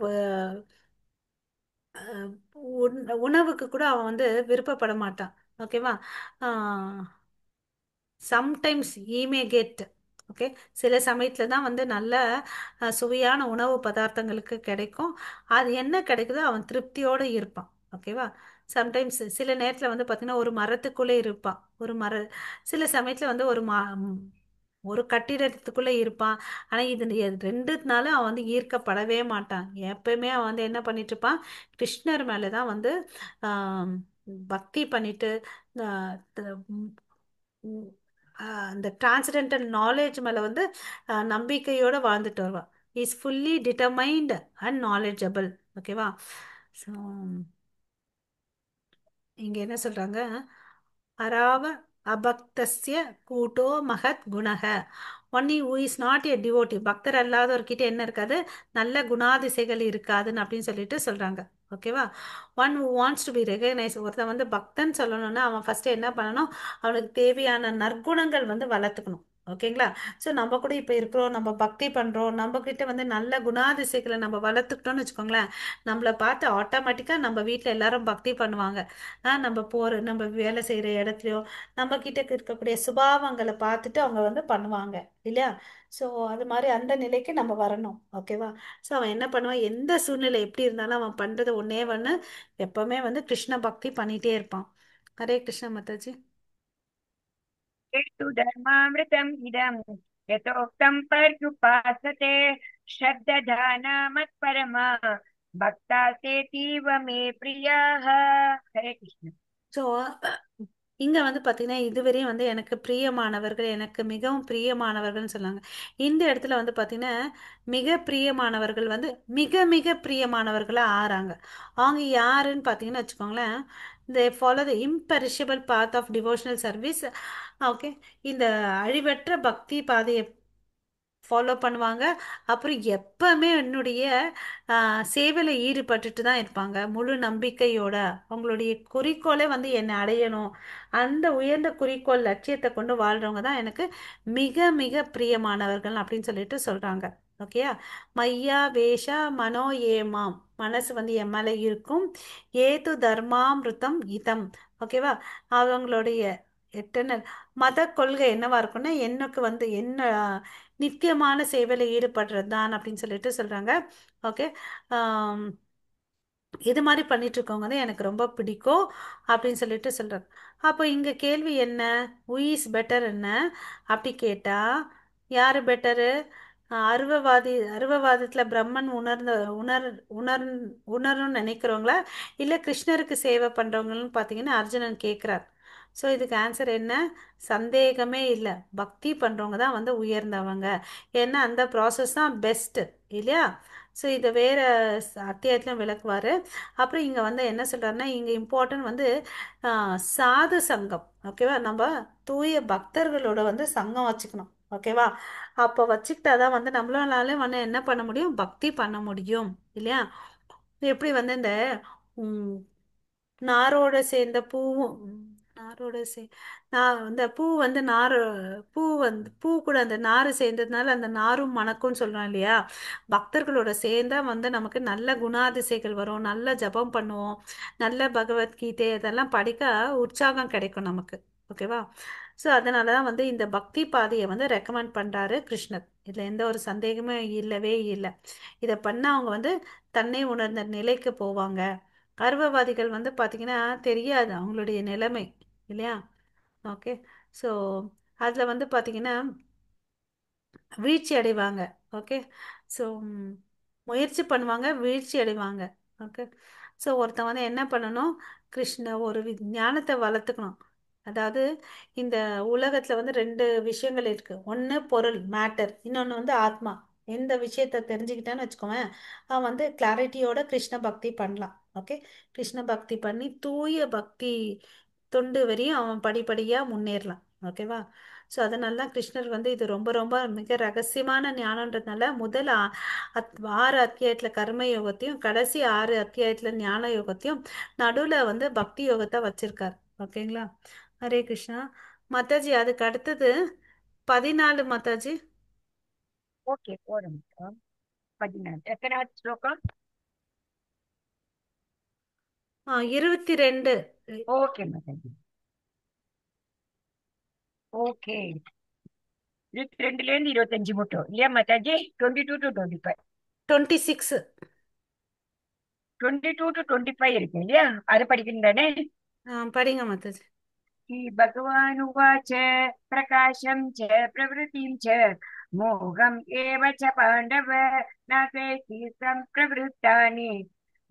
அஹ், உணவுக்கு கூட அவன் வந்து விருப்பப்பட மாட்டான். ஓகேவா? சம்டைம்ஸ் ஈ மே கெட். ஓகே, சில சமயத்தில் தான் வந்து நல்ல சுவையான உணவு பதார்த்தங்களுக்கு கிடைக்கும். அது என்ன கிடைக்குதோ அவன் திருப்தியோடு இருப்பான். ஓகேவா? சம்டைம்ஸ் சில நேரத்தில் வந்து பார்த்தீங்கன்னா ஒரு மரத்துக்குள்ளே இருப்பான். சில சமயத்தில் வந்து ஒரு கட்டிடத்துக்குள்ளே இருப்பான். ஆனால் ரெண்டுனால அவன் வந்து ஈர்க்கப்படவே மாட்டான். எப்பயுமே அவன் வந்து என்ன பண்ணிட்டு இருப்பான், கிருஷ்ணர் மேலே தான் வந்து ஆம், பக்தி பண்ணிட்டு ஆஹ் த- ம், ம், அந்த டிரான்சடென்டல் நாலேஜ் மேலே வந்து நம்பிக்கையோட வாழ்ந்துட்டு வருவான். Is fully determined and knowledgeable. ஓகேவா? ஸோ இங்க என்ன சொல்றாங்க, அராவ அபக்தஸ்ய கூட்டோ மகத் குணக. Only who is not a devotee, பக்தர் அல்லாதவர்கிட்ட என்ன இருக்காது, நல்ல குணாதிசைகள் இருக்காதுன்னு அப்படின்னு சொல்லிட்டு சொல்றாங்க. ஓகேவா? One who wants to be recognise, ஒருத்தன் வந்து பக்தன் சொல்லணும்னா அவன் ஃபர்ஸ்ட் என்ன பண்ணணும், அவனுக்கு தேவையான நற்குணங்கள் வந்து வளர்த்துக்கணும். ஓகேங்களா? ஸோ நம்ம கூட இப்போ இருக்கிறோம், நம்ம பக்தி பண்ணுறோம், நம்ம கிட்ட வந்து நல்ல குணாதிசைகளை நம்ம வளர்த்துக்கிட்டோம்னு வச்சுக்கோங்களேன், நம்மளை பார்த்து ஆட்டோமேட்டிக்காக நம்ம வீட்டில் எல்லாரும் பக்தி பண்ணுவாங்க. நம்ம வேலை செய்கிற இடத்துலையோ நம்ம கிட்ட இருக்கக்கூடிய சுபாவங்களை பார்த்துட்டு அவங்க வந்து பண்ணுவாங்க இல்லையா? ஸோ அது மாதிரி அந்த நிலைக்கு நம்ம வரணும். ஓகேவா? ஸோ அவன் என்ன பண்ணுவான், எந்த சூழ்நிலை எப்படி இருந்தாலும் அவன் பண்ணுறது ஒன்னே ஒன்று, எப்பவுமே வந்து கிருஷ்ண பக்தி பண்ணிகிட்டே இருப்பான். ஹரே கிருஷ்ண மாதாஜி. तु धर्मामृतम् इदम् यथोक्तम् पर्युपासते श्रद्धाना मत्परमा भक्तास्तेतीव मे प्रियाः। हरे कृष्ण। ஸோ இங்கே வந்து பார்த்தீங்கன்னா இதுவரையும் வந்து எனக்கு பிரியமானவர்கள், எனக்கு மிகவும் பிரியமானவர்கள்னு சொன்னாங்க. இந்த இடத்துல வந்து பார்த்தீங்கன்னா மிக பிரியமானவர்கள் வந்து மிக மிக பிரியமானவர்களாக ஆறாங்க. அவங்க யாருன்னு பார்த்தீங்கன்னு வச்சுக்கோங்களேன், இந்த follow the imperishable path of devotional service. Okay, இந்த அழிவற்ற பக்தி பாதையை ஃபாலோ பண்ணுவாங்க. அப்புறம் எப்பவுமே என்னுடைய சேவையில் ஈடுபட்டுட்டு தான் இருப்பாங்க முழு நம்பிக்கையோட. அவங்களுடைய குறிக்கோளே வந்து என்னை அடையணும், அந்த உயர்ந்த குறிக்கோள் லட்சியத்தை கொண்டு வாழ்றவங்க தான் எனக்கு மிக மிக பிரியமானவர்கள் அப்படின்னு சொல்லிட்டு சொல்றாங்க. ஓகேயா? மையா வேஷா மனோ ஏமாம், மனசு வந்து என் மேல இருக்கும். ஏது தர்மாமிருதம் இதம். ஓகேவா? அவங்களுடைய எட்டர்னல் மத கொள்கை என்னவா இருக்குன்னா, எனக்கு வந்து என்ன நித்தியமான சேவையில் ஈடுபடுறது தான் அப்படின்னு சொல்லிட்டு சொல்றாங்க. ஓகே. இது மாதிரி பண்ணிட்டு இருக்கவங்க தான் எனக்கு ரொம்ப பிடிக்கும் அப்படின்னு சொல்லிட்டு சொல்றாங்க. அப்போ இங்க கேள்வி என்ன, இஸ் பெட்டர் என்ன அப்படி கேட்டா, யாரு பெட்டரு? அருவவாதத்துல பிரம்மன் உணர் உணர் உணரும்னு நினைக்கிறவங்களா, இல்ல கிருஷ்ணருக்கு சேவை பண்றவங்கன்னு பார்த்தீங்கன்னா அர்ஜுனன் கேட்கிறார். ஸோ இதுக்கு ஆன்சர் என்ன, சந்தேகமே இல்லை, பக்தி பண்றவங்க தான் வந்து உயர்ந்தவங்க. ஏன்னா அந்த ப்ராசஸ் தான் பெஸ்ட் இல்லையா? ஸோ இதை வேற அத்தியாயத்திலும் விளக்குவார். அப்புறம் இங்கே வந்து என்ன சொல்கிறாருன்னா, இங்கே இம்பார்ட்டன்ட் வந்து சாது சங்கம். ஓகேவா? நம்ம தூய பக்தர்களோட வந்து சங்கம் வச்சுக்கணும். ஓகேவா? அப்போ வச்சுக்கிட்டா தான் வந்து நம்மளால வந்து என்ன பண்ண முடியும், பக்தி பண்ண முடியும் இல்லையா? எப்படி வந்து இந்த ம், நாரோட சேர்ந்த பூவும் நாரோட சே இந்த பூ வந்து பூ கூட அந்த நாறு சேர்ந்ததுனால அந்த நாரும் மணக்கும்னு சொல்றோம் இல்லையா? பக்தர்களோட சேர்ந்தா வந்து நமக்கு நல்ல குணாதிசைகள் வரும், நல்ல ஜபம் பண்ணுவோம், நல்ல பகவத்கீதை இதெல்லாம் படிக்க உற்சாகம் கிடைக்கும் நமக்கு. ஓகேவா? ஸோ அதனால தான் வந்து இந்த பக்தி பாதையை வந்து ரெக்கமெண்ட் பண்றாரு கிருஷ்ணர். இதுல எந்த ஒரு சந்தேகமும் இல்லவே இல்லை. இதை பண்ண அவங்க வந்து தன்னை உணர்ந்த நிலைக்கு போவாங்க. கர்வவாதிகள் வந்து பார்த்தீங்கன்னா தெரியாது அவங்களுடைய நிலைமை இல்லையா? ஓகே. ஸோ அதில் வந்து பார்த்தீங்கன்னா வீழ்ச்சி அடைவாங்க. ஓகே. ஸோ முயற்சி பண்ணுவாங்க, வீழ்ச்சி அடைவாங்க. ஓகே. ஸோ ஒருத்தன் வந்து என்ன பண்ணணும், ஒரு ஞானத்தை வளர்த்துக்கணும். அதாவது இந்த உலகத்தில் வந்து ரெண்டு விஷயங்கள் இருக்கு, ஒன்று பொருள் மேட்டர், இன்னொன்று வந்து ஆத்மா. எந்த விஷயத்தை தெரிஞ்சுக்கிட்டான்னு வச்சுக்கோவேன், அவன் வந்து கிளாரிட்டியோட கிருஷ்ண பக்தி பண்ணலாம். ஓகே. கிருஷ்ண பக்தி பண்ணி தூய பக்தி தொண்டு வரையும் அவன் படிப்படியாக முன்னேறலாம். ஓகேவா? ஸோ அதனால தான் கிருஷ்ணர் வந்து இது ரொம்ப ரொம்ப மிக ரகசியமான ஞானன்றதுனால ஆறு அத்தியாயத்தில் கர்ம யோகத்தையும் கடைசி ஆறு அத்தியாயத்தில் ஞான யோகத்தையும் நடுவில் வந்து பக்தி யோகத்தை வச்சிருக்கார். ஓகேங்களா? ஹரே கிருஷ்ணா. மாதாஜி அதுக்கு அடுத்தது 14 மாதாஜி. ओके फोरम 14 எத்தனாவது ஸ்லோகம்? 22. ஓகே மாதாஜி. ஓகே, 22ல இருந்து 25 மட்டும் இல்லையா மாதாஜி? 22 to 25. 26. 22 to 25 இருக்கு இல்லையா? அது படிக்கின்றனே. படிங்க மாதாஜி. श्रीभगवानुवाच प्रकाशं च प्रवृत्तिं च मोहम् एव च पाण्डव न तेऽस्ति सम्प्रवृत्तानि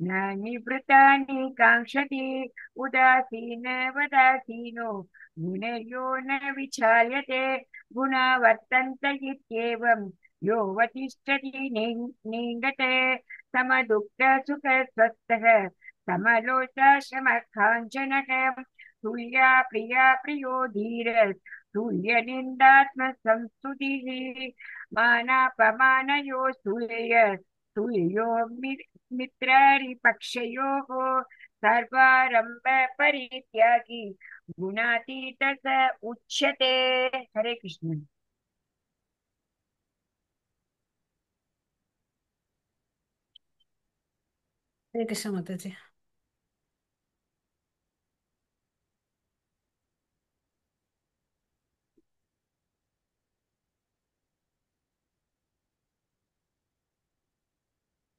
न निवृत्तानि काङ्क्षति उदासीनवदासीनो गुणयो न विचाल्यते गुणा वर्तन्त इत्येवं योऽवतिष्ठति निङ्गते समदुःखसुखस्वस्थः समलोष्टाश्रमः काञ्चनः तुल्या प्रिया प्रियो धीर तुल्य निंदात्म संस्तुतिः मानापमानयो तुल्य तुल्यो मित्रारिपक्षयोः सर्वारंभ परित्यागी गुणातीत स उच्यते. हरे कृष्ण. ஹரே கிருஷ்ண மாதாஜி.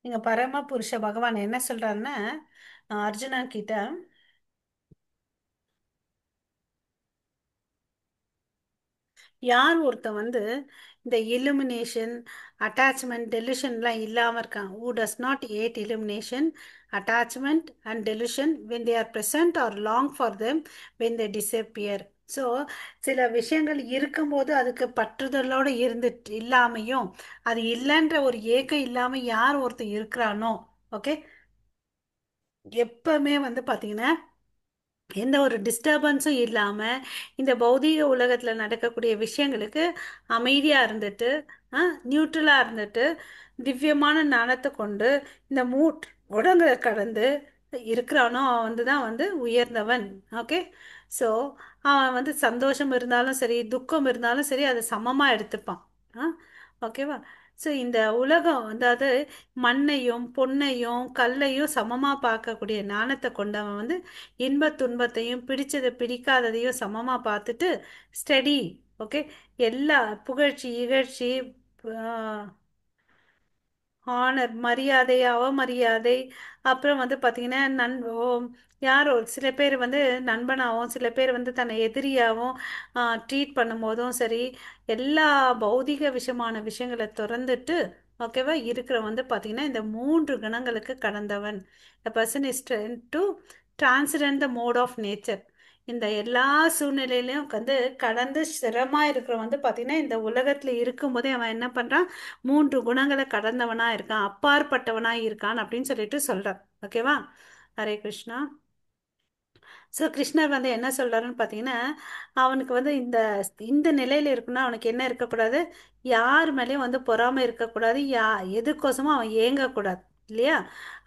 நீங்க பரம புருஷ பகவான் என்ன சொல்றாருன்னா, அர்ஜுனா கிட்ட யார் ஒருத்தன் வந்து இந்த illumination அட்டாச்மெண்ட் டெலிஷன்லாம் இல்லாமல் இருக்கான், who does not hate illumination attachment and delusion when they are present or long for them when they disappear. So சில விஷயங்கள் இருக்கும்போது அதுக்கு பற்றுதலோடு இருந்துட்டு இல்லாமையும் அது இல்லைன்ற ஒரு ஏக்கம் இல்லாமல் யார் ஒருத்தன் இருக்கிறானோ, ஓகே, எப்பவுமே வந்து பார்த்தீங்கன்னா எந்த ஒரு டிஸ்டர்பன்ஸும் இல்லாமல் இந்த பௌதீக உலகத்தில் நடக்கக்கூடிய விஷயங்களுக்கு அமைதியாக இருந்துட்டு, நியூட்ரலாக இருந்துட்டு, திவ்யமான ஞானத்தை கொண்டு இந்த உடங்களை கடந்து இருக்கிறானோ அவன் வந்து தான் வந்து உயர்ந்தவன். ஓகே, ஸோ அவன் வந்து சந்தோஷம் இருந்தாலும் சரி துக்கம் இருந்தாலும் சரி அதை சமமாக எடுத்துப்பான். ஆ ஓகேவா? ஸோ இந்த உலகம் அதாவது மண்ணையும் பொன்னையும் கல்லையும் சமமாக பார்க்கக்கூடிய ஞானத்தை கொண்டவன் வந்து இன்ப துன்பத்தையும் பிடிச்சதை பிடிக்காததையும் சமமாக பார்த்துட்டு ஸ்டடி. ஓகே, எல்லா புகழ்ச்சி இகழ்ச்சி, ஆனர் மரியாதை அவமரியாதை, அப்புறம் வந்து பார்த்தீங்கன்னா யாரோ சில பேர் வந்து நண்பனாகவும் சில பேர் வந்து தன்னை எதிரியாகவும் ட்ரீட் பண்ணும்போதும் சரி, எல்லா பௌதிக விஷயமான விஷயங்களை திறந்துட்டு, ஓகேவா, இருக்கிற வந்து பார்த்தீங்கன்னா இந்த மூன்று குணங்களுக்கு கடந்தவன். A person is trying to transcend the mode of nature. இந்த எல்லா சூழ்நிலையிலையும் வந்து கடந்து ஸ்திரமாக இருக்கிற வந்து பார்த்தீங்கன்னா இந்த உலகத்தில் இருக்கும்போதே அவன் என்ன பண்ணுறான், மூன்று குணங்களை கடந்தவனா இருக்கான், அப்பாற்பட்டவனா இருக்கான் அப்படின்னு சொல்லிட்டு சொல்றார். ஓகேவா? ஹரே கிருஷ்ணா. ஸோ கிருஷ்ணர் வந்து என்ன சொல்றாருன்னு பார்த்தீங்கன்னா, அவனுக்கு வந்து இந்த இந்த நிலையில இருக்குன்னா அவனுக்கு என்ன இருக்கக்கூடாது, யார் மேலேயும் வந்து பொறாமை இருக்கக்கூடாது, எதுக்கோசமும் அவன் ஏங்கக்கூடாது இல்லையா?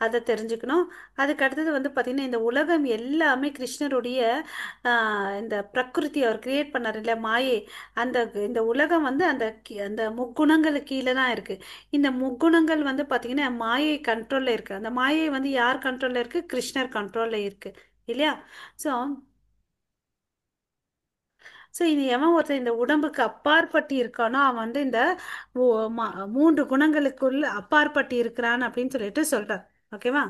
அதை தெரிஞ்சுக்கணும். அதுக்கு அடுத்தது வந்து பார்த்தீங்கன்னா இந்த உலகம் எல்லாமே கிருஷ்ணருடைய இந்த பிரகிருதி அவர் கிரியேட் பண்ணார் இல்லை, மாயை. அந்த இந்த உலகம் வந்து அந்த முக்குணங்களுக்கு கீழே தான் இருக்கு. இந்த முக்குணங்கள் வந்து பார்த்தீங்கன்னா மாயை கண்ட்ரோல்ல இருக்கு. அந்த மாயை வந்து யார் கண்ட்ரோல்ல இருக்கு? கிருஷ்ணர் கண்ட்ரோல்ல இருக்கு இல்லையா? ஸோ ஸோ இது எவன் ஒருத்தன் இந்த உடம்புக்கு அப்பாற்பட்டு இருக்கானோ அவன் வந்து இந்த மூன்று குணங்களுக்குள்ள அப்பாற்பட்டு இருக்கிறான் அப்படின்னு சொல்லிட்டு சொல்றார். ஓகேவா?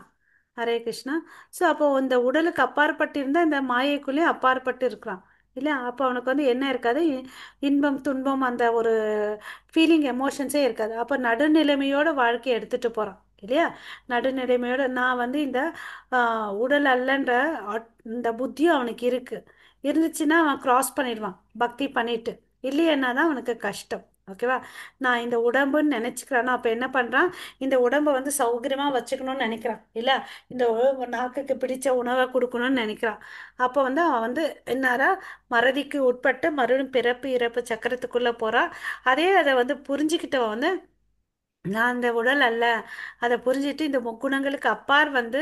ஹரே கிருஷ்ணா. ஸோ அப்போ இந்த உடலுக்கு அப்பாற்பட்டு இருந்தால் இந்த மாயைக்குள்ளேயே அப்பாற்பட்டு இருக்கிறான் இல்லையா? அப்போ அவனுக்கு வந்து என்ன இருக்காது, இன்பம் துன்பம் அந்த ஒரு ஃபீலிங் எமோஷன்ஸே இருக்காது. அப்போ நடுநிலைமையோட வாழ்க்கையை எடுத்துட்டு போகிறான் இல்லையா? நடுநிலைமையோட நான் வந்து இந்த உடல் அல்லன்ற இந்த புத்தியும் அவனுக்கு இருக்கு. இருந்துச்சுன்னா அவன் கிராஸ் பண்ணிடுவான் பக்தி பண்ணிட்டு. இல்லையன்னா தான் அவனுக்கு கஷ்டம். ஓகேவா? நான் இந்த உடம்புன்னு நினச்சிக்கிறானோ அப்போ என்ன பண்ணுறான், இந்த உடம்பை வந்து சௌகரியமாக வச்சுக்கணும்னு நினைக்கிறான் இல்லை, இந்த நாக்குக்கு பிடிச்ச உணவை கொடுக்கணும்னு நினைக்கிறான். அப்போ வந்து அவன் வந்து என்னாரா மறதிக்கு உட்பட்டு மறுபடியும் பிறப்பு இறப்பு சக்கரத்துக்குள்ளே போகிறான். அதே அதை வந்து புரிஞ்சுக்கிட்டவன் வந்து நான் இந்த உடல் அல்ல, அதை புரிஞ்சுட்டு இந்த முக்குணங்களுக்கு அப்பார் வந்து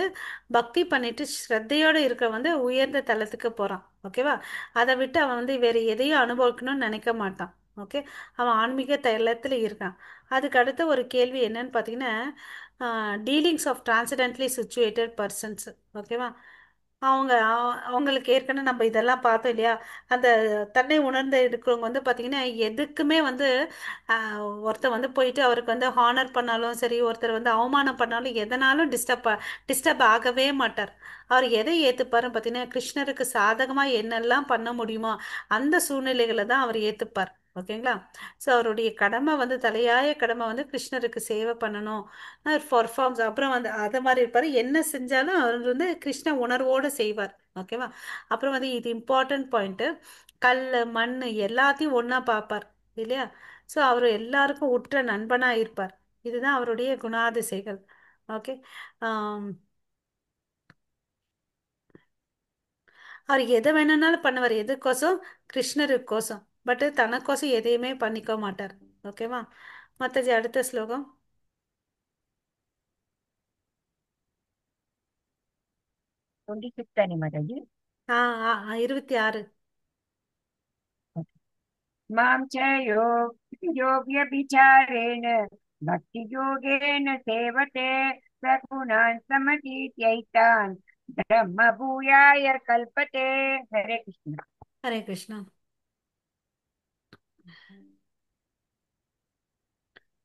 பக்தி பண்ணிட்டு ஸ்ரத்தையோடு இருக்க வந்து உயர்ந்த தளத்துக்கு போகிறான். ஓகேவா? அதை விட்டு அவன் வந்து வேறு எதையும் அனுபவிக்கணும்னு நினைக்க மாட்டான். ஓகே, அவன் ஆன்மீக தளத்தில் இருக்கான். அதுக்கு அடுத்த ஒரு கேள்வி என்னன்னு பார்த்தீங்கன்னா, டீலிங்ஸ் ஆஃப் டிரான்சிடென்ட்லி சுச்சுவேட்டட் பர்சன்ஸ். ஓகேவா? அவங்களுக்கு ஏற்கனவே நம்ம இதெல்லாம் பார்த்தோம் இல்லையா? அந்த தன்னை உணர்ந்து இருக்கிறவங்க வந்து பார்த்தீங்கன்னா எதுக்குமே வந்து ஒருத்தர் வந்து போயிட்டு அவருக்கு வந்து ஹானர் பண்ணாலும் சரி, ஒருத்தர் வந்து அவமானம் பண்ணாலும் எதனாலும் டிஸ்டர்ப் ஆகவே மாட்டார். அவர் எதை ஏற்றுப்பாருன்னு பார்த்தீங்கன்னா கிருஷ்ணருக்கு சாதகமாக என்னெல்லாம் பண்ண முடியுமோ அந்த சூழ்நிலைகளை தான் அவர் ஏற்றுப்பார். ஓகேங்களா? ஸோ அவருடைய கடமை வந்து தலையாய கடமை வந்து கிருஷ்ணருக்கு சேவை பண்ணணும். பர்ஃபார்ம்ஸ் அப்புறம் வந்து அதை மாதிரி இருப்பார். என்ன செஞ்சாலும் அவர் வந்து கிருஷ்ண உணர்வோடு செய்வார். ஓகேவா? அப்புறம் வந்து இது இம்பார்ட்டன்ட் பாயிண்ட்டு, கல் மண் எல்லாத்தையும் ஒன்றா பார்ப்பார் இல்லையா? ஸோ அவர் எல்லாருக்கும் உற்ற நண்பனாக இருப்பார். இதுதான் அவருடைய குணாதிசைகள். ஓகே. அவர் எதை வேணும்னாலும் பண்ணுவார். எதுக்கோசம்? கிருஷ்ணருக்கோசம். பட் தனக்கோசம் எதையுமே பண்ணிக்க மாட்டார். ஓகேவா? மத்தது அடுத்த ஸ்லோகம். 26 Maataji. ஆ 26. मां च योग्यभिचारेण भक्तियोगेन सेवते सगुणान् समतीत्यैतान् ब्रह्मभूयाय कल्पते. हरे कृष्ण. ஹரே கிருஷ்ணா.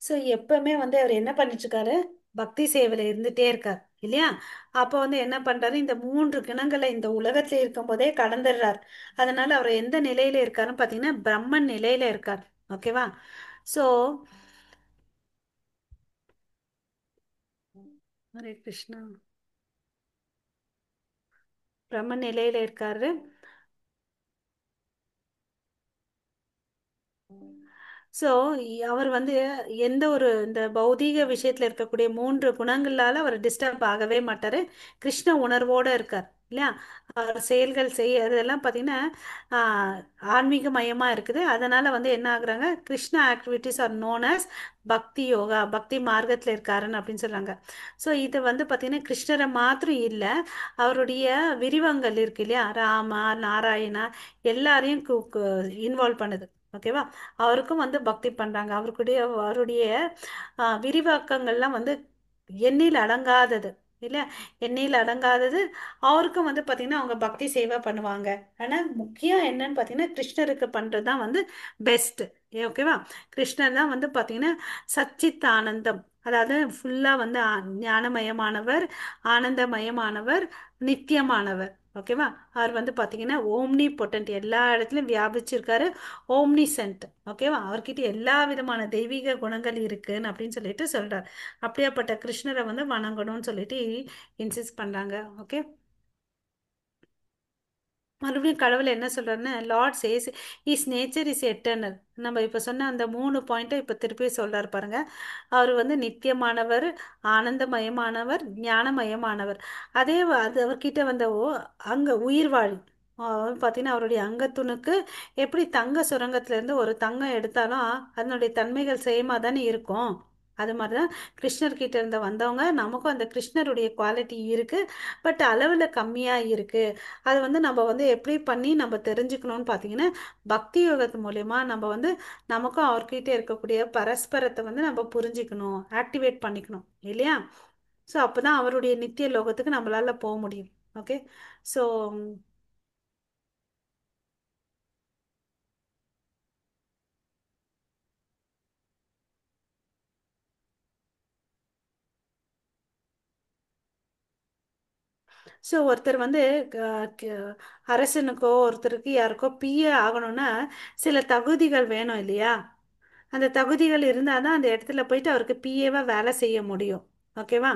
ஸோ எப்பவுமே வந்து அவர் என்ன பண்ணிட்டு இருக்காரு? பக்தி சேவையில இருந்துட்டே இருக்கார் இல்லையா? அப்போ வந்து என்ன பண்றாரு? இந்த மூன்று கிணங்களை இந்த உலகத்துல இருக்கும் போதே கடந்துடுறார். அதனால அவர் எந்த நிலையில இருக்காருன்னு பார்த்தீங்கன்னா பிரம்மன் நிலையில இருக்கார். ஓகேவா? ஸோ ஹரே கிருஷ்ணா. பிரம்மன் நிலையில இருக்காரு. ஸோ அவர் வந்து எந்த ஒரு இந்த பௌதீக விஷயத்தில் இருக்கக்கூடிய மூன்று குணங்களால் அவர் டிஸ்டர்ப் ஆகவே மாட்டார். கிருஷ்ண உணர்வோடு இருக்கார் இல்லையா? அவர் செயல்கள் அதெல்லாம் பார்த்தீங்கன்னா ஆஹ், ஆன்மீகமயமாக இருக்குது. அதனால் வந்து என்ன ஆகுறாங்க? Krishna activities are known as bhakti yoga, பக்தி மார்க்கத்தில் இருக்காருன்னு அப்படின்னு சொல்கிறாங்க. ஸோ இது வந்து பார்த்தீங்கன்னா கிருஷ்ணரை மாத்திரம் இல்லை, அவருடைய விரிவங்கள் இருக்கு இல்லையா? ராமா நாராயணா எல்லாரையும் இன்வால்வ் பண்ணுது. ஓகேவா? அவருக்கும் வந்து பக்தி பண்றாங்க. அவருடைய விரிவாக்கங்கள்லாம் வந்து எண்ணில் அடங்காதது இல்ல, எண்ணில் அடங்காதது. அவருக்கும் வந்து பாத்தீங்கன்னா அவங்க பக்தி சேவை பண்ணுவாங்க. ஆனா முக்கியம் என்னன்னு பாத்தீங்கன்னா கிருஷ்ணருக்கு பண்றது தான் வந்து பெஸ்ட். ஓகேவா? கிருஷ்ணர் தான் வந்து பாத்தீங்கன்னா சச்சித் ஆனந்தம், அதாவது ஃபுல்லா வந்து ஞானமயமானவர், ஆனந்தமயமானவர், நித்தியமானவர். ஓகேவா? அவர் வந்து பாத்தீங்கன்னா ஓம்னி பொட்டன்ட், எல்லா இடத்துலயும் வியாபிச்சிருக்காரு. Omni send. ஓகேவா? அவர்கிட்ட எல்லா விதமான தெய்வீக குணங்கள் இருக்குன்னு அப்படின்னு சொல்லிட்டு சொல்றார். அப்படியாப்பட்ட கிருஷ்ணரை வந்து வணங்கணும்னு சொல்லிட்டு இன்சிஸ்ட் பண்றாங்க. ஓகே. மறுபடியும் கடவுள் என்ன சொல்றாருன்னா Lord says is nature is eternal. நம்ம இப்போ சொன்ன அந்த மூணு பாயிண்ட்டை இப்போ திருப்பி சொல்றாரு பாருங்க. அவர் வந்து நித்தியமானவர், ஆனந்தமயமானவர், ஞானமயமானவர். அது அவர்கிட்ட வந்த அங்க உயிர் வாழி பார்த்தீங்கன்னா அவருடைய அங்கத்துணுக்கு எப்படி தங்க சுரங்கத்திலேருந்து ஒரு தங்கம் எடுத்தாலும் அதனுடைய தன்மைகள் சேமாக தானே இருக்கும். அது மாதிரி தான் கிருஷ்ணர்கிட்ட இருந்து வந்தவங்க நமக்கும் அந்த கிருஷ்ணருடைய குவாலிட்டி இருக்கு. பட் அளவில் கம்மியாக இருக்கு. அது வந்து நம்ம வந்து எப்படி பண்ணி நம்ம தெரிஞ்சுக்கணும்னு பார்த்தீங்கன்னா பக்தி யோகத்து மூலயமா நம்ம வந்து நமக்கும் அவர்கிட்ட இருக்கக்கூடிய பரஸ்பரத்தை வந்து நம்ம புரிஞ்சுக்கணும், ஆக்டிவேட் பண்ணிக்கணும் இல்லையா? ஸோ அப்போதான் அவருடைய நித்திய லோகத்துக்கு நம்மளால போக முடியும். ஓகே. ஸோ ஸோ ஒருத்தர் வந்து அரசனுக்கோ ஒருத்தருக்கு யாருக்கோ பிஏ ஆகணும்னா சில தகுதிகள் வேணும் இல்லையா? அந்த தகுதிகள் இருந்தால் தான் அந்த இடத்துல போயிட்டு அவருக்கு பிஏவா வேலை செய்ய முடியும். ஓகேவா?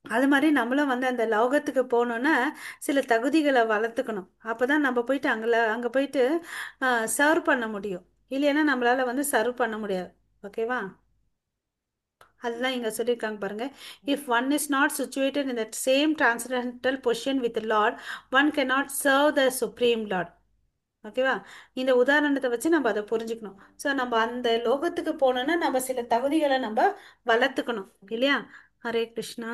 அது மாதிரி நம்மளும் வந்து அந்த லோகத்துக்கு போகணுன்னா சில தகுதிகளை வளர்த்துக்கணும். அப்போ தான் நம்ம போயிட்டு அங்கே போயிட்டு சர்வ் பண்ண முடியும். இல்லைன்னா நம்மளால வந்து சர்வ் பண்ண முடியாது. ஓகேவா? அதுதான் இங்க சொல்லியிருக்காங்க பாருங்க. If one is not situated in that same transcendental position with the Lord, one cannot serve the supreme Lord. ஓகேவா? இந்த உதாரணத்தை வச்சு நம்ம அதை புரிஞ்சுக்கணும். ஸோ நம்ம அந்த லோகத்துக்கு போகணுன்னா நம்ம சில தகுதிகளை நம்ம வளர்த்துக்கணும் இல்லையா? ஹரே கிருஷ்ணா.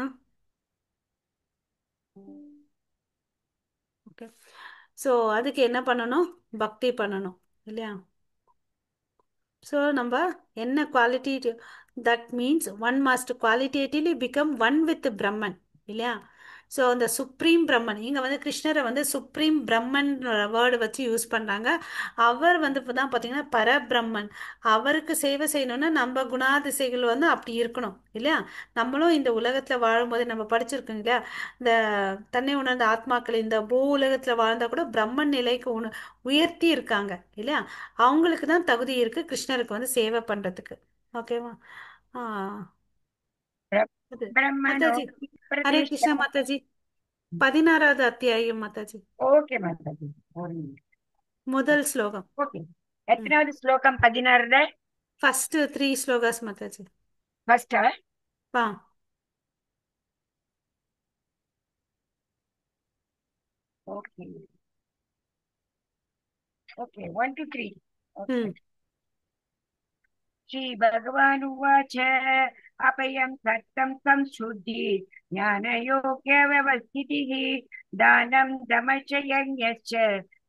ஓகே. ஸோ அதுக்கு என்ன பண்ணணும்? பக்தி பண்ணணும் இல்லையா? ஸோ நம்ம என்ன quality, that means one must qualitatively become one with Brahman இல்லையா? ஸோ அந்த சுப்ரீம் பிரம்மன் இங்கே வந்து கிருஷ்ணரை வந்து சுப்ரீம் பிரம்மன் வேர்டு வச்சு யூஸ் பண்ணுறாங்க. அவர் வந்து இப்போ தான் பார்த்தீங்கன்னா பரபிரம்மன். அவருக்கு சேவை செய்யணும்னா நம்ம குணாதிசைகள் வந்து அப்படி இருக்கணும் இல்லையா? நம்மளும் இந்த உலகத்தில் வாழும்போது நம்ம படிச்சிருக்கோம் இல்லையா? இந்த தன்னை உணர்ந்த ஆத்மாக்கள் இந்த பூ உலகத்தில் வாழ்ந்தா கூட பிரம்மன் நிலைக்கு உயர்த்தி இருக்காங்க இல்லையா? அவங்களுக்கு தான் தகுதி இருக்கு கிருஷ்ணருக்கு வந்து சேவை பண்றதுக்கு. ஓகேவா? ஆ அது மாதாஜி. ब्रह्मणोऽपि ஹரே प्रतिष्ठा। கிருஷ்ணா மாதாஜி. 16வது அத்தியாயம் மாதாஜி. ओके माताजि। முதல் ஸ்லோகம். ओके। ம். எத்தனாவது ஸ்லோகம்? 16. ஃபர்ஸ்ட் 3 ஸ்லோகாஸ் மாதாஜி. ஃபர்ஸ்ட். பா ओके ओके 1 to 3। ओके। ம். श्रीभगवानुवाच अपयं सत्तं संशुद्धि ज्ञानयोग्यव्यवस्थितिः दानं दमच यज्ञश्च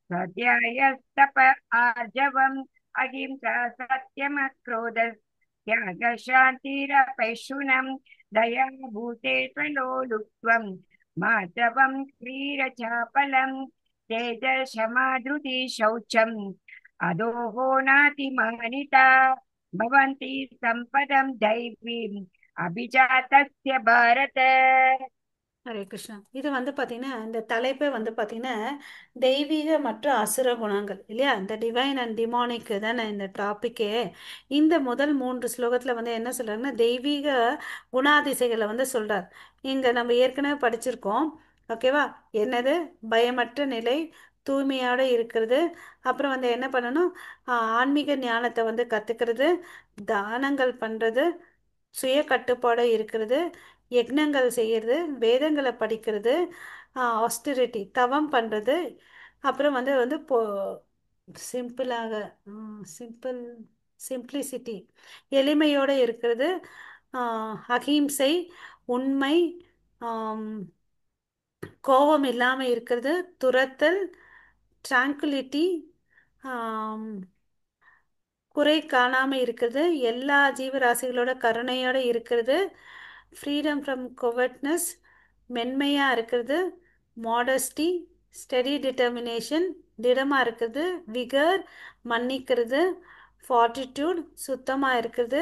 स्वाध्यायस्तप आर्जवम् अहिंसा सत्यमक्रोधः त्यागशान्तिरपैशुनं दया भूतेष्वलोलुप्त्वं माधवं क्रीडचापलं तेजशमाधृति शौचम् अधोः नातिमानिता भवन्ति सम्पदं दैवीम् अभिजातस्य भारत। ஹரே கிருஷ்ணா. இது வந்து பாத்தீங்கன்னா இந்த தலைப்பே வந்து பாத்தீங்கன்னா தெய்வீக மற்றும் அசுர குணங்கள் இல்லையா? இந்த டிவைன் அண்ட் டிமானிக் தானே இந்த டாபிக்கே. இந்த முதல் 3 ஸ்லோகத்துல வந்து என்ன சொல்றாங்கன்னா தெய்வீக குணாதிசைகளை வந்து சொல்றார். இங்க நம்ம ஏற்கனவே படிச்சிருக்கோம். ஓகேவா? என்னது? பயமற்ற நிலை, தூய்மையோட இருக்கிறது, அப்புறம் வந்து என்ன பண்ணணும்? ஆன்மீக ஞானத்தை வந்து கத்துக்கிறது, தானங்கள் பண்றது, சுய கட்டுப்பாடு இருக்கிறது, யக்னங்கள் செய்யறது, வேதங்களை படிக்கிறது, ஆஸ்டிரிட்டி தவம் பண்ணுறது, அப்புறம் வந்து வந்து சிம்பிளாக சிம்பிள் சிம்பிளிசிட்டி எளிமையோடு இருக்கிறது, அகிம்சை உண்மை, ஆம், கோபம் இல்லாமல் இருக்கிறது, துரத்தல், ட்ராங்குலிட்டி, குறை காணாம இருக்கிறது, எல்லா ஜீவராசிகளோட கருணையோட இருக்கிறது, ஃப்ரீடம் ஃப்ரம் கோவர்ட்னஸ், மென்மையா இருக்கிறது, மாடஸ்டி, ஸ்டெடி டிட்டர்மினேஷன், திடமா இருக்கிறது, விகர், மன்னிக்கிறது, ஃபார்ட்டிடியூட், சுத்தமா இருக்கிறது,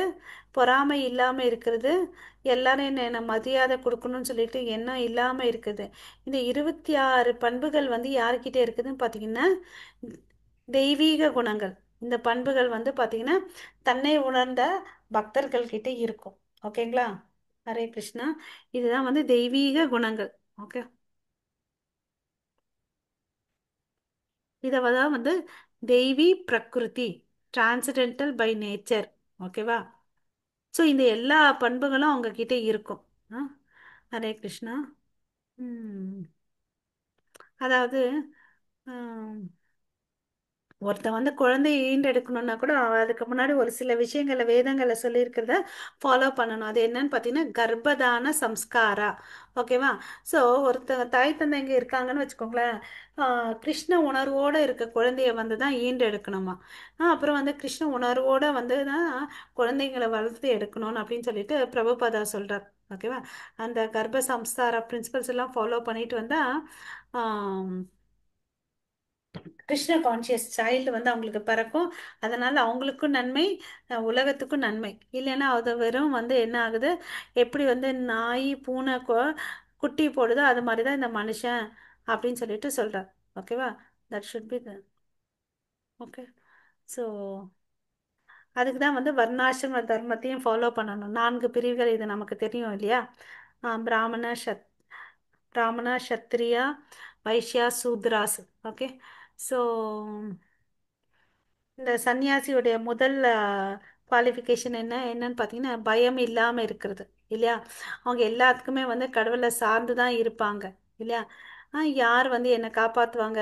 பொறாமை இல்லாம இருக்கிறது, எல்லாரும் என்ன மரியாதை கொடுக்கணும்னு சொல்லிட்டு எண்ணம் இல்லாம இருக்குது. இந்த 26 பண்புகள் வந்து யார்கிட்ட இருக்குதுன்னு பார்த்தீங்கன்னா தெய்வீக குணங்கள். இந்த பண்புகள் வந்து பார்த்தீங்கன்னா தன்னை உணர்ந்த பக்தர்கள் கிட்ட இருக்கும். ஓகேங்களா? ஹரே கிருஷ்ணா. இதுதான் வந்து தெய்வீக குணங்கள். ஓகே. இதை தான் வந்து தெய்வீ பிரகிருதி, டிரான்சடென்டல் பை நேச்சர். ஓகேவா? ஸோ இந்த எல்லா பண்புகளும் அவங்க கிட்ட இருக்கும். ஆ? ஹரே கிருஷ்ணா. ம். அதாவது ஒருத்தன் வந்து குழந்தையை ஈண்டெடுக்கணும்னா கூட அவன் அதுக்கு முன்னாடி ஒரு சில விஷயங்களை வேதங்களை சொல்லியிருக்கிறத ஃபாலோ பண்ணணும். அது என்னன்னு பார்த்தீங்கன்னா கர்ப்பதான சம்ஸ்காரா. ஓகேவா? ஸோ ஒருத்தங்க தாய் தந்தை இங்கே இருக்காங்கன்னு வச்சுக்கோங்களேன். கிருஷ்ண உணர்வோடு இருக்க குழந்தைய வந்து தான் ஈண்டெடுக்கணுமா. அப்புறம் வந்து கிருஷ்ண உணர்வோடு வந்து தான் குழந்தைங்களை வளர்த்து எடுக்கணும்னு அப்படின்னு சொல்லிட்டு பிரபுபாதா சொல்கிறார். ஓகேவா? அந்த கர்ப்ப சம்ஸ்கார பிரின்சிபல்ஸ் எல்லாம் ஃபாலோ பண்ணிட்டு வந்தால் கிருஷ்ண கான்சியஸ் சைல்டு வந்து அவங்களுக்கு பிறக்கும். அதனால அவங்களுக்கும் நன்மை, உலகத்துக்கும் நன்மை. இல்லைன்னா அது வெறும் வந்து என்ன ஆகுது? எப்படி வந்து நாய் பூனை குட்டி போடுதோ அது மாதிரி தான் இந்த மனுஷன் அப்படின்னு சொல்லிட்டு சொல்றார். ஓகேவா? That should be okay. So அதுக்கு தான் வந்து வர்ணாசிரம தர்மத்தையும் ஃபாலோ பண்ணணும். 4 பிரிவுகள் இது நமக்கு தெரியும் இல்லையா? பிராமண பிராமணா சத்திரியா வைஷ்யா சூத்ராஸ். ஓகே. ஸோ இந்த சன்னியாசியுடைய முதல் குவாலிஃபிகேஷன் என்னன்னு பார்த்தீங்கன்னா பயம் இல்லாமல் இருக்கிறது இல்லையா? அவங்க எல்லாத்துக்குமே வந்து கடவுளை சார்ந்து தான் இருப்பாங்க இல்லையா? யார் வந்து என்னை காப்பாற்றுவாங்க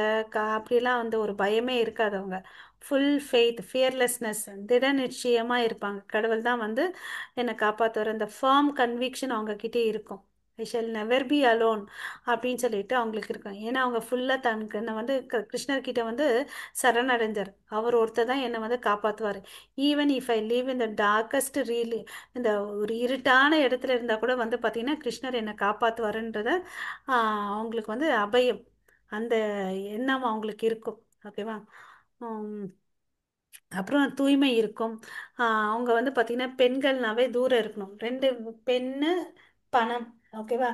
அப்படிலாம் வந்து ஒரு பயமே இருக்காது. அவங்க ஃபுல் ஃபெய்த், ஃபியர்லெஸ்னஸ், திட நிச்சயமாக இருப்பாங்க. கடவுள் தான் வந்து என்னை காப்பாற்றுவார். அந்த ஃபர்ம் கன்விக்ஷன் அவங்க கிட்டே இருக்கும் ஐ ஷல் நெவர் பி அலோன் அப்படின்னு சொல்லிட்டு அவங்களுக்கு இருக்கும். ஏன்னா அவங்க ஃபுல்லாக தனக்கு என்ன வந்து கிருஷ்ணர்கிட்ட வந்து சரணடைஞ்சார். அவர் ஒருத்தர் தான் என்னை வந்து காப்பாற்றுவார். ஈவன் இஃப் ஐ லீவ் இந்த டார்க்கஸ்ட் ரீல், இந்த ஒரு இருட்டான இடத்துல இருந்தால் கூட வந்து பார்த்தீங்கன்னா கிருஷ்ணர் என்னை காப்பாற்றுவாருன்றத அவங்களுக்கு வந்து அபயம், அந்த எண்ணம் அவங்களுக்கு இருக்கும். ஓகேவா. அப்புறம் தூய்மை இருக்கும். அவங்க வந்து பார்த்தீங்கன்னா பெண்கள்னாவே தூரம் இருக்கணும். ரெண்டு பெண்ணு பணம். ஓகேவா.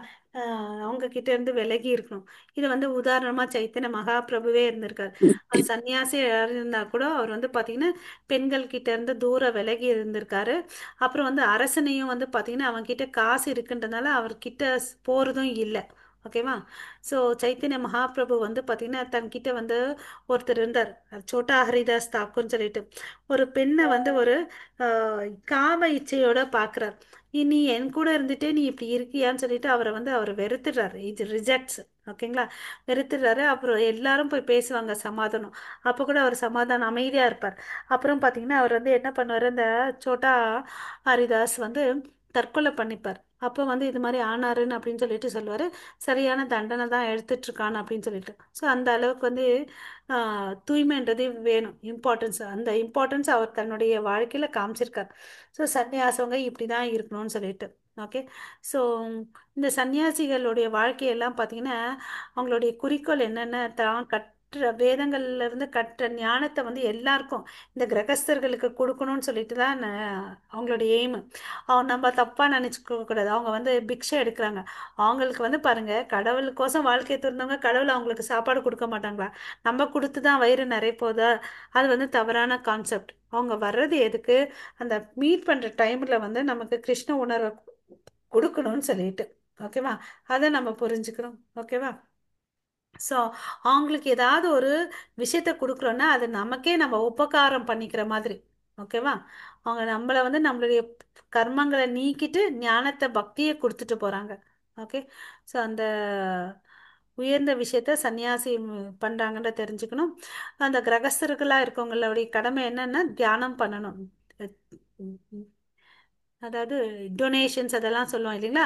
அவங்க கிட்ட இருந்து விலகி இருக்கணும். இது வந்து உதாரணமா சைத்தன்ய மகாபிரபுவே இருந்திருக்காரு. அவர் சன்னியாசி இருந்தா கூட அவர் வந்து பார்த்தீங்கன்னா பெண்கள் கிட்ட இருந்து தூரம் விலகி இருந்திருக்காரு. அப்புறம் வந்து அரசனையும் வந்து பார்த்தீங்கன்னா அவங்க கிட்ட காசு இருக்குன்றதுனால அவர்கிட்ட போறதும் இல்லை. ஓகேவா. ஸோ சைத்தன்ய மகாபிரபு வந்து பார்த்தீங்கன்னா தன்கிட்ட வந்து ஒருத்தர் இருந்தார், சோட்டா ஹரிதாஸ் தாக்கூர்னு சொல்லிட்டு. ஒரு பெண்ணை வந்து ஒரு காம இச்சையோட பார்க்குறார். நீ என் கூட இருந்துட்டே நீ இப்படி இருக்கியான்னு சொல்லிட்டு அவரை வந்து அவர் வெறுத்துடுறாரு. இது ரிஜெக்ட்ஸ். ஓகேங்களா. வெறுத்துடுறாரு. அப்புறம் எல்லாரும் போய் பேசுவாங்க சமாதானம். அப்போ கூட அவர் சமாதானம் அமைதியாக இருப்பார். அப்புறம் பார்த்தீங்கன்னா அவர் வந்து என்ன பண்ணுவார், அந்த சோட்டா ஹரிதாஸ் வந்து தற்கொலை பண்ணிப்பார். அப்போ வந்து இது மாதிரி ஆனாருன்னு அப்படின்னு சொல்லிட்டு சொல்லுவார், சரியான தண்டனை தான் எடுத்துட்டு இருக்கான் அப்படின்னு சொல்லிட்டு. ஸோ அந்த அளவுக்கு வந்து தூய்மைன்றது வேணும், இம்பார்ட்டன்ஸ். அந்த இம்பார்ட்டன்ஸ் அவர் தன்னுடைய வாழ்க்கையில் காமிச்சிருக்கார். ஸோ சன்னியாசவங்க இப்படி தான் இருக்கணும்னு சொல்லிட்டு. ஓகே. ஸோ இந்த சன்னியாசிகளுடைய வாழ்க்கையெல்லாம் பார்த்தீங்கன்னா அவங்களுடைய குறிக்கோள் என்னென்ன, தான் கற்ற வேதங்கள்ல இருந்து கற்ற ஞானத்தை வந்து எல்லாருக்கும் இந்த கிரகஸ்தர்களுக்கு கொடுக்கணும்னு சொல்லிட்டு தான் அவங்களுடைய எய்மு. அவங்க நம்ம தப்பாக நினச்சிக்க கூடாது. அவங்க வந்து பிக்ஷை எடுக்கிறாங்க. அவங்களுக்கு வந்து பாருங்க, கடவுளுக்கோசம் வாழ்க்கையை திறந்தவங்க கடவுள் அவங்களுக்கு சாப்பாடு கொடுக்க மாட்டாங்களா? நம்ம கொடுத்து தான் வயிறு நிறைய போதா? அது வந்து தவறான கான்செப்ட். அவங்க வர்றது எதுக்கு, அந்த மீட் பண்ணுற டைமில் வந்து நமக்கு கிருஷ்ண உணர்வை கொடுக்கணும்னு சொல்லிட்டு. ஓகேவா. அதை நம்ம புரிஞ்சுக்கிறோம். ஓகேவா. ஸோ அவங்களுக்கு ஏதாவது ஒரு விஷயத்த கொடுக்குறோன்னா அது நமக்கே நம்ம உபகாரம் பண்ணிக்கிற மாதிரி. ஓகேவா. அவங்க நம்மளை வந்து நம்மளுடைய கர்மங்களை நீக்கிட்டு ஞானத்தை பக்தியை கொடுத்துட்டு போகிறாங்க. ஓகே. ஸோ அந்த உயர்ந்த விஷயத்த சன்னியாசி பண்ணுறாங்கன்ற தெரிஞ்சுக்கணும். அந்த கிரகஸ்தர்களாக இருக்கவங்களுடைய கடமை என்னன்னா தியானம் பண்ணணும். அதாவது டொனேஷன்ஸ் அதெல்லாம் சொல்லுவோம் இல்லைங்களா,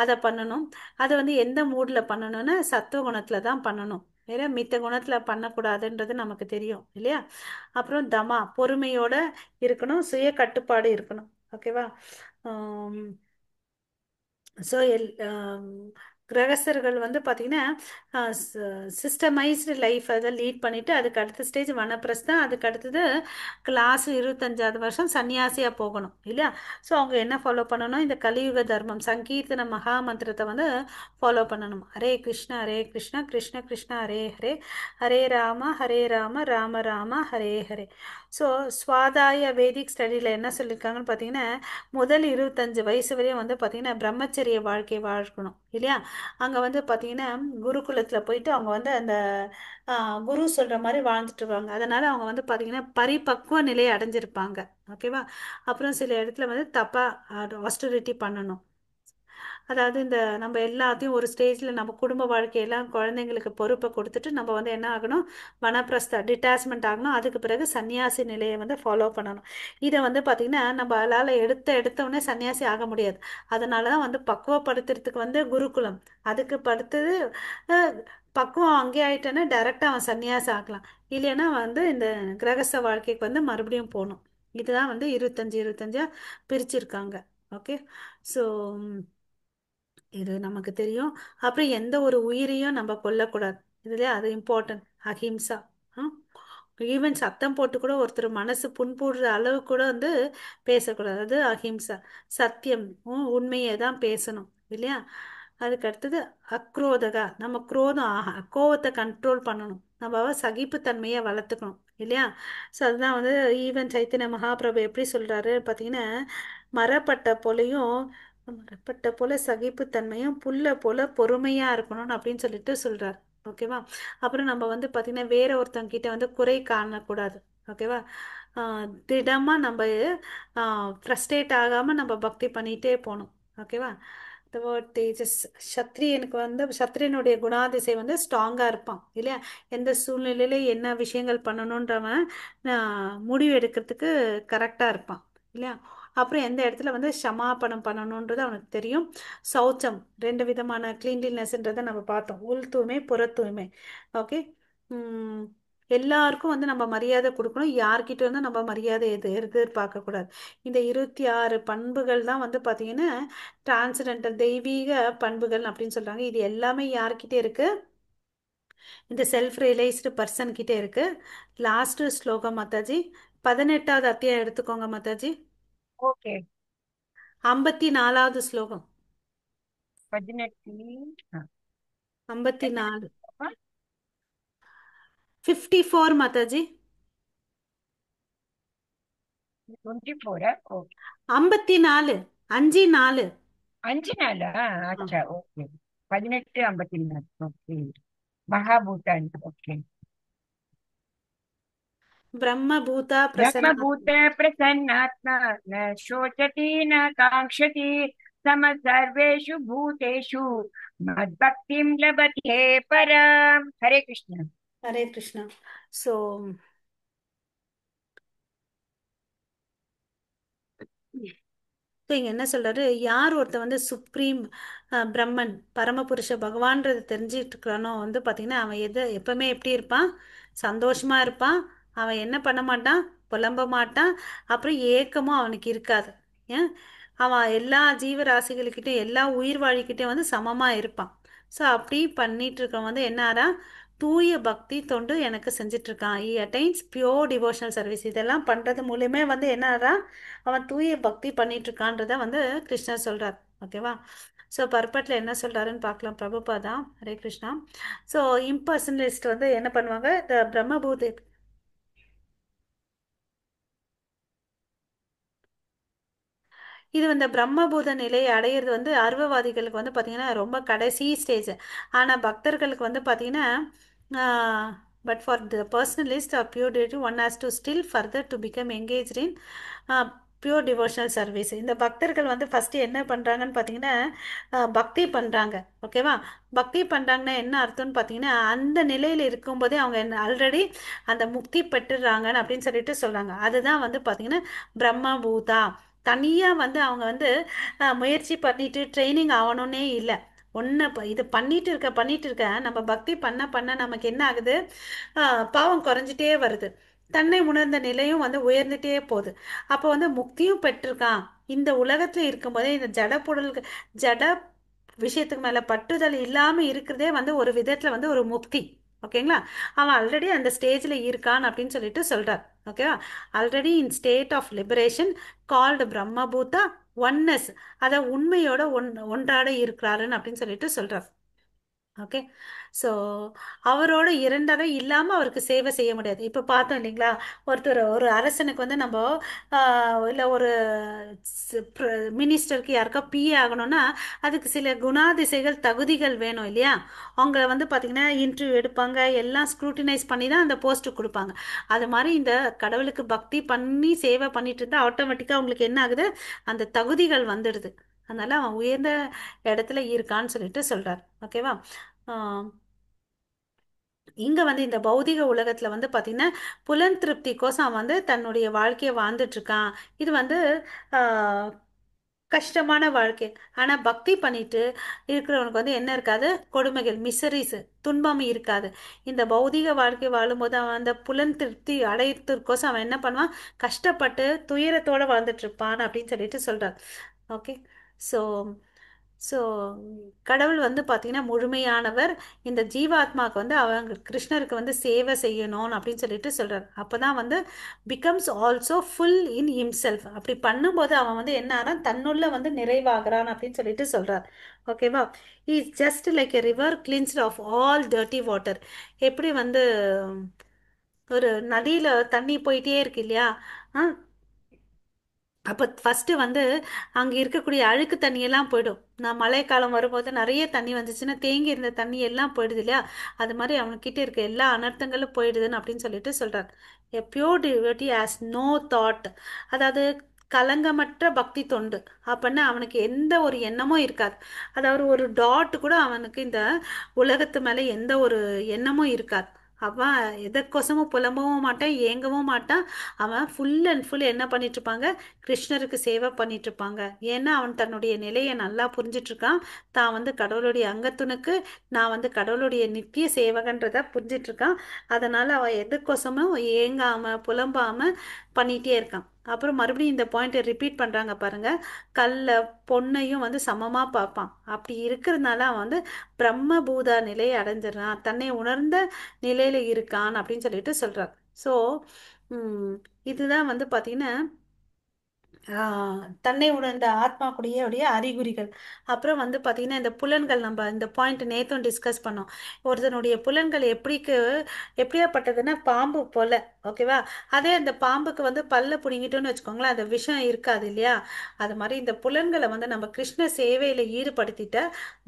அதை பண்ணணும். அதை வந்து எந்த மூடில் பண்ணணும்னா சத்துவ குணத்தில் தான் பண்ணணும். வேற மித்த குணத்தில் பண்ணக்கூடாதுன்றது நமக்கு தெரியும் இல்லையா. அப்புறம் தமா பொறுமையோட இருக்கணும், சுய கட்டுப்பாடு இருக்கணும். ஓகேவா. ஸோ கிரகஸ்தர்கள் வந்து பார்த்தீங்கன்னா சிஸ்டமைஸ்டு லைஃப் அதை லீட் பண்ணிவிட்டு அதுக்கு அடுத்த ஸ்டேஜ் வனப்பிரஸ்தம், அதுக்கு அடுத்தது லாஸ்ட் 25வது வருஷம் சன்னியாசியாக போகணும் இல்லையா. ஸோ அவங்க என்ன ஃபாலோ பண்ணணும், இந்த கலியுக தர்மம் சங்கீர்த்தன மகா மந்திரத்தை வந்து ஃபாலோ பண்ணணும். ஹரே கிருஷ்ணா ஹரே கிருஷ்ணா கிருஷ்ண கிருஷ்ணா ஹரே ஹரே, ஹரே ராம ராம ராம ஹரே ஹரே. ஸோ ஸ்வாதாய வேதிக் ஸ்டடியில் என்ன சொல்லியிருக்காங்கன்னு பார்த்தீங்கன்னா முதல் 25 வயசு வரையும் வந்து பார்த்தீங்கன்னா பிரம்மச்சரிய வாழ்க்கை வாழ்க்கணும் இல்லையா. அங்கே வந்து பார்த்தீங்கன்னா குருகுலத்தில் போயிட்டு அவங்க வந்து அந்த குரு சொல்கிற மாதிரி வாழ்ந்துட்டு வருவாங்க. அதனால் அவங்க வந்து பார்த்தீங்கன்னா பரிபக்குவ நிலையை அடைஞ்சிருப்பாங்க. ஓகேவா. அப்புறம் சில இடத்துல வந்து தப்பாக ஆஸ்டரிட்டி பண்ணணும். அதாவது இந்த நம்ம எல்லாத்தையும் ஒரு ஸ்டேஜில் நம்ம குடும்ப வாழ்க்கையெல்லாம் குழந்தைங்களுக்கு பொறுப்பை கொடுத்துட்டு நம்ம வந்து என்ன ஆகணும், வனப்பிரஸ்த டிட்டாச்மெண்ட் ஆகணும். அதுக்கு பிறகு சன்னியாசி நிலையை வந்து ஃபாலோ பண்ணணும். இதை வந்து பார்த்திங்கன்னா நம்ம அதால் எடுத்தோடனே சன்னியாசி ஆக முடியாது. அதனால தான் வந்து பக்குவப்படுத்துறதுக்கு வந்து குருகுலம், அதுக்கு படுத்தது பக்குவம் அங்கே ஆயிட்டேன்னா டைரெக்டாக அவன் சன்னியாசி ஆகலாம். இல்லைன்னா வந்து இந்த கிரகஸ்த வாழ்க்கைக்கு வந்து மறுபடியும் போகணும். இதுதான் வந்து 25 பிரிச்சிருக்காங்க. ஓகே. ஸோ இது நமக்கு தெரியும். அப்புறம் எந்த ஒரு உயிரையும் நம்ம கொல்லக்கூடாது. இதுலேயே அது இம்பார்ட்டன்ட். அஹிம்சா. ஈவன் சத்தம் போட்டு கூட ஒருத்தர் மனசு புண்படுற அளவு கூட வந்து பேசக்கூடாது. அது அஹிம்சா. சத்தியம், உண்மையை தான் பேசணும் இல்லையா. அதுக்கு அடுத்தது அக்ரோதகா, நம்ம குரோதம் கோவத்தை கண்ட்ரோல் பண்ணணும். நம்ம சகிப்புத்தன்மையை வளர்த்துக்கணும் இல்லையா. ஸோ அதுதான் வந்து ஈவன் சைத்தன்ய மகாபிரபு எப்படி சொல்கிறாரு பார்த்தீங்கன்னா, மரப்பட்ட போலையும் மரப்பட்ட போல சகிப்புத்தன்மையும் புல்ல போல பொறுமையாக இருக்கணும்னு அப்படின்னு சொல்லிட்டு சொல்கிறார். ஓகேவா. அப்புறம் நம்ம வந்து பார்த்திங்கன்னா வேற ஒருத்தவங்க கிட்ட வந்து குறை காணக்கூடாது. ஓகேவா. திடமாக நம்ம ஃப்ரஸ்ட்ரேட் ஆகாமல் நம்ம பக்தி பண்ணிகிட்டே போகணும். ஓகேவா. இந்த வேர்ட் தேஜஸ், சத்ரியனுக்கு வந்து சத்ரியனுடைய குணாதிசை வந்து ஸ்ட்ராங்காக இருப்பான் இல்லையா. எந்த சூழ்நிலையில என்ன விஷயங்கள் பண்ணணுன்றவன் முடிவு எடுக்கிறதுக்கு கரெக்டாக இருப்பான் இல்லையா. அப்புறம் எந்த இடத்துல வந்து க்ஷமாபணம் பண்ணணுன்றது அவனுக்கு தெரியும். சௌச்சம், ரெண்டு விதமான கிளீன்லினஸ்ன்றதை நம்ம பார்த்தோம், உள் தூய்மை புற தூய்மை. ஓகே. எல்லாருக்கும் வந்து நம்ம மரியாதை கொடுக்கணும், யார்கிட்ட வந்து நம்ம மரியாதை எதிர்பார்க்க கூடாது. இந்த 26 பண்புகள் தான் வந்து பார்த்தீங்கன்னா டிரான்சடென்டல் தெய்வீக பண்புகள் அப்படின்னு சொல்றாங்க. இது எல்லாமே யார்கிட்ட இருக்கு? இந்த செல்ஃப் ரியலைஸ்டு பர்சன் கிட்ட இருக்கு. லாஸ்ட் ஸ்லோகம் மாதாஜி, 18வது அத்தியாயம் எடுத்துக்கோங்க மாதாஜி. ஓகே. 54வது ஸ்லோகம். 18. 54. 54 மாதாஜி. 24. ஓகே. 54. 54. 5 நாள். அச்சா, ஓகே. 18, 54. ஓகே. மகாபூட்டான். ஓகே. பிரம்மபூதா ब्रह्मभूत பிரசன்னா. प्रसन्नात्मा न शोचति न काङ्क्षति सम सर्वेषु भूतेषु मद्भक्तिं लभते परम्. हरे कृष्ण. ஹரே கிருஷ்ணா. ஸோ ஸோ இங்க என்ன சொல்றாரு, யார் ஒருத்தன் வந்து சுப்ரீம் பிரம்மன் பரமபுருஷ பகவான்றது தெரிஞ்சிட்டு இருக்கிறானோ வந்து பார்த்தீங்கன்னா அவன் எப்பவுமே எப்படி இருப்பான்? சந்தோஷமா இருப்பான். அவன் என்ன பண்ண மாட்டான்? புலம்ப மாட்டான். அப்புறம் ஏக்கமும் அவனுக்கு இருக்காது. ஏன்? அவன் எல்லா ஜீவராசிகளுக்கிட்டையும் எல்லா உயிர் வாழிக்கிட்டையும் வந்து சமமா இருப்பான். ஸோ அப்படி பண்ணிட்டு இருக்கவன் வந்து என்னாரா? தூய பக்தி தொண்டு எனக்கு செஞ்சுட்டு இருக்கான். ஈ அட்டைன்ஸ் பியோர் டிவோஷனல் சர்வீஸ். இதெல்லாம் பண்றது மூலியமே வந்து என்னாரா? அவன் தூய பக்தி பண்ணிட்டு இருக்கான்றத வந்து கிருஷ்ணர் சொல்றார். ஓகேவா? ஸோ பர்பட்ல என்ன சொல்றாருன்னு பார்க்கலாம். பிரபுபாதா ஹரே கிருஷ்ணா. ஸோ இம்பர்சனலிஸ்ட் வந்து என்ன பண்ணுவாங்க, இந்த பிரம்மபூத இது வந்து பிரம்மபூத நிலையை அடையிறது வந்து அருவவாதிகளுக்கு வந்து பார்த்தீங்கன்னா ரொம்ப கடைசி ஸ்டேஜ். ஆனால் பக்தர்களுக்கு வந்து பார்த்தீங்கன்னா but for the personalist or pure duty one has to still further to become engage in pure devotional service. இந்த பக்தர்கள் வந்து ஃபஸ்ட்டு என்ன பண்ணுறாங்கன்னு பார்த்தீங்கன்னா பக்தி பண்ணுறாங்க. ஓகேவா? பக்தி பண்ணுறாங்கன்னா என்ன அர்த்தம்னு பார்த்தீங்கன்னா அந்த நிலையில் இருக்கும்போதே அவங்க என்ன ஆல்ரெடி அந்த முக்தி பெற்றுறாங்கன்னு அப்படின்னு சொல்லிட்டு சொல்கிறாங்க. அதுதான் வந்து பார்த்தீங்கன்னா பிரம்மபூதா. தனியாக வந்து அவங்க வந்து முயற்சி பண்ணிட்டு ட்ரைனிங் ஆகணுன்னே இல்லை. ஒன்று இது பண்ணிட்டு இருக்க நம்ம பக்தி பண்ண பண்ண நமக்கு என்ன ஆகுது? பாவம் குறைஞ்சிட்டே வருது. தன்னை உணர்ந்த நிலையும் வந்து உயர்ந்துட்டே போகுது. அப்போ வந்து முக்தியும் பெற்றிருக்கான். இந்த உலகத்துல இருக்கும்போதே இந்த ஜட பொருள்கள், ஜட விஷயத்துக்கு மேல பற்றுதல் இல்லாம இருக்கிறதே வந்து ஒரு விதத்துல வந்து ஒரு முக்தி. ஓகேங்களா? அவன் ஆல்ரெடி அந்த ஸ்டேஜ்ல இருக்கான் அப்படின்னு சொல்லிட்டு சொல்றார். ஓகேவா? Already in state of liberation called brahmabhuta oneness. அத உண்மையோட ஒன்றாட இருக்கிறாருன்னு அப்படின்னு சொல்லிட்டு சொல்றார். ஓகே. ஸோ அவரோட இரண்டரை இல்லாமல் அவருக்கு சேவை செய்ய முடியாது. இப்போ பார்த்தோம் இல்லைங்களா, ஒரு அரசனுக்கு வந்து நம்ம இல்லை ஒரு மினிஸ்டருக்கு யாருக்கா பிஏ ஆகணும்னா அதுக்கு சில குணாதிசைகள் தகுதிகள் வேணும் இல்லையா? அவங்க வந்து பார்த்திங்கன்னா இன்டர்வியூ எடுப்பாங்க, எல்லாம் ஸ்க்ரூட்டினைஸ் பண்ணி தான் அந்த போஸ்ட்டுக்கு கொடுப்பாங்க. அது மாதிரி இந்த கடவுளுக்கு பக்தி பண்ணி சேவை பண்ணிட்டு இருந்தால் ஆட்டோமேட்டிக்காக அவங்களுக்கு என்ன ஆகுது? அந்த தகுதிகள் வந்துடுது. அதனால அவன் உயர்ந்த இடத்துல இருக்கான்னு சொல்லிட்டு சொல்றார். ஓகேவா? ஆஹ் இங்க வந்து இந்த பௌதிக உலகத்துல வந்து பாத்தீங்கன்னா புலன் திருப்திக்கோசம் அவன் வந்து தன்னுடைய வாழ்க்கையை வாழ்ந்துட்டு இருக்கான். இது வந்து ஆஹ் கஷ்டமான வாழ்க்கை. ஆனா பக்தி பண்ணிட்டு இருக்கிறவனுக்கு வந்து என்ன இருக்காது? கொடுமைகள், மிசரிஸ், துன்பம் இருக்காது. இந்த பௌதிக வாழ்க்கை வாழும்போது அவன் அந்த புலன் திருப்தி அடையறதுக்கோசம் அவன் என்ன பண்ணுவான்? கஷ்டப்பட்டு துயரத்தோட வாழ்ந்துட்டு இருப்பான் அப்படின்னு சொல்லிட்டு சொல்றார். ஓகே. ஸோ ஸோ கடவுள் வந்து பார்த்தீங்கன்னா முழுமையானவர். இந்த ஜீவாத்மாவுக்கு வந்து அவங்க கிருஷ்ணருக்கு வந்து சேவை செய்யணும் அப்படின்னு சொல்லிட்டு சொல்றார். அப்பதான் வந்து பிகம்ஸ் ஆல்சோ ஃபுல் இன் himself. அப்படி பண்ணும்போது அவன் வந்து என்ன ஆறான்? தன்னுள்ள வந்து நிறைவாகிறான் அப்படின்னு சொல்லிட்டு சொல்றார். ஓகேவா? Is just like a river cleansed of all dirty water. எப்படி வந்து ஒரு நதியில தண்ணி போயிட்டே இருக்கு இல்லையா? ஆ அப்போ ஃபஸ்ட்டு வந்து அங்கே இருக்கக்கூடிய அழுக்கு தண்ணியெல்லாம் போயிடும். நான் மழைக்காலம் வரும்போது நிறைய தண்ணி வந்துச்சுன்னா தேங்கி இருந்த தண்ணி எல்லாம் போயிடுது இல்லையா? அது மாதிரி அவன்கிட்ட இருக்க எல்லா அனர்த்தங்களும் போயிடுதுன்னு அப்படின்னு சொல்லிட்டு சொல்கிறார். A pure devotee has no thought. அதாவது கலங்கமற்ற பக்தி தொண்டு அப்படின்னா அவனுக்கு எந்த ஒரு எண்ணமும் இருக்காது. அதாவது ஒரு டாட் கூட அவனுக்கு இந்த உலகத்து மேலே எந்த ஒரு எண்ணமும் இருக்காது. அவன் எதற்கோசமும் புலம்பவும் மாட்டான், ஏங்கவும் மாட்டான். அவன் ஃபுல் அண்ட் ஃபுல் என்ன பண்ணிட்டு இருப்பாங்க, கிருஷ்ணருக்கு சேவை பண்ணிட்டு இருப்பாங்க. ஏன்னா அவன் தன்னுடைய நிலையை நல்லா புரிஞ்சிட்டு இருக்கான். தான் வந்து கடவுளுடைய அங்கத்துனுக்கு, நான் வந்து கடவுளுடைய நித்திய சேவகன்றத புரிஞ்சிட்டு இருக்கான். அதனால அவன் எதுக்கோசமும் ஏங்காம புலம்பாம பண்ணிட்டே இருக்கான். அப்புறம் மறுபடியும் இந்த பாயிண்ட்டை ரிப்பீட் பண்றாங்க பாருங்க. கல்ல பொண்ணையும் வந்து சமமா பார்ப்பான். அப்படி இருக்கிறதுனால அவன் வந்து பிரம்மபூதா நிலையை அடைஞ்சிடறான், தன்னை உணர்ந்த நிலையில இருக்கான் அப்படின்னு சொல்லிட்டு சொல்றார். ஸோ இதுதான் வந்து பார்த்தீங்கன்னா தன்னை உணர்ந்த ஆத்மா கூடிய அறிகுறிகள். அப்புறம் வந்து பார்த்தீங்கன்னா இந்த புலன்கள், நம்ம இந்த பாயிண்ட் நேத்தும் டிஸ்கஸ் பண்ணோம். ஒருத்தனுடைய புலன்கள் எப்படியாப்பட்டதுன்னா பாம்பு போல. ஓகேவா? அதே அந்த பாம்புக்கு வந்து பல்ல பிடுங்கிட்டோன்னு வச்சுக்கோங்களேன், அந்த விஷம் இருக்காது இல்லையா? அது மாதிரி இந்த புலன்களை வந்து நம்ம கிருஷ்ண சேவையில் ஈடுபடுத்திட்ட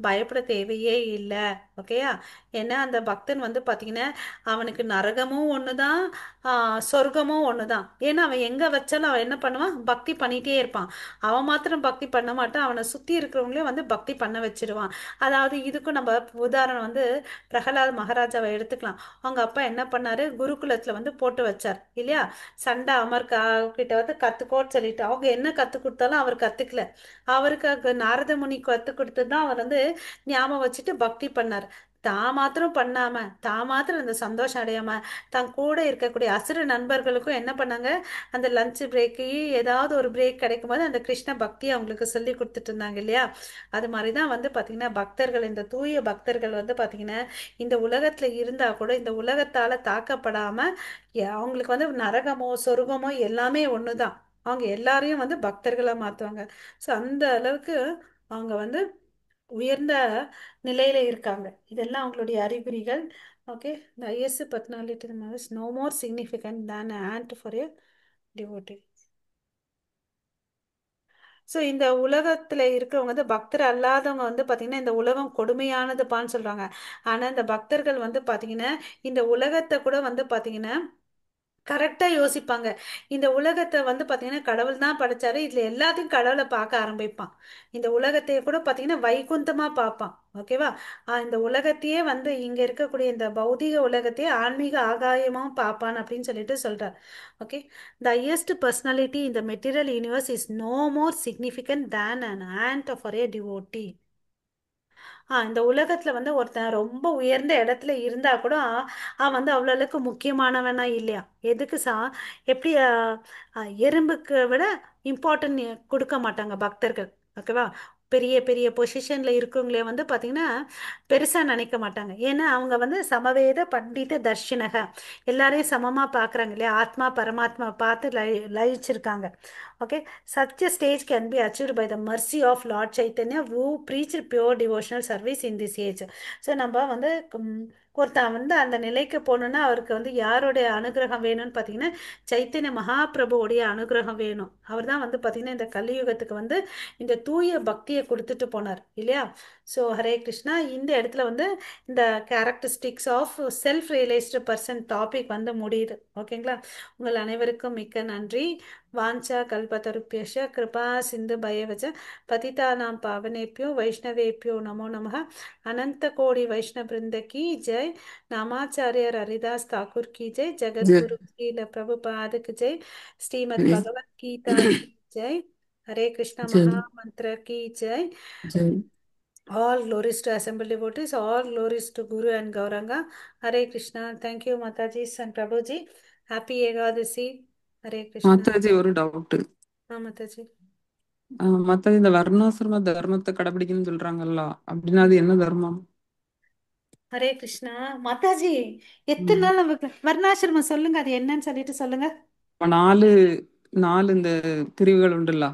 பயப்பட தேவையே இல்லை. ஓகேயா? ஏன்னா அந்த பக்தன் வந்து பார்த்தீங்கன்னா அவனுக்கு நரகமும் ஒன்று தான், சொர்க்கமும் ஒன்று தான். ஏன்னா அவன் எங்கே வச்சாலும் அவன் என்ன பண்ணுவான், பக்தி பண்ணிகிட்டே இருப்பான். அவன் மாத்திரம் பக்தி பண்ண மாட்டான், அவனை சுற்றி இருக்கிறவங்களையும் வந்து பக்தி பண்ண வச்சிருவான். அதாவது இதுக்கும் நம்ம உதாரணம் வந்து பிரகலாத் மகாராஜாவை எடுத்துக்கலாம். அவங்க அப்பா என்ன பண்ணாரு, குருகுலத்தில் வந்து போட்டு வச்சார் இல்லையா? சண்டை அமர்கா கிட்ட வந்து கற்றுக்கோன்னு சொல்லிட்டு அவங்க என்ன கற்றுக் கொடுத்தாலும் அவர் கற்றுக்கல. அவருக்கு நாரத முனி கற்றுக் கொடுத்து தான் அவர் வந்து ஞாபகம் வச்சுட்டு பக்தி பண்ணார். தான் மாத்திரம் பண்ணாம, தான் மாத்திரம் அந்த சந்தோஷம் அடையாம, தன் கூட இருக்கக்கூடிய அசுர நண்பர்களுக்கும் என்ன பண்ணாங்க, அந்த லஞ்ச் பிரேக்கு ஏதாவது ஒரு பிரேக் கிடைக்கும் போது அந்த கிருஷ்ண பக்தியை அவங்களுக்கு சொல்லி கொடுத்துட்டு இருந்தாங்க இல்லையா? அது மாதிரி தான் வந்து பார்த்தீங்கன்னா பக்தர்கள், இந்த தூய பக்தர்கள் வந்து பார்த்தீங்கன்னா இந்த உலகத்தில் இருந்தால் கூட இந்த உலகத்தால் தாக்கப்படாம அவங்களுக்கு வந்து நரகமோ சொர்க்கமோ எல்லாமே ஒன்று தான். அவங்க எல்லாரையும் வந்து பக்தர்களாக மாற்றுவாங்க. ஸோ அந்த அளவுக்கு அவங்க வந்து உயர்ந்த நிலையில இருக்காங்க. இதெல்லாம் அவங்களுடைய அறிகுறிகள். Okay, the highest personality is no more significant than an ant for a devotee. So இந்த உலகத்துல இருக்கிறவங்க வந்து பக்தர் அல்லாதவங்க வந்து பாத்தீங்கன்னா இந்த உலகம் கொடுமையானதுப்பான்னு சொல்றாங்க. ஆனா இந்த பக்தர்கள் வந்து பாத்தீங்கன்னா இந்த உலகத்தை கூட வந்து பாத்தீங்கன்னா கரெக்டாக யோசிப்பாங்க. இந்த உலகத்தை வந்து பார்த்தீங்கன்னா கடவுள் தான் படைச்சாரு, இதில் எல்லாத்தையும் கடவுளை பார்க்க ஆரம்பிப்பான். இந்த உலகத்தையே கூட பார்த்தீங்கன்னா வைகுந்தமாக பார்ப்பான். ஓகேவா? இந்த உலகத்தையே வந்து இங்கே இருக்கக்கூடிய இந்த பௌதிக உலகத்தையே ஆன்மீக ஆகாயமாக பார்ப்பான் அப்படின்னு சொல்லிட்டு சொல்கிறார். ஓகே, த ஹையஸ்ட் பர்சனாலிட்டி இந்த material universe is no more significant than an ant for a devotee. இந்த உலகத்துல வந்து ஒருத்தன் ரொம்ப உயர்ந்த இடத்துல இருந்தா கூட அவன் வந்து அவ்வளோ அளவுக்கு முக்கியமானவனா இல்லையா? எதுக்கு எப்படி எறும்புக்கு விட இம்பார்ட்டன்ட் கொடுக்க மாட்டாங்க பக்தர்கள். ஓகேவா? பெரிய பெரிய பொசிஷன்ல இருக்கவங்களே வந்து பார்த்தீங்கன்னா பெருசா நினைக்க மாட்டாங்க. ஏன்னா அவங்க வந்து சமவேத பண்டித தர்ஷினக, எல்லாரையும் சமமா பார்க்குறாங்க இல்லையா? ஆத்மா பரமாத்மா பார்த்து லயிச்சிருக்காங்க. Okay, such a stage can be achieved by the mercy of Lord Chaitanya who preached pure devotional service in this age. So நம்ம வந்து ஒருத்தன் வந்து அந்த நிலைக்கு போகணுன்னா அவருக்கு வந்து யாருடைய அனுகிரகம் வேணும்னு பார்த்தீங்கன்னா சைத்தன்ய மகாபிரபுவோடைய அனுகிரகம் வேணும். அவர் தான் வந்து பார்த்தீங்கன்னா இந்த கலியுகத்துக்கு வந்து இந்த தூய பக்தியை கொடுத்துட்டு போனார் இல்லையா? ஸோ ஹரே கிருஷ்ணா. இந்த இடத்துல வந்து இந்த characteristics of self realised person topic வந்து முடியுது. ஓகேங்களா? உங்கள் அனைவருக்கும் மிக்க நன்றி. வாஞ்சா கல்பதருப்பியஷ கிருபா சிந்து பயவஜ பதிதானாம் பாவனேப்பியோ வைஷ்ணவேப்பியோ நமோ நமः. अनंत कोटि वैष्णव वृंद की जय. नामाचार्य हरिदास ठाकुर की जय. जगत जय गुरु श्रील प्रभुपाद की जय. श्रीमद् जय भगवत गीता की जय. हरे कृष्णा जय महामंत्र की जय. जय All glories to assembled devotees, all glories to Guru and Gauranga. Hare Krishna. Thank you Mataji and Prabhuji. Happy Ekadasi. Hare Krishna. Mataji ஒரு டவுட். Mataji. மாதாஜி இந்த வர்ணாசிரம தர்மத்தை கடைபிடிக்கணும்னு சொல்றாங்கல்ல, அப்படின்னா அது என்ன தர்மம்? ஹரே கிருஷ்ணா. மாதாஜி, எத்தனை ம். நாள் நமக்கு வர்ணாசிரமம் சொல்லுங்க, அது என்னன்னு சொல்லிட்டு சொல்லுங்க. இப்ப நாலு நாலு இந்த பிரிவுகள் உண்டுல்ல,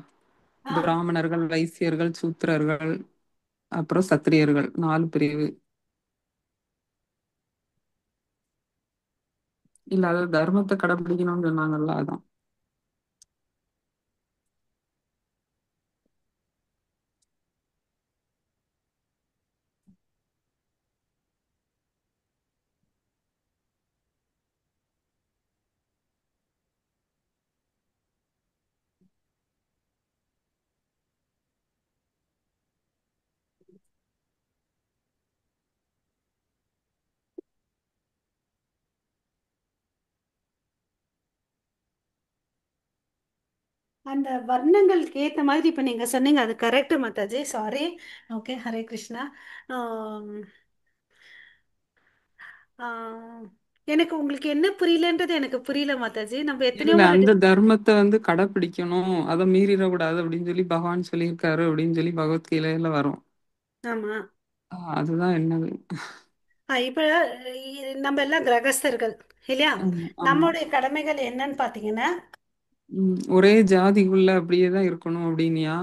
ஆ, பிராமணர்கள், வைசியர்கள், சூத்திரர்கள், அப்புறம் சத்திரியர்கள், நாலு பிரிவு. இல்ல அது தர்மத்தை கடைபிடிக்கணும்னு சொன்னாங்கல்ல, அதான். அந்த வர்ணங்களுக்கு ஏத்த மாதிரி இப்ப நீங்க சொன்னீங்க, அது correct Mataji, sorry. Okay, Hare Krishna. ஆம், ஆம், எனக்கு உங்களுக்கு என்ன புரியலன்றது எனக்கு புரியல மாதாஜி. நம்ம இல்ல எத்தனையோ இல்ல, முறை அந்த தர்மத்தை வந்து கடைப்பிடிக்கணும், அதை மீறிடக்கூடாது அப்படின்னு சொல்லி பகவான் சொல்லியிருக்காரு அப்படின்னு சொல்லி பகவத்கீதையில வரும். ஆமா. அதுதான் என்னது. இப்ப நம்ம எல்லாம் கிரகஸ்தர்கள் இல்லையா? ஆமா ஆமா. நம்மளுடைய கடமைகள் என்னன்னு பாத்தீங்கன்னா, ஒரே ஜாதிக்குள்ள அப்படியே தான் இருக்கணும் அப்படின்னியா?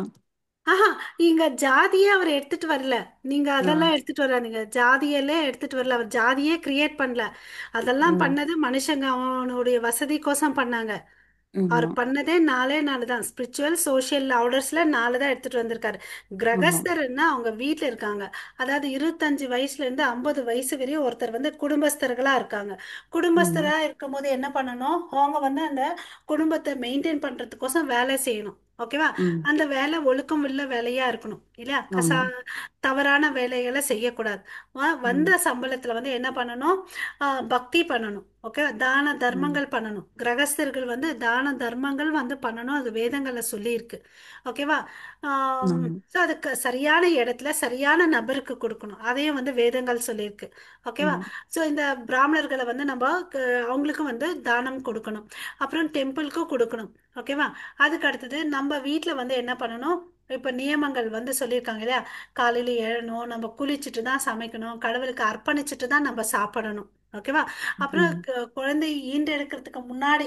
ஆஹா, இங்க ஜாதியே அவர் எடுத்துட்டு வரல. நீங்க ஆ, அதெல்லாம் எடுத்துட்டு வராதீங்க. ஜாதியெல்லாம் எடுத்துட்டு வரல. அவர் ஜாதியே கிரியேட் பண்ணல. அதெல்லாம் ம், பண்ணது மனுஷங்க அவனுடைய வசதிக்கோசம் பண்ணாங்க. அவர் ஆமா பண்ணதே நாலே நாலு தான். ஸ்பிரிச்சுவல் சோஷியல் ஆர்டர்ஸ்ல நாலு தான் எடுத்துட்டு வந்திருக்காரு. ஆமா. கிரகஸ்தர்னா அவங்க வீட்டில் இருக்காங்க. அதாவது 25 வயசுல இருந்து 50 வயசு வரையும் ஒருத்தர் வந்து குடும்பஸ்தர்களா இருக்காங்க. ஆமா. குடும்பஸ்தரா இருக்கும்போது என்ன பண்ணணும், அவங்க வந்து அந்த குடும்பத்தை மெயின்டைன் பண்றதுக்கோசம் வேலை செய்யணும். ஓகேவா? ம், அந்த வேலை ஒழுக்கம் உள்ள வேலையா இருக்கணும் இல்லையா? ஆமா. தவறான வேலைகளை செய்யக்கூடாது. வந்த ம், சம்பளத்துல வந்து என்ன பண்ணணும், பக்தி பண்ணணும். ஓகே, தான ம், தர்மங்கள் பண்ணணும். கிரகஸ்தர்கள் வந்து தான தர்மங்கள் வந்து பண்ணணும், அது வேதங்கள்ல சொல்லி இருக்கு. ஓகேவா? ஆமா. ஸோ அதுக்கு சரியான இடத்துல சரியான நபருக்கு கொடுக்கணும், அதையும் வந்து வேதங்கள் சொல்லியிருக்கு. ஓகேவா? ம், ஸோ இந்த பிராமணர்களை வந்து நம்ம அவங்களுக்கும் வந்து தானம் கொடுக்கணும். அப்புறம் டெம்பிளுக்கும் கொடுக்கணும். ஓகேவா? அதுக்கு அடுத்தது நம்ம வீட்டில் வந்து என்ன பண்ணணும், இப்போ நியமங்கள் வந்து சொல்லியிருக்காங்க இல்லையா? காலையில் எழணும், நம்ம குளிச்சுட்டு தான் சமைக்கணும், கடவுளுக்கு அர்ப்பணிச்சுட்டு தான் நம்ம சாப்பிடணும். ஓகேவா? அப்புறம் ம், குழந்தை ஈண்டெடுக்கிறதுக்கு முன்னாடி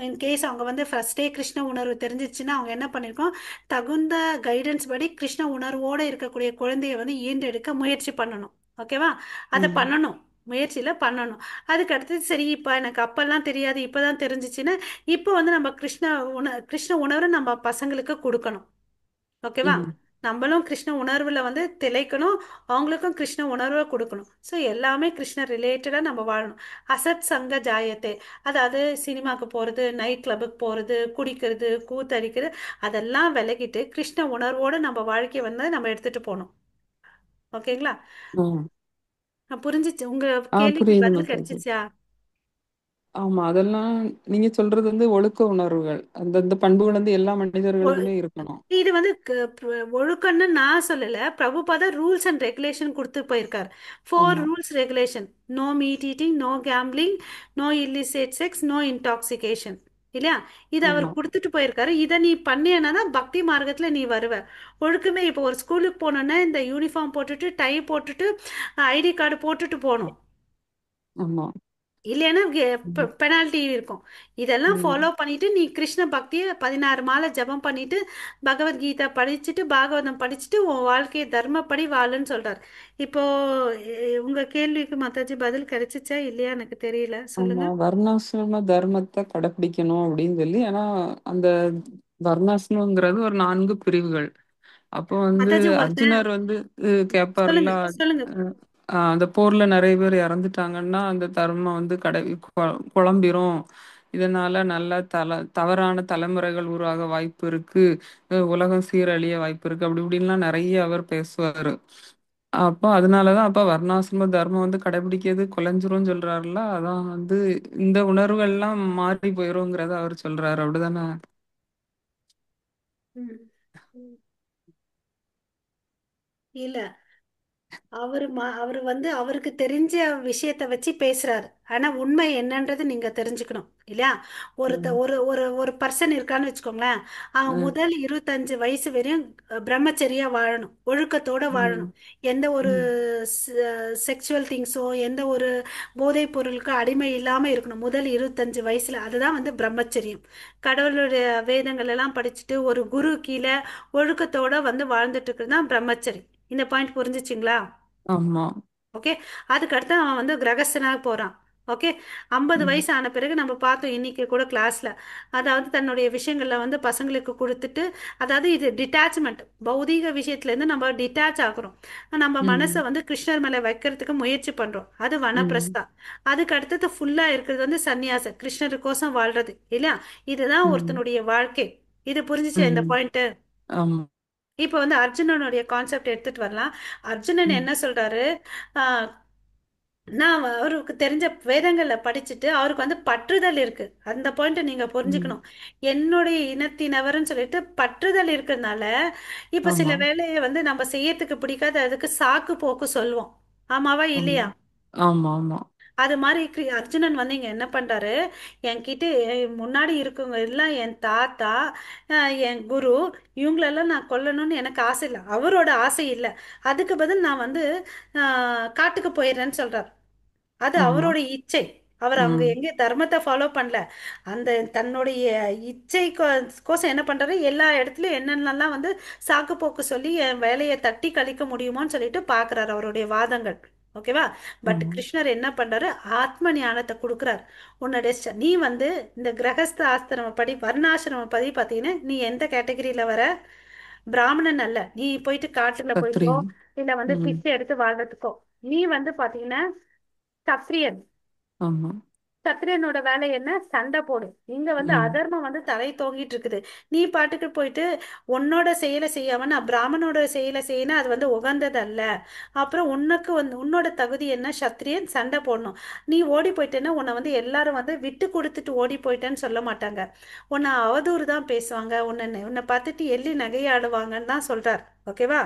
இன்கேஸ் அவங்க வந்து ஃபர்ஸ்டே கிருஷ்ண உணர்வு தெரிஞ்சிச்சுன்னா அவங்க என்ன பண்ணிருக்கோம், தகுந்த கைடன்ஸ் படி கிருஷ்ண உணர்வோட இருக்கக்கூடிய குழந்தைய வந்து ஈண்டெடுக்க முயற்சி பண்ணணும். ஓகேவா? அதை ம், பண்ணணும், முயற்சியில பண்ணணும். அதுக்கு அடுத்தது சரி, இப்போ எனக்கு அப்பெல்லாம் தெரியாது, இப்பதான் தெரிஞ்சிச்சுன்னா இப்போ வந்து நம்ம கிருஷ்ண உணர்வை நம்ம பசங்களுக்கு கொடுக்கணும். ஓகேவா? ம். நம்மளும் கிருஷ்ண உணர்வுல வந்து திளைக்கணும், அவங்களுக்கும் கிருஷ்ண உணர்வை கொடுக்கணும். ஸோ எல்லாமே கிருஷ்ண ரிலேட்டடா நம்ம வாழணும். அசத் சங்க ஜாயத்தே, அதாவது சினிமாக்கு போறது, நைட் கிளப்புக்கு போறது, குடிக்கிறது, கூத்தடிக்கிறது, அதெல்லாம் விலகிட்டு கிருஷ்ண உணர்வோட நம்ம வாழ்க்கையை வந்து நம்ம எடுத்துட்டு போகணும். ஓகேங்களா? ஆ. புரிஞ்சிச்சு உங்க கேள்விக்கு புரியுது பதில் மாதாஜி. கிடைச்சிச்சா? ஆமா, அதெல்லாம் நீங்க சொல்றது வந்து ஒழுக்க உணர்வுகள். அந்தந்த பண்புகள் வந்து எல்லா மனிதர்களுக்குமே இருக்கணும். இது வந்து ஒழுக்கம்னு நான் சொல்லல, பிரபுபாதா ரூல்ஸ் அண்ட் ரெகுலேஷன் கொடுத்து போயிருக்கார். ஃபோர் ஆமா, rules regulation: no meat eating, no gambling, no illicit sex, no intoxication. இல்லையா? இது அவர் ஆமா, கொடுத்துட்டு போயிருக்காரு. இதை நீ பண்ணியனா தான் பக்தி மார்க்கத்துல நீ வருவ. ஒழுக்கமே, இப்போ ஒரு ஸ்கூலுக்கு போனோன்னா இந்த யூனிஃபார்ம் போட்டுட்டு டை போட்டுட்டு ஐடி கார்டு போட்டுட்டு போகணும். ஆமா. இல்லைன்னா ம், பெனால்ட்டி இருக்கும். இதெல்லாம் ம். ஃபாலோ பண்ணிட்டு நீ கிருஷ்ண பக்தியை 16 மாலை ஜபம் பண்ணிட்டு பகவத்கீதை படிச்சுட்டு பாகவதம் படிச்சுட்டு உன் வாழ்க்கையை தர்மப்படி வாழுன்னு சொல்றார். இப்போ உங்க கேள்விக்கு மாதாஜி பதில் கிடைச்சிச்சா இல்லையா எனக்கு தெரியல, ஆமா, சொல்லுங்க. வர்ணாசிரம தர்மத்தை கடைப்பிடிக்கணும் அப்படின்னு சொல்லி. ஏன்னா அந்த வர்ணாசிரமங்கிறது ஒரு 4 பிரிவுகள். அப்போ வந்து மாதாஜி ஒருத்தன், அர்ஜுனர் வந்து கேட்பார்ல. சொல்லுங்க சொல்லுங்க. அந்த போர்ல நிறைய பேர் இறந்துட்டாங்கன்னா அந்த தர்மம் வந்து குழம்பிரும். இதனால நல்ல தவறான தலைமுறைகள் உருவாக வாய்ப்பு இருக்கு. உலகம் சீரழிய வாய்ப்பு இருக்கு, அப்படி இப்படின்லாம் நிறைய அவர் பேசுவாரு. அப்போ அதனாலதான் அப்ப வர்ணாசிரம தர்மம் வந்து கடைபிடிக்கிறது குலைஞ்சிரும் சொல்றாருல. அதான் வந்து இந்த உணர்வுகள்லாம் மாறி போயிருங்கிறத அவர் சொல்றாரு, அப்படிதானே? ம். ம். இல்ல, அவர் வந்து அவருக்கு தெரிஞ்ச விஷயத்தை வச்சு பேசுறாரு. ஆனா உண்மை என்னன்றது நீங்க தெரிஞ்சுக்கணும் இல்லையா? ம், ஒரு ஒரு ஒரு பர்சன் இருக்கான்னு வச்சுக்கோங்களேன். அவன் ம், முதல் 25 வயசு வரையும் பிரம்மச்சரியா வாழணும், ஒழுக்கத்தோட ம், வாழணும். எந்த ஒரு ம். செக்ஷுவல் திங்ஸோ எந்த ஒரு போதைப் பொருளுக்கு அடிமை இல்லாம இருக்கணும் முதல் 25 வயசுல. அதுதான் வந்து பிரம்மச்சரியம். கடவுளுடைய வேதங்கள் எல்லாம் படிச்சுட்டு ஒரு குரு கீழே ஒழுக்கத்தோட வந்து வாழ்ந்துட்டு இருக்கிறது தான் பிரம்மச்சரி. இந்த பாயிண்ட் புரிஞ்சுச்சுங்களா? ஆமா. ஓகே. அதுக்கு அடுத்து அவன் வந்து கிரகஸ்தனாக போறான். ஓகே. 50 ம், வயசு ஆன பிறகு நம்ம பார்த்தோம் இன்னைக்கு கூட கிளாஸ்ல, அதாவது தன்னுடைய விஷயங்கள்ல வந்து பசங்களுக்கு கொடுத்துட்டு, அதாவது இது டிட்டாச்மெண்ட், பௌதீக விஷயத்துல இருந்து நம்ம டிட்டாச் ஆகுறோம். நம்ம மனசை ம், வந்து கிருஷ்ணர் மேல வைக்கிறதுக்கு முயற்சி பண்றோம், அது ம், வனப்பிரஸ்தா. அதுக்கு அடுத்தது ஃபுல்லா இருக்கிறது வந்து சந்நியாசம், கிருஷ்ணருக்கோசம் வாழ்றது இல்லையா? இதுதான் ம், ஒருத்தனுடைய வாழ்க்கை. இது புரிஞ்சுச்சு இந்த ம். பாயிண்ட்? ஆமா. இப்போ வந்து அர்ஜுனனுடைய கான்செப்ட் எடுத்துட்டு வரலாம். அர்ஜுனன் ம், என்ன சொல்றாரு, நான் அவருக்கு தெரிஞ்ச வேதங்களை படிச்சுட்டு அவருக்கு வந்து பற்றுதல் இருக்கு. அந்த பாயிண்ட் நீங்க ம். புரிஞ்சுக்கணும். என்னுடைய இனத்தினவர்னு சொல்லிட்டு பற்றுதல் இருக்கிறதுனால இப்ப ஆமா, சில வேலையை வந்து நம்ம செய்யறதுக்கு பிடிக்காத அதுக்கு சாக்கு போக்கு சொல்லுவோம். ஆமாவா ஆமா, இல்லையா? ஆமா, ஆமா. அது மாதிரி அர்ஜுனன் வந்து இங்க என்ன பண்றாரு, என்கிட்ட முன்னாடி இருக்கவங்க எல்லாம் என் தாத்தா, என் குரு, இவங்களெல்லாம் நான் கொல்லணும்னு எனக்கு ஆசை இல்லை, அவரோட ஆசை இல்லை. அதுக்கு பதில் நான் வந்து காட்டுக்கு போயிடுறேன்னு சொல்றார். அது ஆமா. அவரோட இச்சை. அவர் அவங்க ம். எங்க தர்மத்தை ஃபாலோ பண்ணல. அந்த தன்னுடைய இச்சை கோசம் என்ன பண்றாரு, எல்லா இடத்துலயும் என்னென்னலாம் வந்து சாக்கு போக்கு சொல்லி என் வேலையை தட்டி கழிக்க முடியுமோன்னு சொல்லிட்டு பாக்குறாரு அவருடைய வாதங்கள். ஓகேவா? பட் ஆமா. கிருஷ்ணர் என்ன பண்றாரு, ஆத்ம ஞானத்தை கொடுக்குறாரு. உன்னுடைய நீ வந்து இந்த கிரகஸ்த ஆசிரம படி வர்ணாசிரம படி பார்த்தீங்கன்னா நீ எந்த கேட்டகரியில வர? பிராமணன் அல்ல. நீ போயிட்டு காட்டுல போய்க்கோ, சத்திரியன். இல்ல வந்து ம். பிச்சை எடுத்து வாழ்றதுக்கோ. நீ வந்து பாத்தீங்கன்னா சத்திரியன். ஆமா. சத்திரியனோட வேலை என்ன? சண்டை போடு. இங்க வந்து ம். அதர்மம் வந்து தலை தோங்கிட்டு இருக்குது. நீ பாட்டுக்கு போயிட்டு உன்னோட செயலை செய்யாம நான் பிராமணோட செயலை செய்யணும், அது வந்து உகந்தது அல்ல. அப்புறம் உனக்கு வந்து உன்னோட தகுதி என்ன? சத்திரியன், சண்டை போடணும். நீ ஓடி போயிட்டேன்னா உன்னை வந்து எல்லாரும் வந்து விட்டு கொடுத்துட்டு ஓடி போயிட்டேன்னு சொல்ல மாட்டாங்க. உன்னை அவதூறு தான் பேசுவாங்க. உன்னை பார்த்துட்டு எள்ளி நகையாடுவாங்கன்னு தான் சொல்றார். ஓகேவா?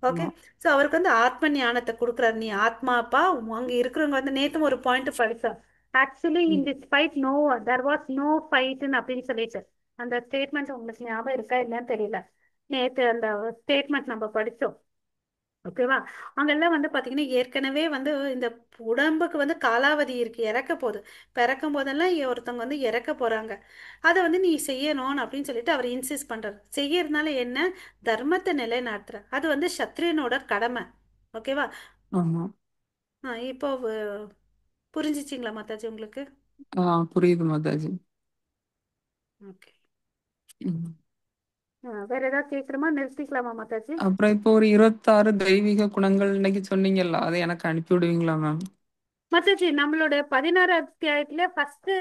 ஓகே. ஆமா. ஸோ அவருக்கு வந்து ஆத்ம ஞானத்தை கொடுக்குறாரு. நீ ஆத்மாப்பா. அங்க இருக்கிறவங்க வந்து நேத்தும் ஒரு பாயிண்ட் படிச்சோம். Actually in hmm. This fight no, there was no ஃபைட்னு அப்படின்னு சொல்லிட்டு அந்த ஸ்டேட்மெண்ட் உங்களுக்கு ஞாபகம் இருக்கா இல்லைன்னு தெரியல. நேத்து அந்த ஸ்டேட்மெண்ட் நம்ம படிச்சோம். ஓகேவா? அங்கெல்லாம் வந்து பாத்தீங்கன்னா ஏற்கனவே வந்து இந்த உடம்புக்கு வந்து காலாவதி இருக்கு, இறக்க போகுது. பிறக்கும் போதெல்லாம் ஒருத்தவங்க வந்து இறக்க போறாங்க. அதை வந்து நீ செய்யணும் அப்படின்னு சொல்லிட்டு அவர் இன்சிஸ்ட் பண்றாரு. செய்யறதுனால என்ன? தர்மத்தை நிலைநாட்டுற, அது வந்து சத்திரியனோட கடமை. ஓகேவா? ஆமா. இப்போ புரிஞ்சிச்சிங்களா மாதாஜி உங்களுக்கு? ஆ, புரியுது மாதாஜி. ஓகே. ம். வேற ஏதாவது கேட்கணுமா? நிறுத்திக்கலாமா மாதாஜி? அப்புறம் இப்போ ஒரு 26 தெய்வீக குணங்கள் இன்னைக்கு சொன்னீங்கல்ல, அதை எனக்கு அனுப்பி விடுவீங்களா மேம்? மாதாஜி நம்மளோட 16 அத்தியாயத்துல ஃபர்ஸ்ட்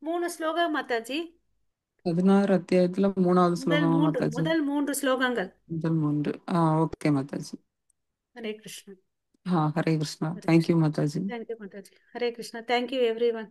3 ஸ்லோகம் மாதாஜி. 16 அத்தியாயத்துல 3வது முதல் ஸ்லோகமா மூன்று மாதாஜி? முதல் மூன்று ஸ்லோகங்கள். முதல் 3. Okay Mataji. Hare Krishna. Hare Krishna. Hare thank you Krishna. Mataji. Thank you Mataji. Hare Krishna. Thank you every one.